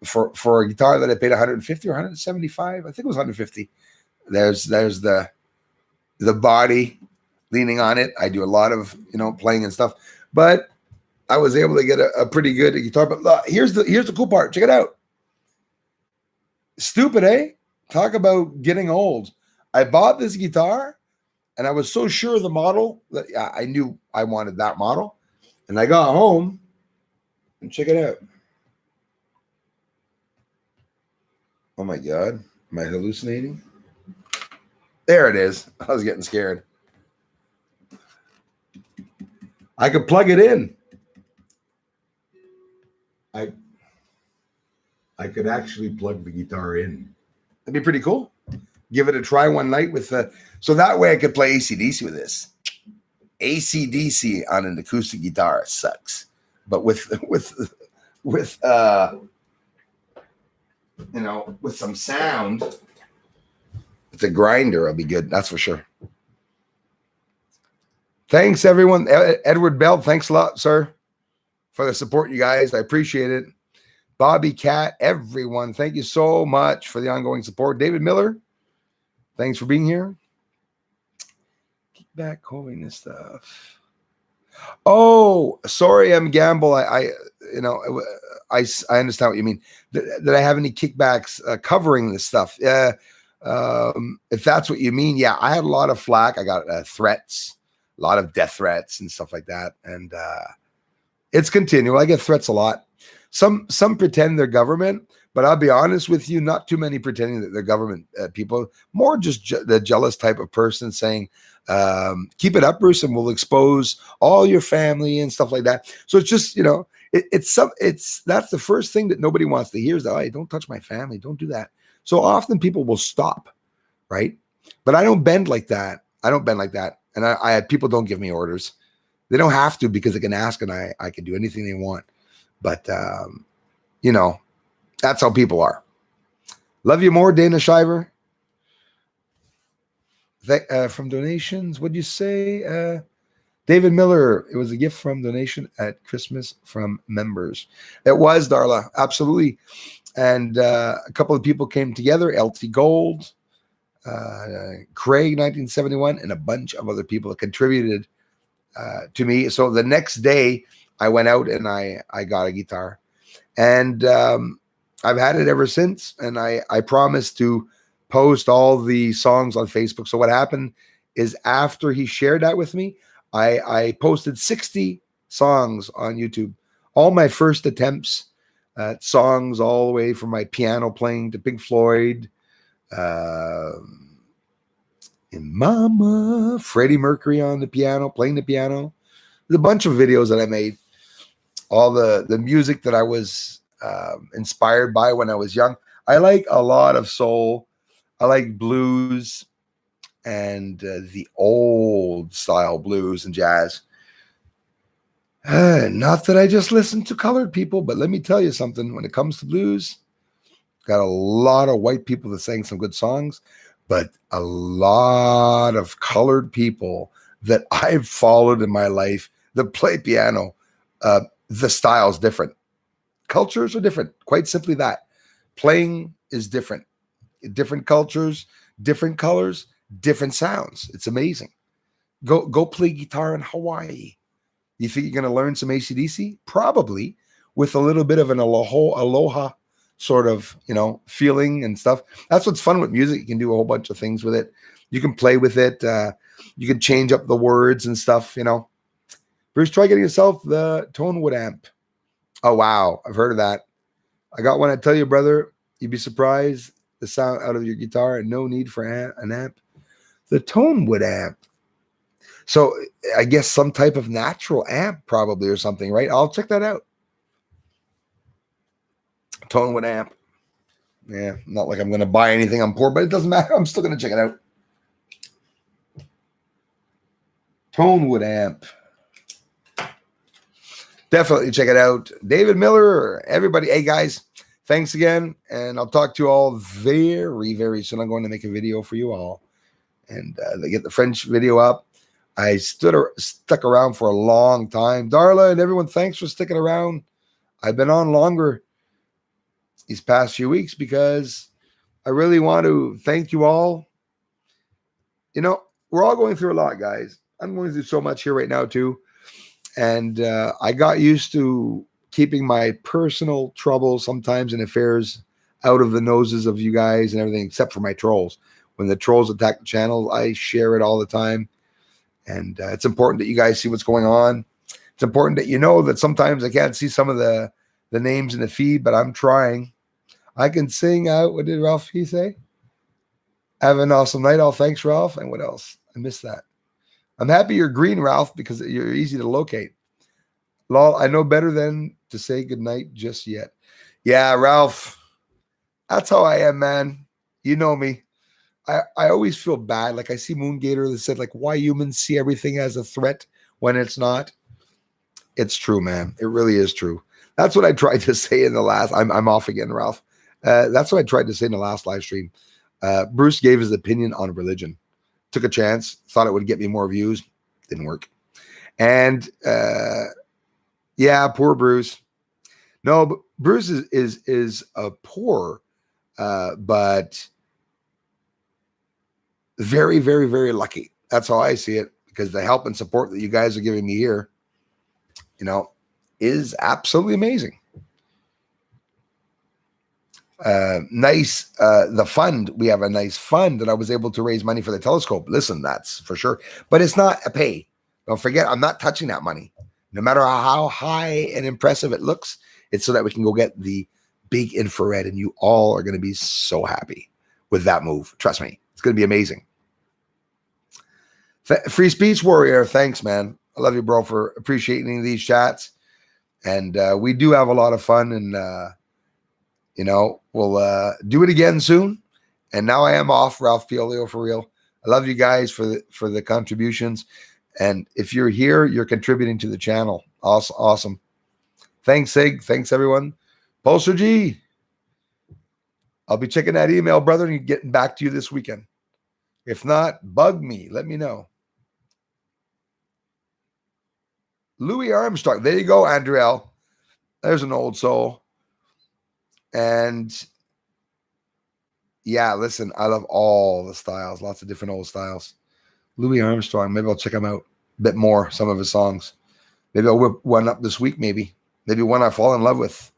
for a guitar that I paid 150 or 175. I think it was 150. There's the body leaning on it. I do a lot of, playing and stuff, but I was able to get a pretty good guitar. But look, here's the cool part. Check it out. Stupid, eh? Talk about getting old. I bought this guitar and I was so sure of the model that I knew I wanted that model. And I got home and check it out. Oh my God. Am I hallucinating? There it is. I was getting scared. I could plug it in. I could actually plug the guitar in. That'd be pretty cool. Give it a try one night so that way I could play AC/DC with this. AC/DC on an acoustic guitar sucks, but with some sound, with a grinder, I'll be good. That's for sure. Thanks, everyone. Edward Bell, thanks a lot, sir, for the support, you guys. I appreciate it. Bobby Cat, everyone, thank you so much for the ongoing support. David Miller, thanks for being here. Keep back calling this stuff. Oh, sorry, M. Gamble. I understand what you mean. Did I have any kickbacks covering this stuff? If that's what you mean, yeah, I had a lot of flack. I got threats, a lot of death threats and stuff like that. And it's continual. I get threats a lot. Some pretend they're government, but I'll be honest with you, not too many pretending that they're government people. More just the jealous type of person saying, keep it up, Bruce, and we'll expose all your family and stuff like that. So it's just, that's the first thing that nobody wants to hear is that, hey, don't touch my family, don't do that. So often people will stop, right? But I don't bend like that. And I people don't give me orders. They don't have to, because they can ask and I can do anything they want. But, you know, that's how people are. Love you more, Dana Shiver. From donations, what'd you say? David Miller, it was a gift from donation at Christmas from members. It was, Darla, absolutely. And a couple of people came together, LT Gold, Craig 1971, and a bunch of other people that contributed to me. So the next day I went out and I got a guitar, and I've had it ever since. And I promised to post all the songs on Facebook. So what happened is, after he shared that with me, I posted 60 songs on YouTube, all my first attempts at songs, all the way from my piano playing to Pink Floyd, and Mama, Freddie Mercury on the piano, playing the piano. There's a bunch of videos that I made, all the music that I was inspired by when I was young. I like a lot of soul. I like blues and the old style blues and jazz. Not that I just listen to colored people, but let me tell you something. When it comes to blues, got a lot of white people that sang some good songs, but a lot of colored people that I've followed in my life that play piano. The style's different. Cultures are different. Quite simply that. Playing is different. Different cultures, different colors, different sounds. It's amazing. Go play guitar in Hawaii. You think you're going to learn some AC/DC? Probably, with a little bit of an aloha sort of, feeling and stuff. That's what's fun with music. You can do a whole bunch of things with it. You can play with it. You can change up the words and stuff, Bruce, try getting yourself the Tonewood amp. Oh, wow. I've heard of that. I got one. I tell you, brother, you'd be surprised the sound out of your guitar, and no need for an amp. The Tonewood amp. So I guess some type of natural amp probably, or something, right? I'll check that out. Tonewood amp. Yeah, not like I'm going to buy anything. I'm poor, but it doesn't matter. I'm still going to check it out. Tonewood amp. Definitely check it out. David Miller, everybody. Hey, guys, thanks again. And I'll talk to you all very, very soon. I'm going to make a video for you all. And they get the French video up. I stuck around for a long time. Darla and everyone, thanks for sticking around. I've been on longer these past few weeks because I really want to thank you all. We're all going through a lot, guys. I'm going through so much here right now, too. And I got used to keeping my personal troubles sometimes and affairs out of the noses of you guys and everything, except for my trolls. When the trolls attack the channel, I share it all the time. And it's important that you guys see what's going on. It's important that you know that sometimes I can't see some of the names in the feed, but I'm trying. I can sing out. What did Ralph say? Have an awesome night. All thanks, Ralph. And what else? I missed that. I'm happy you're green, Ralph, because you're easy to locate. Lol, I know better than to say goodnight just yet. Yeah, Ralph, that's how I am, man. You know me. I always feel bad. Like I see Moongator that said, like, why humans see everything as a threat when it's not. It's true, man. It really is true. That's what I tried to say in the last. I'm off again, Ralph. That's what I tried to say in the last live stream. Bruce gave his opinion on religion. Took a chance. Thought it would get me more views. Didn't work. And yeah, poor Bruce. No, but Bruce is a poor, but very, very, very lucky. That's how I see it, because the help and support that you guys are giving me here, is absolutely amazing. Nice. The fund, we have a nice fund that I was able to raise money for the telescope. Listen, that's for sure. But it's not a pay. Don't forget, I'm not touching that money. No matter how high and impressive it looks, it's so that we can go get the big infrared, and you all are going to be so happy with that move. Trust me, it's going to be amazing. Free Speech Warrior, thanks, man. I love you, bro, for appreciating these chats. And we do have a lot of fun, and we'll do it again soon. And now I am off, Ralph Piolio, for real. I love you guys for the contributions. And if you're here, you're contributing to the channel. Awesome. Awesome. Thanks, Sig. Thanks, everyone. Pulsar G. I'll be checking that email, brother, and getting back to you this weekend. If not, bug me. Let me know. Louis Armstrong. There you go, Andriel. There's an old soul. And yeah, listen, I love all the styles. Lots of different old styles. Louis Armstrong. Maybe I'll check him out a bit more, some of his songs. Maybe I'll whip one up this week, maybe. Maybe one I fall in love with.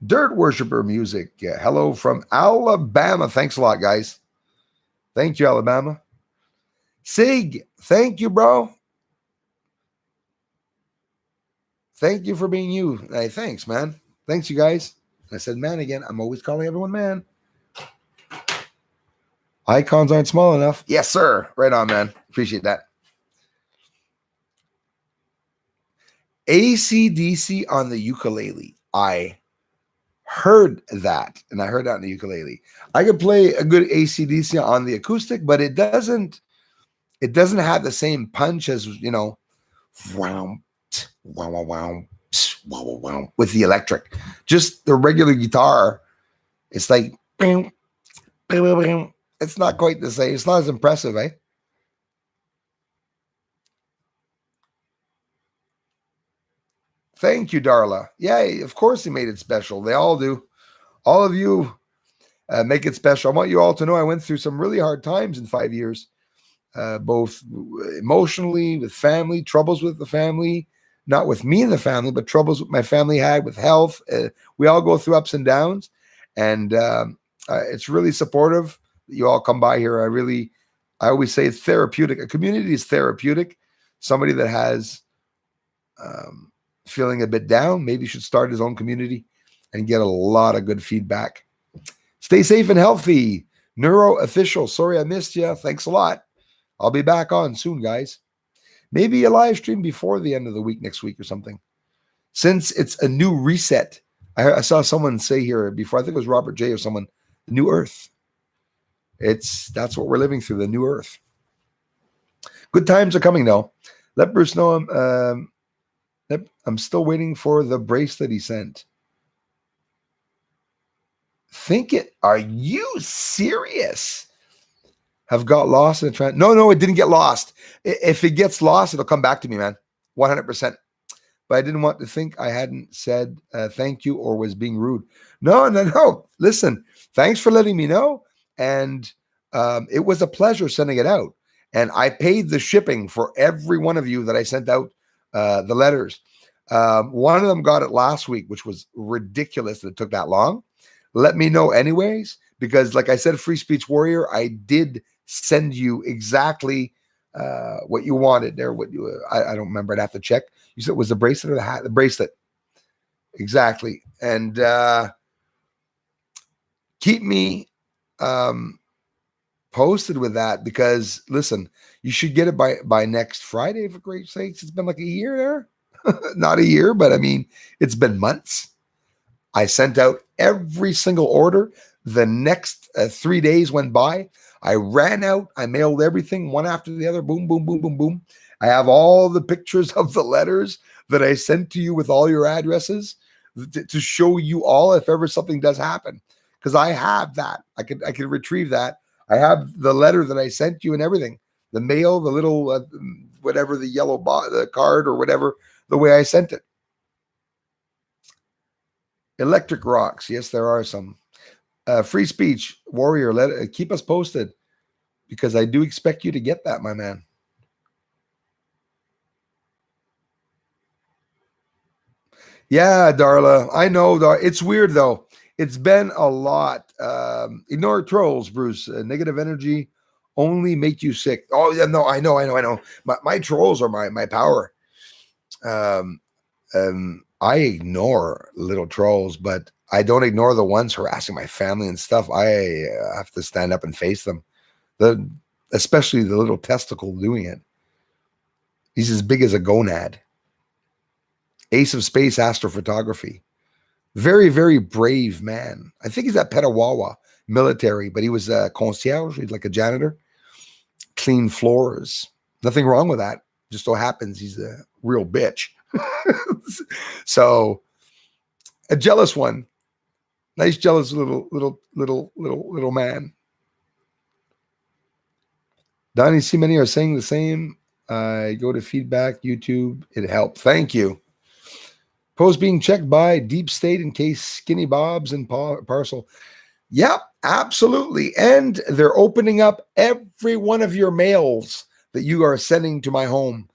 Dirt Worshipper Music. Yeah, hello from Alabama. Thanks a lot, guys. Thank you, Alabama. Sig, thank you, bro. Thank you for being you. Hey, thanks, man. Thanks, you guys. I said man again. I'm always calling everyone man. Icons aren't small enough. Yes, sir. Right on, man. Appreciate that. AC/DC on the ukulele. I heard that, and I heard that on the ukulele. I could play a good AC/DC on the acoustic, but it doesn't have the same punch as, you know, wow, wow, wow, wow, wow, wow, wow, with the electric. Just the regular guitar, it's like, it's not quite the same. It's not as impressive, eh? Thank you, Darla. Yeah, of course he made it special. They all do. All of you make it special. I want you all to know I went through some really hard times in 5 years, both emotionally, with family, troubles with the family, not with me and the family, but troubles my family had with health. We all go through ups and downs, and it's really supportive that you all come by here. I always say it's therapeutic. A community is therapeutic. Somebody that has feeling a bit down, maybe should start his own community and get a lot of good feedback. Stay safe and healthy. Neuro Official. Sorry I missed you. Thanks a lot. I'll be back on soon, guys. Maybe a live stream before the end of the week next week or something. Since it's a new reset, I saw someone say here before, I think it was Robert J or someone, the new earth. That's what we're living through, the new earth. Good times are coming though. Let Bruce know I'm still waiting for the bracelet he sent. Are you serious? Have got lost in the trend? No, it didn't get lost. If it gets lost, it'll come back to me, man. 100%. But I didn't want to think I hadn't said thank you or was being rude. No. Listen, thanks for letting me know. And it was a pleasure sending it out. And I paid the shipping for every one of you that I sent out the letters. One of them got it last week, which was ridiculous that it took that long. Let me know anyways, because like I said, Free Speech Warrior, I did send you exactly what you wanted there. I don't remember. I'd have to check. You said it was the bracelet or the hat? The bracelet. Exactly. And keep me posted with that, because listen, you should get it by next Friday, for great sakes. It's been like a year there. Not a year, but I mean, it's been months. I sent out every single order. The next 3 days went by. I ran out. I mailed everything one after the other. Boom, boom, boom, boom, boom. I have all the pictures of the letters that I sent to you with all your addresses to show you all if ever something does happen. Because I have that. I could retrieve that. I have the letter that I sent you and everything. The mail, the little, whatever, the yellow the card or whatever, the way I sent it. Electric rocks. Yes, there are some. Free Speech Warrior, keep us posted, because I do expect you to get that, my man. Yeah, Darla. I know. It's weird, though. It's been a lot. Ignore trolls, Bruce. Negative energy only make you sick. Oh, yeah, no, I know. My trolls are my power. I ignore little trolls, but I don't ignore the ones harassing my family and stuff. I have to stand up and face them. Especially the little testicle doing it. He's as big as a gonad. Ace of Space Astrophotography. Very, very brave man. I think he's at Petawawa military, but he was a concierge. He's like a janitor. clean floors. Nothing wrong with that. Just so happens he's a real bitch. So a jealous one. Nice jealous little man. Donnie, see many are saying the same. Go to feedback, YouTube. It helped. Thank you. Post being checked by Deep State in case Skinny Bob's and parcel. Yep, absolutely. And they're opening up every one of your mails that you are sending to my home.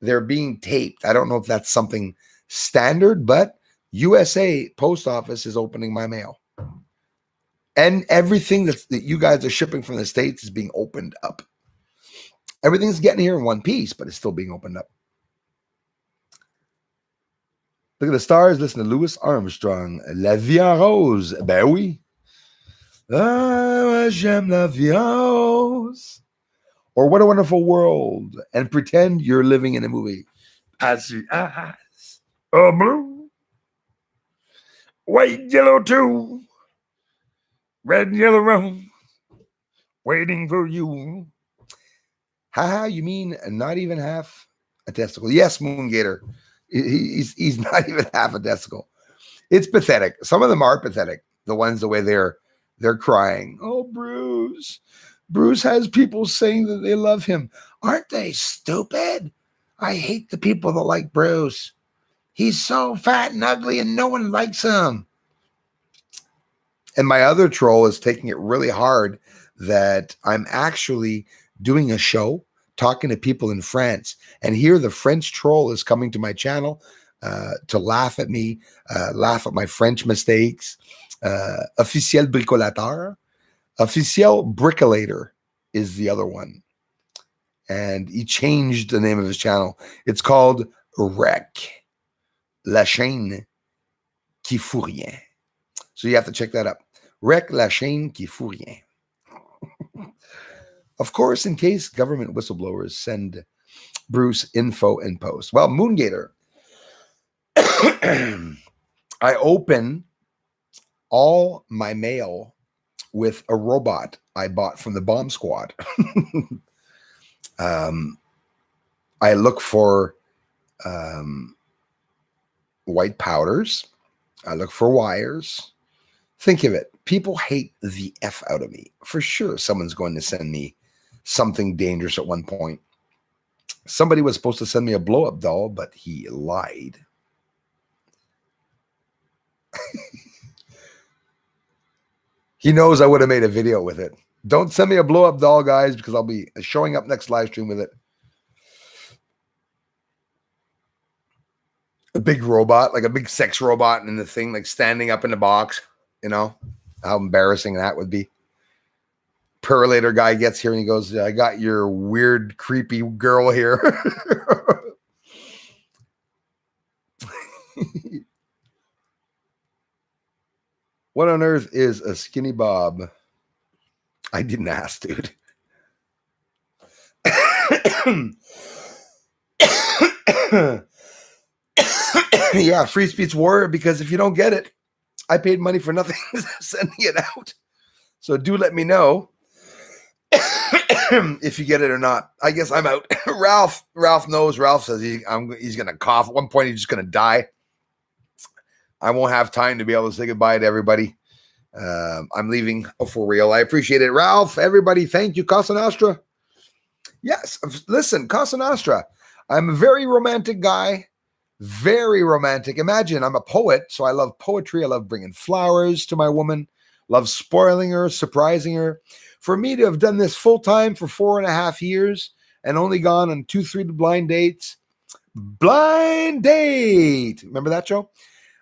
They're being taped. I don't know if that's something standard, but USA Post Office is opening my mail. And everything that you guys are shipping from the States is being opened up. Everything's getting here in one piece, but it's still being opened up. Look at the stars. Listen to Louis Armstrong. La vie en rose. Ben oui. Ah, j'aime la vie en rose. Or What a Wonderful World. And pretend you're living in a movie. As the eyes are blue. White, yellow too. Red, yellow, rose. Waiting for you. Haha, you mean not even half a testicle? Yes, Moongator. He's not even half a testicle. It's pathetic. Some of them are pathetic. The ones the way they're crying. Oh, Bruce. Bruce has people saying that they love him. Aren't they stupid? I hate the people that like Bruce. He's so fat and ugly and no one likes him. And my other troll is taking it really hard that I'm actually doing a show talking to people in France. And here the French troll is coming to my channel to laugh at me, laugh at my French mistakes. Officiel Bricolateur. Officiel Bricolator is the other one. And he changed the name of his channel. It's called Rec, la chaîne qui fout rien. So you have to check that up. Rec, la chaîne qui fout rien. Of course, in case government whistleblowers send Bruce info and post. Well, Moongator, I open all my mail with a robot I bought from the bomb squad. I look for white powders. I look for wires. Think of it. People hate the F out of me. For sure, someone's going to send me something dangerous at one point. Somebody was supposed to send me a blow-up doll, but he lied. He knows I would have made a video with it. Don't send me a blow-up doll, guys, because I'll be showing up next live stream with it. A big robot, like a big sex robot in the thing, like standing up in the box. You know how embarrassing that would be. Perlator guy gets here and he goes, I got your weird, creepy girl here. What on earth is a skinny bob? I didn't ask, dude. Yeah, free speech warrior, because if you don't get it, I paid money for nothing sending it out. So do let me know if you get it or not. I guess I'm out. Ralph knows. Ralph says he's going to cough. At one point, he's just going to die. I won't have time to be able to say goodbye to everybody. I'm leaving for real. I appreciate it. Ralph, everybody, thank you. Casa Nostra. Yes, listen, Casa Nostra. I'm a very romantic guy. Very romantic. Imagine, I'm a poet, so I love poetry. I love bringing flowers to my woman. Love spoiling her, surprising her. For me to have done this full time for 4.5 years and only gone on 2-3 blind dates. Blind date. Remember that show?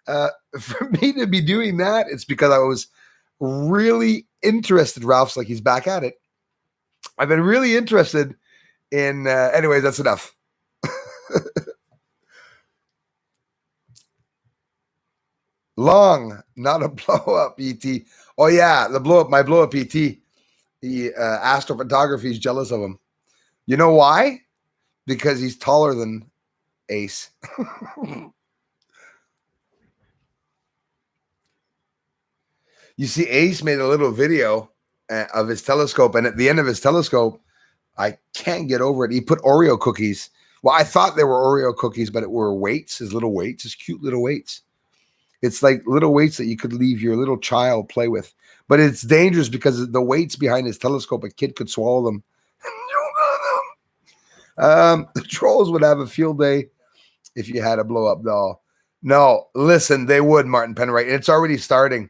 For me to be doing that, it's because I was really interested. Ralph's like, he's back at it. I've been really interested in, anyways, that's enough. Long, not a blow up ET. Oh yeah, my blow up ET. The astrophotography is jealous of him. You know why? Because he's taller than Ace. You see, Ace made a little video of his telescope, and at the end of his telescope, I can't get over it. He put Oreo cookies. Well, I thought they were Oreo cookies, but it were weights, his little weights, his cute little weights. It's like little weights that you could leave your little child play with. But it's dangerous because the weights behind his telescope, a kid could swallow them. The trolls would have a field day if you had a blow up doll. No, listen, they would, Martin Penwright. It's already starting.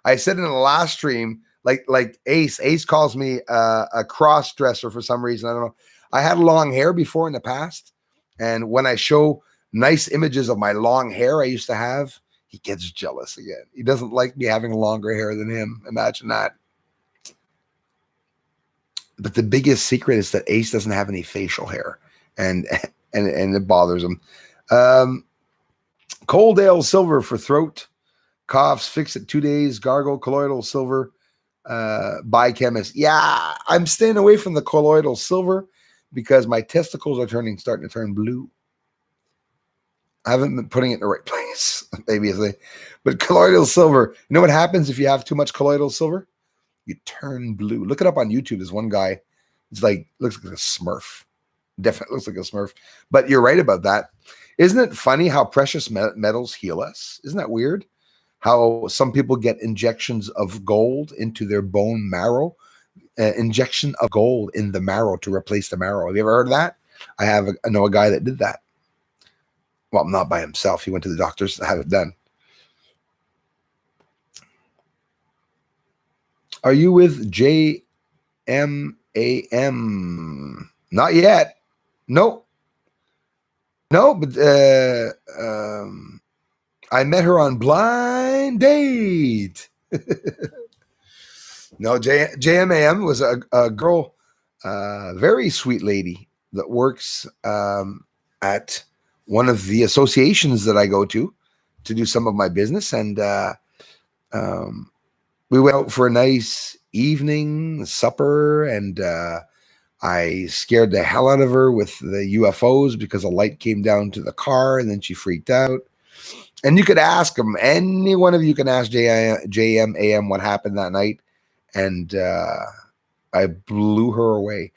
I said in the last stream, like Ace calls me a cross dresser for some reason. I don't know. I had long hair before in the past, and when I show nice images of my long hair I used to have, he gets jealous again. He doesn't like me having longer hair than him. Imagine that. But the biggest secret is that Ace doesn't have any facial hair, and it bothers him. Coaldale silver for throat, coughs, fix it 2 days, gargle, colloidal silver, biochemist. Yeah, I'm staying away from the colloidal silver because my testicles are starting to turn blue. I haven't been putting it in the right place, obviously. But colloidal silver, you know what happens if you have too much colloidal silver? You turn blue. Look it up on YouTube. There's one guy, it's like, looks like a Smurf. Definitely looks like a Smurf. But you're right about that. Isn't it funny how precious metals heal us? Isn't that weird? How some people get injections of gold into their bone marrow, injection of gold in the marrow to replace the marrow. Have you ever heard of that? I know a guy that did that. Well, not by himself. He went to the doctors to have it done. Are you with JMAM? Not yet. No. No, but I met her on Blind Date. No, JMAM was a girl, very sweet lady that works at one of the associations that I go to do some of my business. And we went out for a nice evening supper, and I scared the hell out of her with the UFOs because a light came down to the car and then she freaked out. And you could ask them, any one of you can ask JMAM what happened that night. And I blew her away.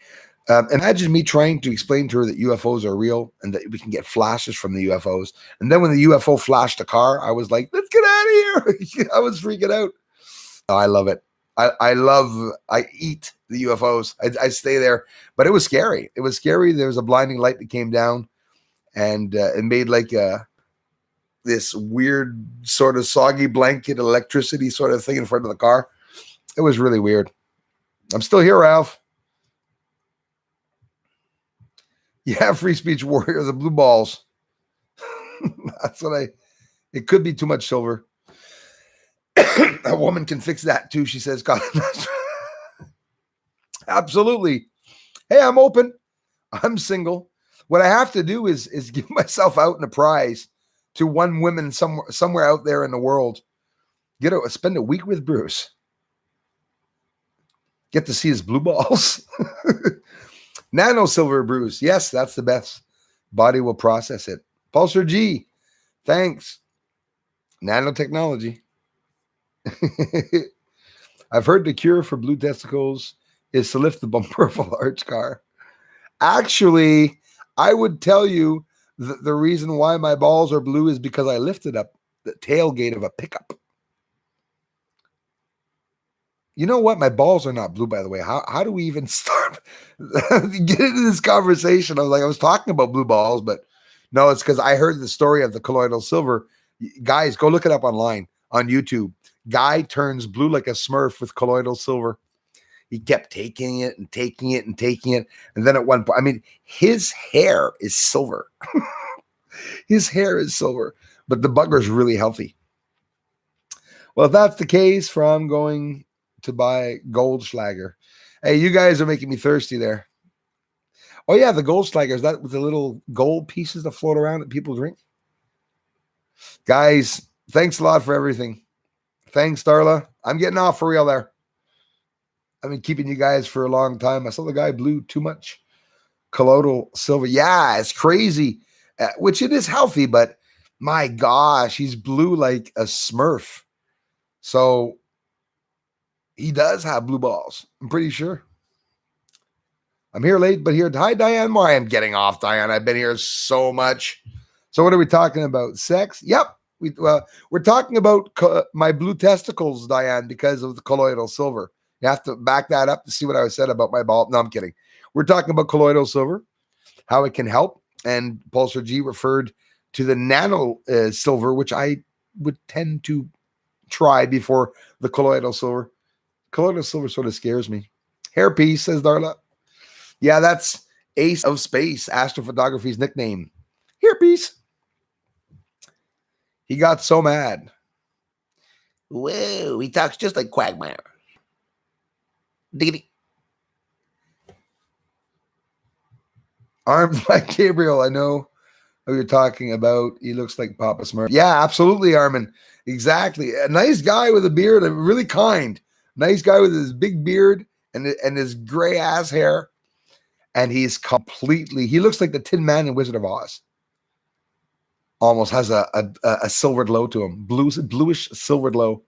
Imagine me trying to explain to her that UFOs are real and that we can get flashes from the UFOs. And then when the UFO flashed the car, I was like, let's get out of here. I was freaking out. Oh, I love it. I eat the UFOs. I stay there, but it was scary. It was scary. There was a blinding light that came down, and it made like this weird sort of soggy blanket electricity sort of thing in front of the car. It was really weird. I'm still here, Ralph. Yeah, free speech warrior, the blue balls. That's what it could be too much silver. A woman can fix that too, she says. God, absolutely. Hey, I'm open. I'm single. What I have to do is give myself out in a prize to one woman somewhere out there in the world. Spend a week with Bruce. Get to see his blue balls. Nano silver, Bruce. Yes, that's the best. Body will process it. Pulsar G. Thanks. Nanotechnology. I've heard the cure for blue testicles is to lift the bumper of a large car. Actually, I would tell you the reason why my balls are blue is because I lifted up the tailgate of a pickup. You know what? My balls are not blue, by the way. How do we even start get into this conversation? I was talking about blue balls, but no, it's because I heard the story of the colloidal silver. Guys, go look it up online on YouTube. Guy turns blue like a Smurf with colloidal silver. He kept taking it and taking it and taking it. And then at one point, I mean, his hair is silver. His hair is silver, but the bugger's really healthy. Well, if that's the case, from going to buy Goldschlager. Hey, you guys are making me thirsty there. Oh, yeah, the Goldschlager. Is that with the little gold pieces that float around that people drink? Guys, thanks a lot for everything. Thanks, Darla. I'm getting off for real there. I've been keeping you guys for a long time. I saw the guy blew too much colloidal silver. Yeah, it's crazy, which it is healthy, but my gosh, he's blue like a Smurf. So he does have blue balls. I'm pretty sure. I'm here late, but here. Hi, Diane Moore. I am getting off, Diane. I've been here so much. So what are we talking about? Sex? Yep. We're talking about my blue testicles, Diane, because of the colloidal silver. You have to back that up to see what I said about my ball. No, I'm kidding. We're talking about colloidal silver, how it can help. And Pulsar G referred to the nano silver, which I would tend to try before the colloidal silver. Colloidal silver sort of scares me. Hairpiece, says Darla. Yeah, that's Ace of Space, astrophotography's nickname. Hairpiece. He got so mad. Whoa, he talks just like Quagmire. Diggity. Armed like Gabriel, I know who you're talking about. He looks like Papa Smurf. Yeah, absolutely, Armin. Exactly. A nice guy with a beard, really kind. Nice guy with his big beard and his gray ass hair. And he's completely, he looks like the Tin Man in Wizard of Oz. Almost has a silver glow to him. Bluish silver glow.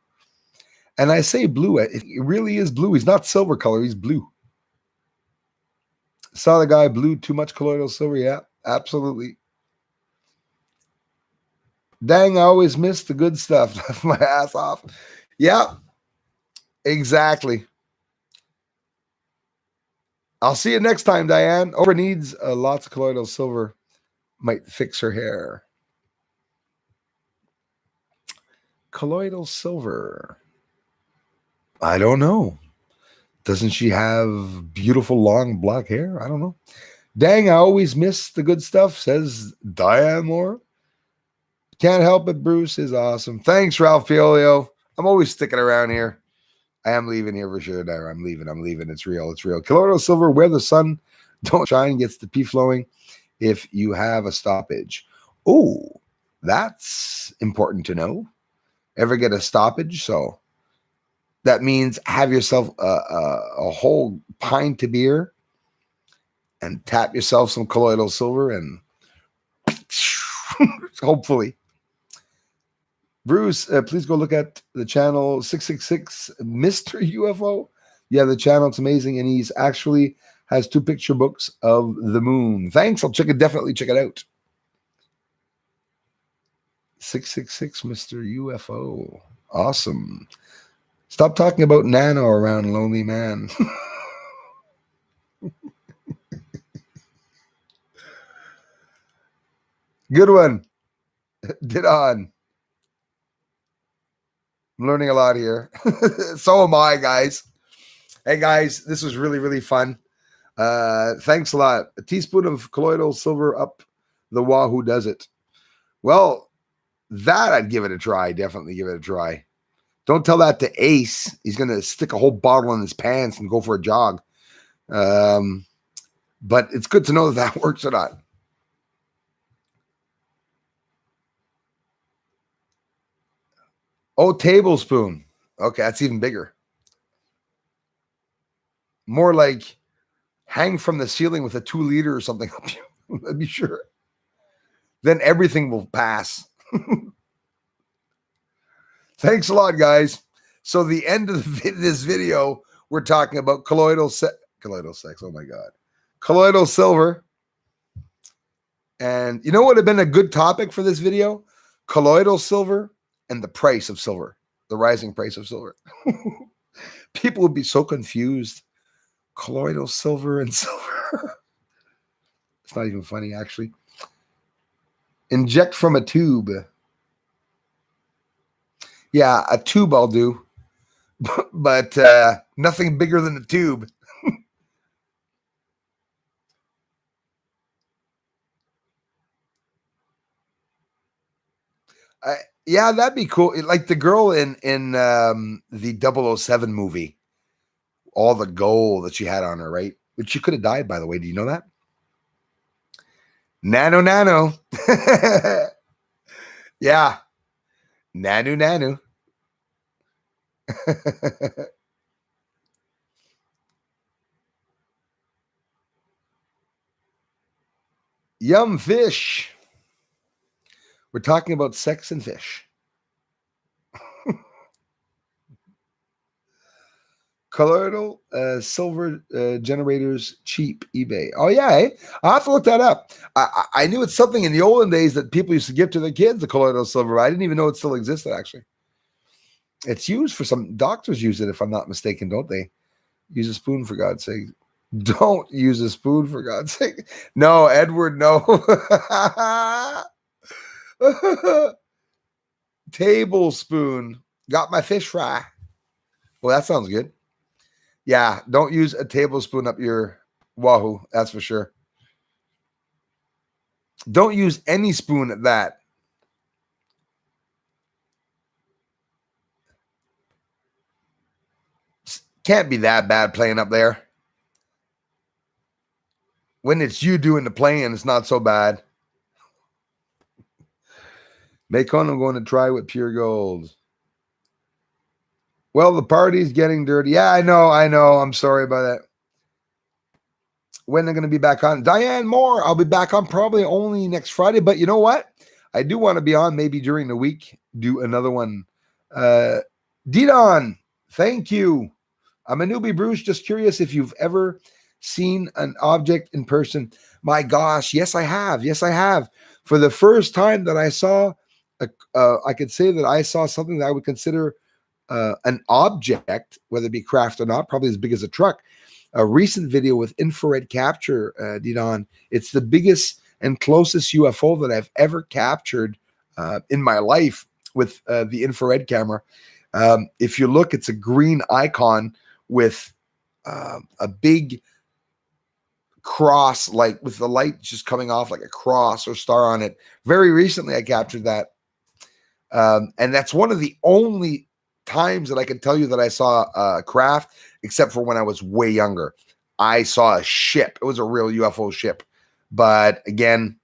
And I say blue, it really is blue. He's not silver color, he's blue. Saw the guy blue, too much colloidal silver. Yeah, absolutely. Dang, I always miss the good stuff. Left my ass off. Yeah, exactly. I'll see you next time, Diane. Oprah needs lots of colloidal silver. Might fix her hair. Colloidal silver. I don't know. Doesn't she have beautiful long black hair? I don't know. Dang, I always miss the good stuff, says Diane Moore. Can't help it. Bruce is awesome. Thanks, Ralph Fiolio. I'm always sticking around here. I am leaving here for sure. There, I'm leaving. It's real. Colloidal silver, where the sun don't shine, gets the pee flowing if you have a stoppage. Oh, that's important to know. Ever get a stoppage? So that means have yourself a whole pint of beer and tap yourself some colloidal silver and hopefully. Bruce, please go look at the channel 666 Mr. UFO. Yeah, the channel, it's amazing. And he's actually has 2 picture books of the moon. Thanks. I'll definitely check it out. 666 Mr. UFO. Awesome. Stop talking about Nano around Lonely Man. Good one. Did on. I'm learning a lot here. So am I, guys. Hey, guys, this was really, really fun. Thanks a lot. A teaspoon of colloidal silver up the wahoo does it. Well, that I'd give it a try. Definitely give it a try. Don't tell that to Ace. He's going to stick a whole bottle in his pants and go for a jog. But it's good to know that works or not. Oh, tablespoon. Okay, that's even bigger. More like hang from the ceiling with a 2 liter or something. I'd be sure. Then everything will pass. Thanks a lot, guys. So the end of this video, we're talking about colloidal sex. Oh my God. Colloidal silver. And you know what would have been a good topic for this video? Colloidal silver and the price of silver, the rising price of silver. People would be so confused. Colloidal silver and silver. It's not even funny, actually. Inject from a tube. Yeah, a tube I'll do. But nothing bigger than a tube. Yeah, that'd be cool. Like the girl in the 007 movie, all the gold that she had on her, right? Which she could have died, by the way. Do you know that? Nano. Yeah. Nanu. Yum fish. We're talking about sex and fish. Colloidal silver generators cheap eBay. Oh yeah, eh? I'll have to look that up. I knew it's something in the olden days that people used to give to their kids, the colloidal silver. I didn't even know it still existed. Actually, it's used for some doctors use it if I'm not mistaken, don't they? Use a spoon for God's sake. Don't use a spoon for God's sake. No, Edward, no. Tablespoon. Got my fish fry. Well, that sounds good. Yeah, don't use a tablespoon up your wahoo. That's for sure. Don't use any spoon at that. Can't be that bad playing up there. When it's you doing the playing, it's not so bad. Macon, I'm going to try with pure gold. Well, the party's getting dirty. Yeah, I know. I'm sorry about that. When they're going to be back on? Diane Moore, I'll be back on probably only next Friday. But you know what? I do want to be on maybe during the week. Do another one. Didon, thank you. I'm a newbie, Bruce. Just curious if you've ever seen an object in person. My gosh, yes, I have. Yes, I have. For the first time that I saw, I could say that I saw something that I would consider an object, whether it be craft or not, probably as big as a truck. A recent video with infrared capture, Didon. It's the biggest and closest UFO that I've ever captured in my life with the infrared camera. If you look, it's a green icon with a big cross, like with the light just coming off like a cross or star on it. Very recently, I captured that. And that's one of the only times that I can tell you that I saw a craft, except for when I was way younger. I saw a ship. It was a real UFO ship. But again,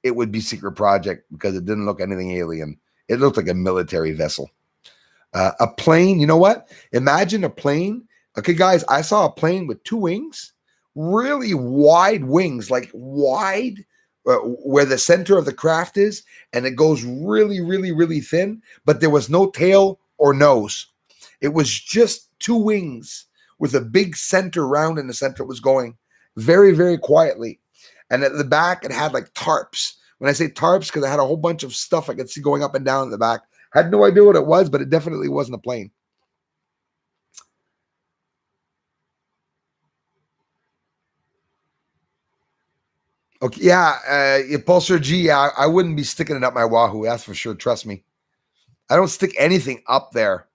it would be secret project because it didn't look anything alien. It looked like a military vessel. A plane, you know what? Imagine a plane. Okay, guys, I saw a plane with two wings, really wide wings, like wide where the center of the craft is, and it goes really, really, really thin, but there was no tail or nose. It was just two wings with a big center round in the center. It was going very, very quietly. And at the back, it had like tarps. When I say tarps, because I had a whole bunch of stuff I could see going up and down in the back. Had no idea what it was, but it definitely wasn't a plane. Okay, yeah, Pulsar G, yeah, I wouldn't be sticking it up my wahoo, that's for sure. Trust me. I don't stick anything up there.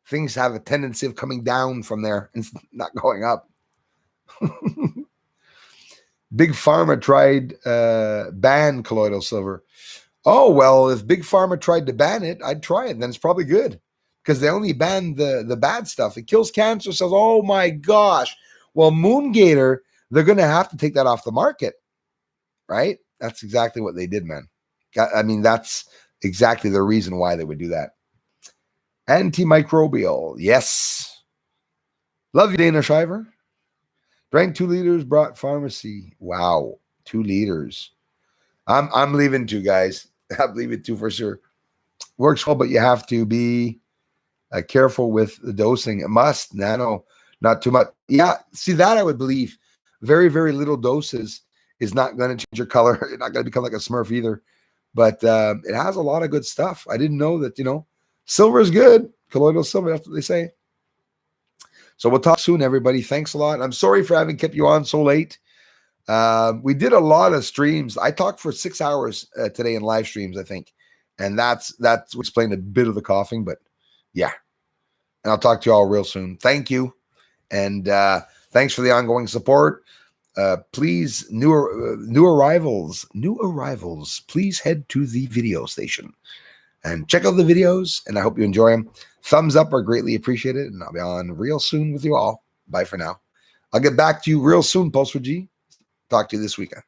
Things have a tendency of coming down from there and not going up. Big Pharma tried ban colloidal silver. Oh, well, if Big Pharma tried to ban it, I'd try it. Then it's probably good because they only ban the bad stuff. It kills cancer cells. Oh, my gosh. Well, Moon Gator, they're going to have to take that off the market, right? That's exactly what they did, man. I mean, that's exactly the reason why they would do that. Antimicrobial. Yes. Love you, Dana Shiver. Drank 2 liters, brought pharmacy. Wow. 2 liters. I'm leaving too, guys. I'm leaving too for sure. Works well, but you have to be careful with the dosing. It must. Nano, not too much. Yeah, see that I would believe. Very, very little doses is not going to change your color. You're not going to become like a Smurf either. But it has a lot of good stuff. I didn't know that, silver is good. Colloidal silver, that's what they say. So we'll talk soon, everybody. Thanks a lot. I'm sorry for having kept you on so late. We did a lot of streams. I talked for 6 hours today in live streams, I think. And that's explained a bit of the coughing, but yeah. And I'll talk to you all real soon. Thank you. And thanks for the ongoing support. Please, new arrivals, please head to the video station and check out the videos. And I hope you enjoy them. Thumbs up are greatly appreciated. And I'll be on real soon with you all. Bye for now. I'll get back to you real soon, Pulsar G. Talk to you this weekend.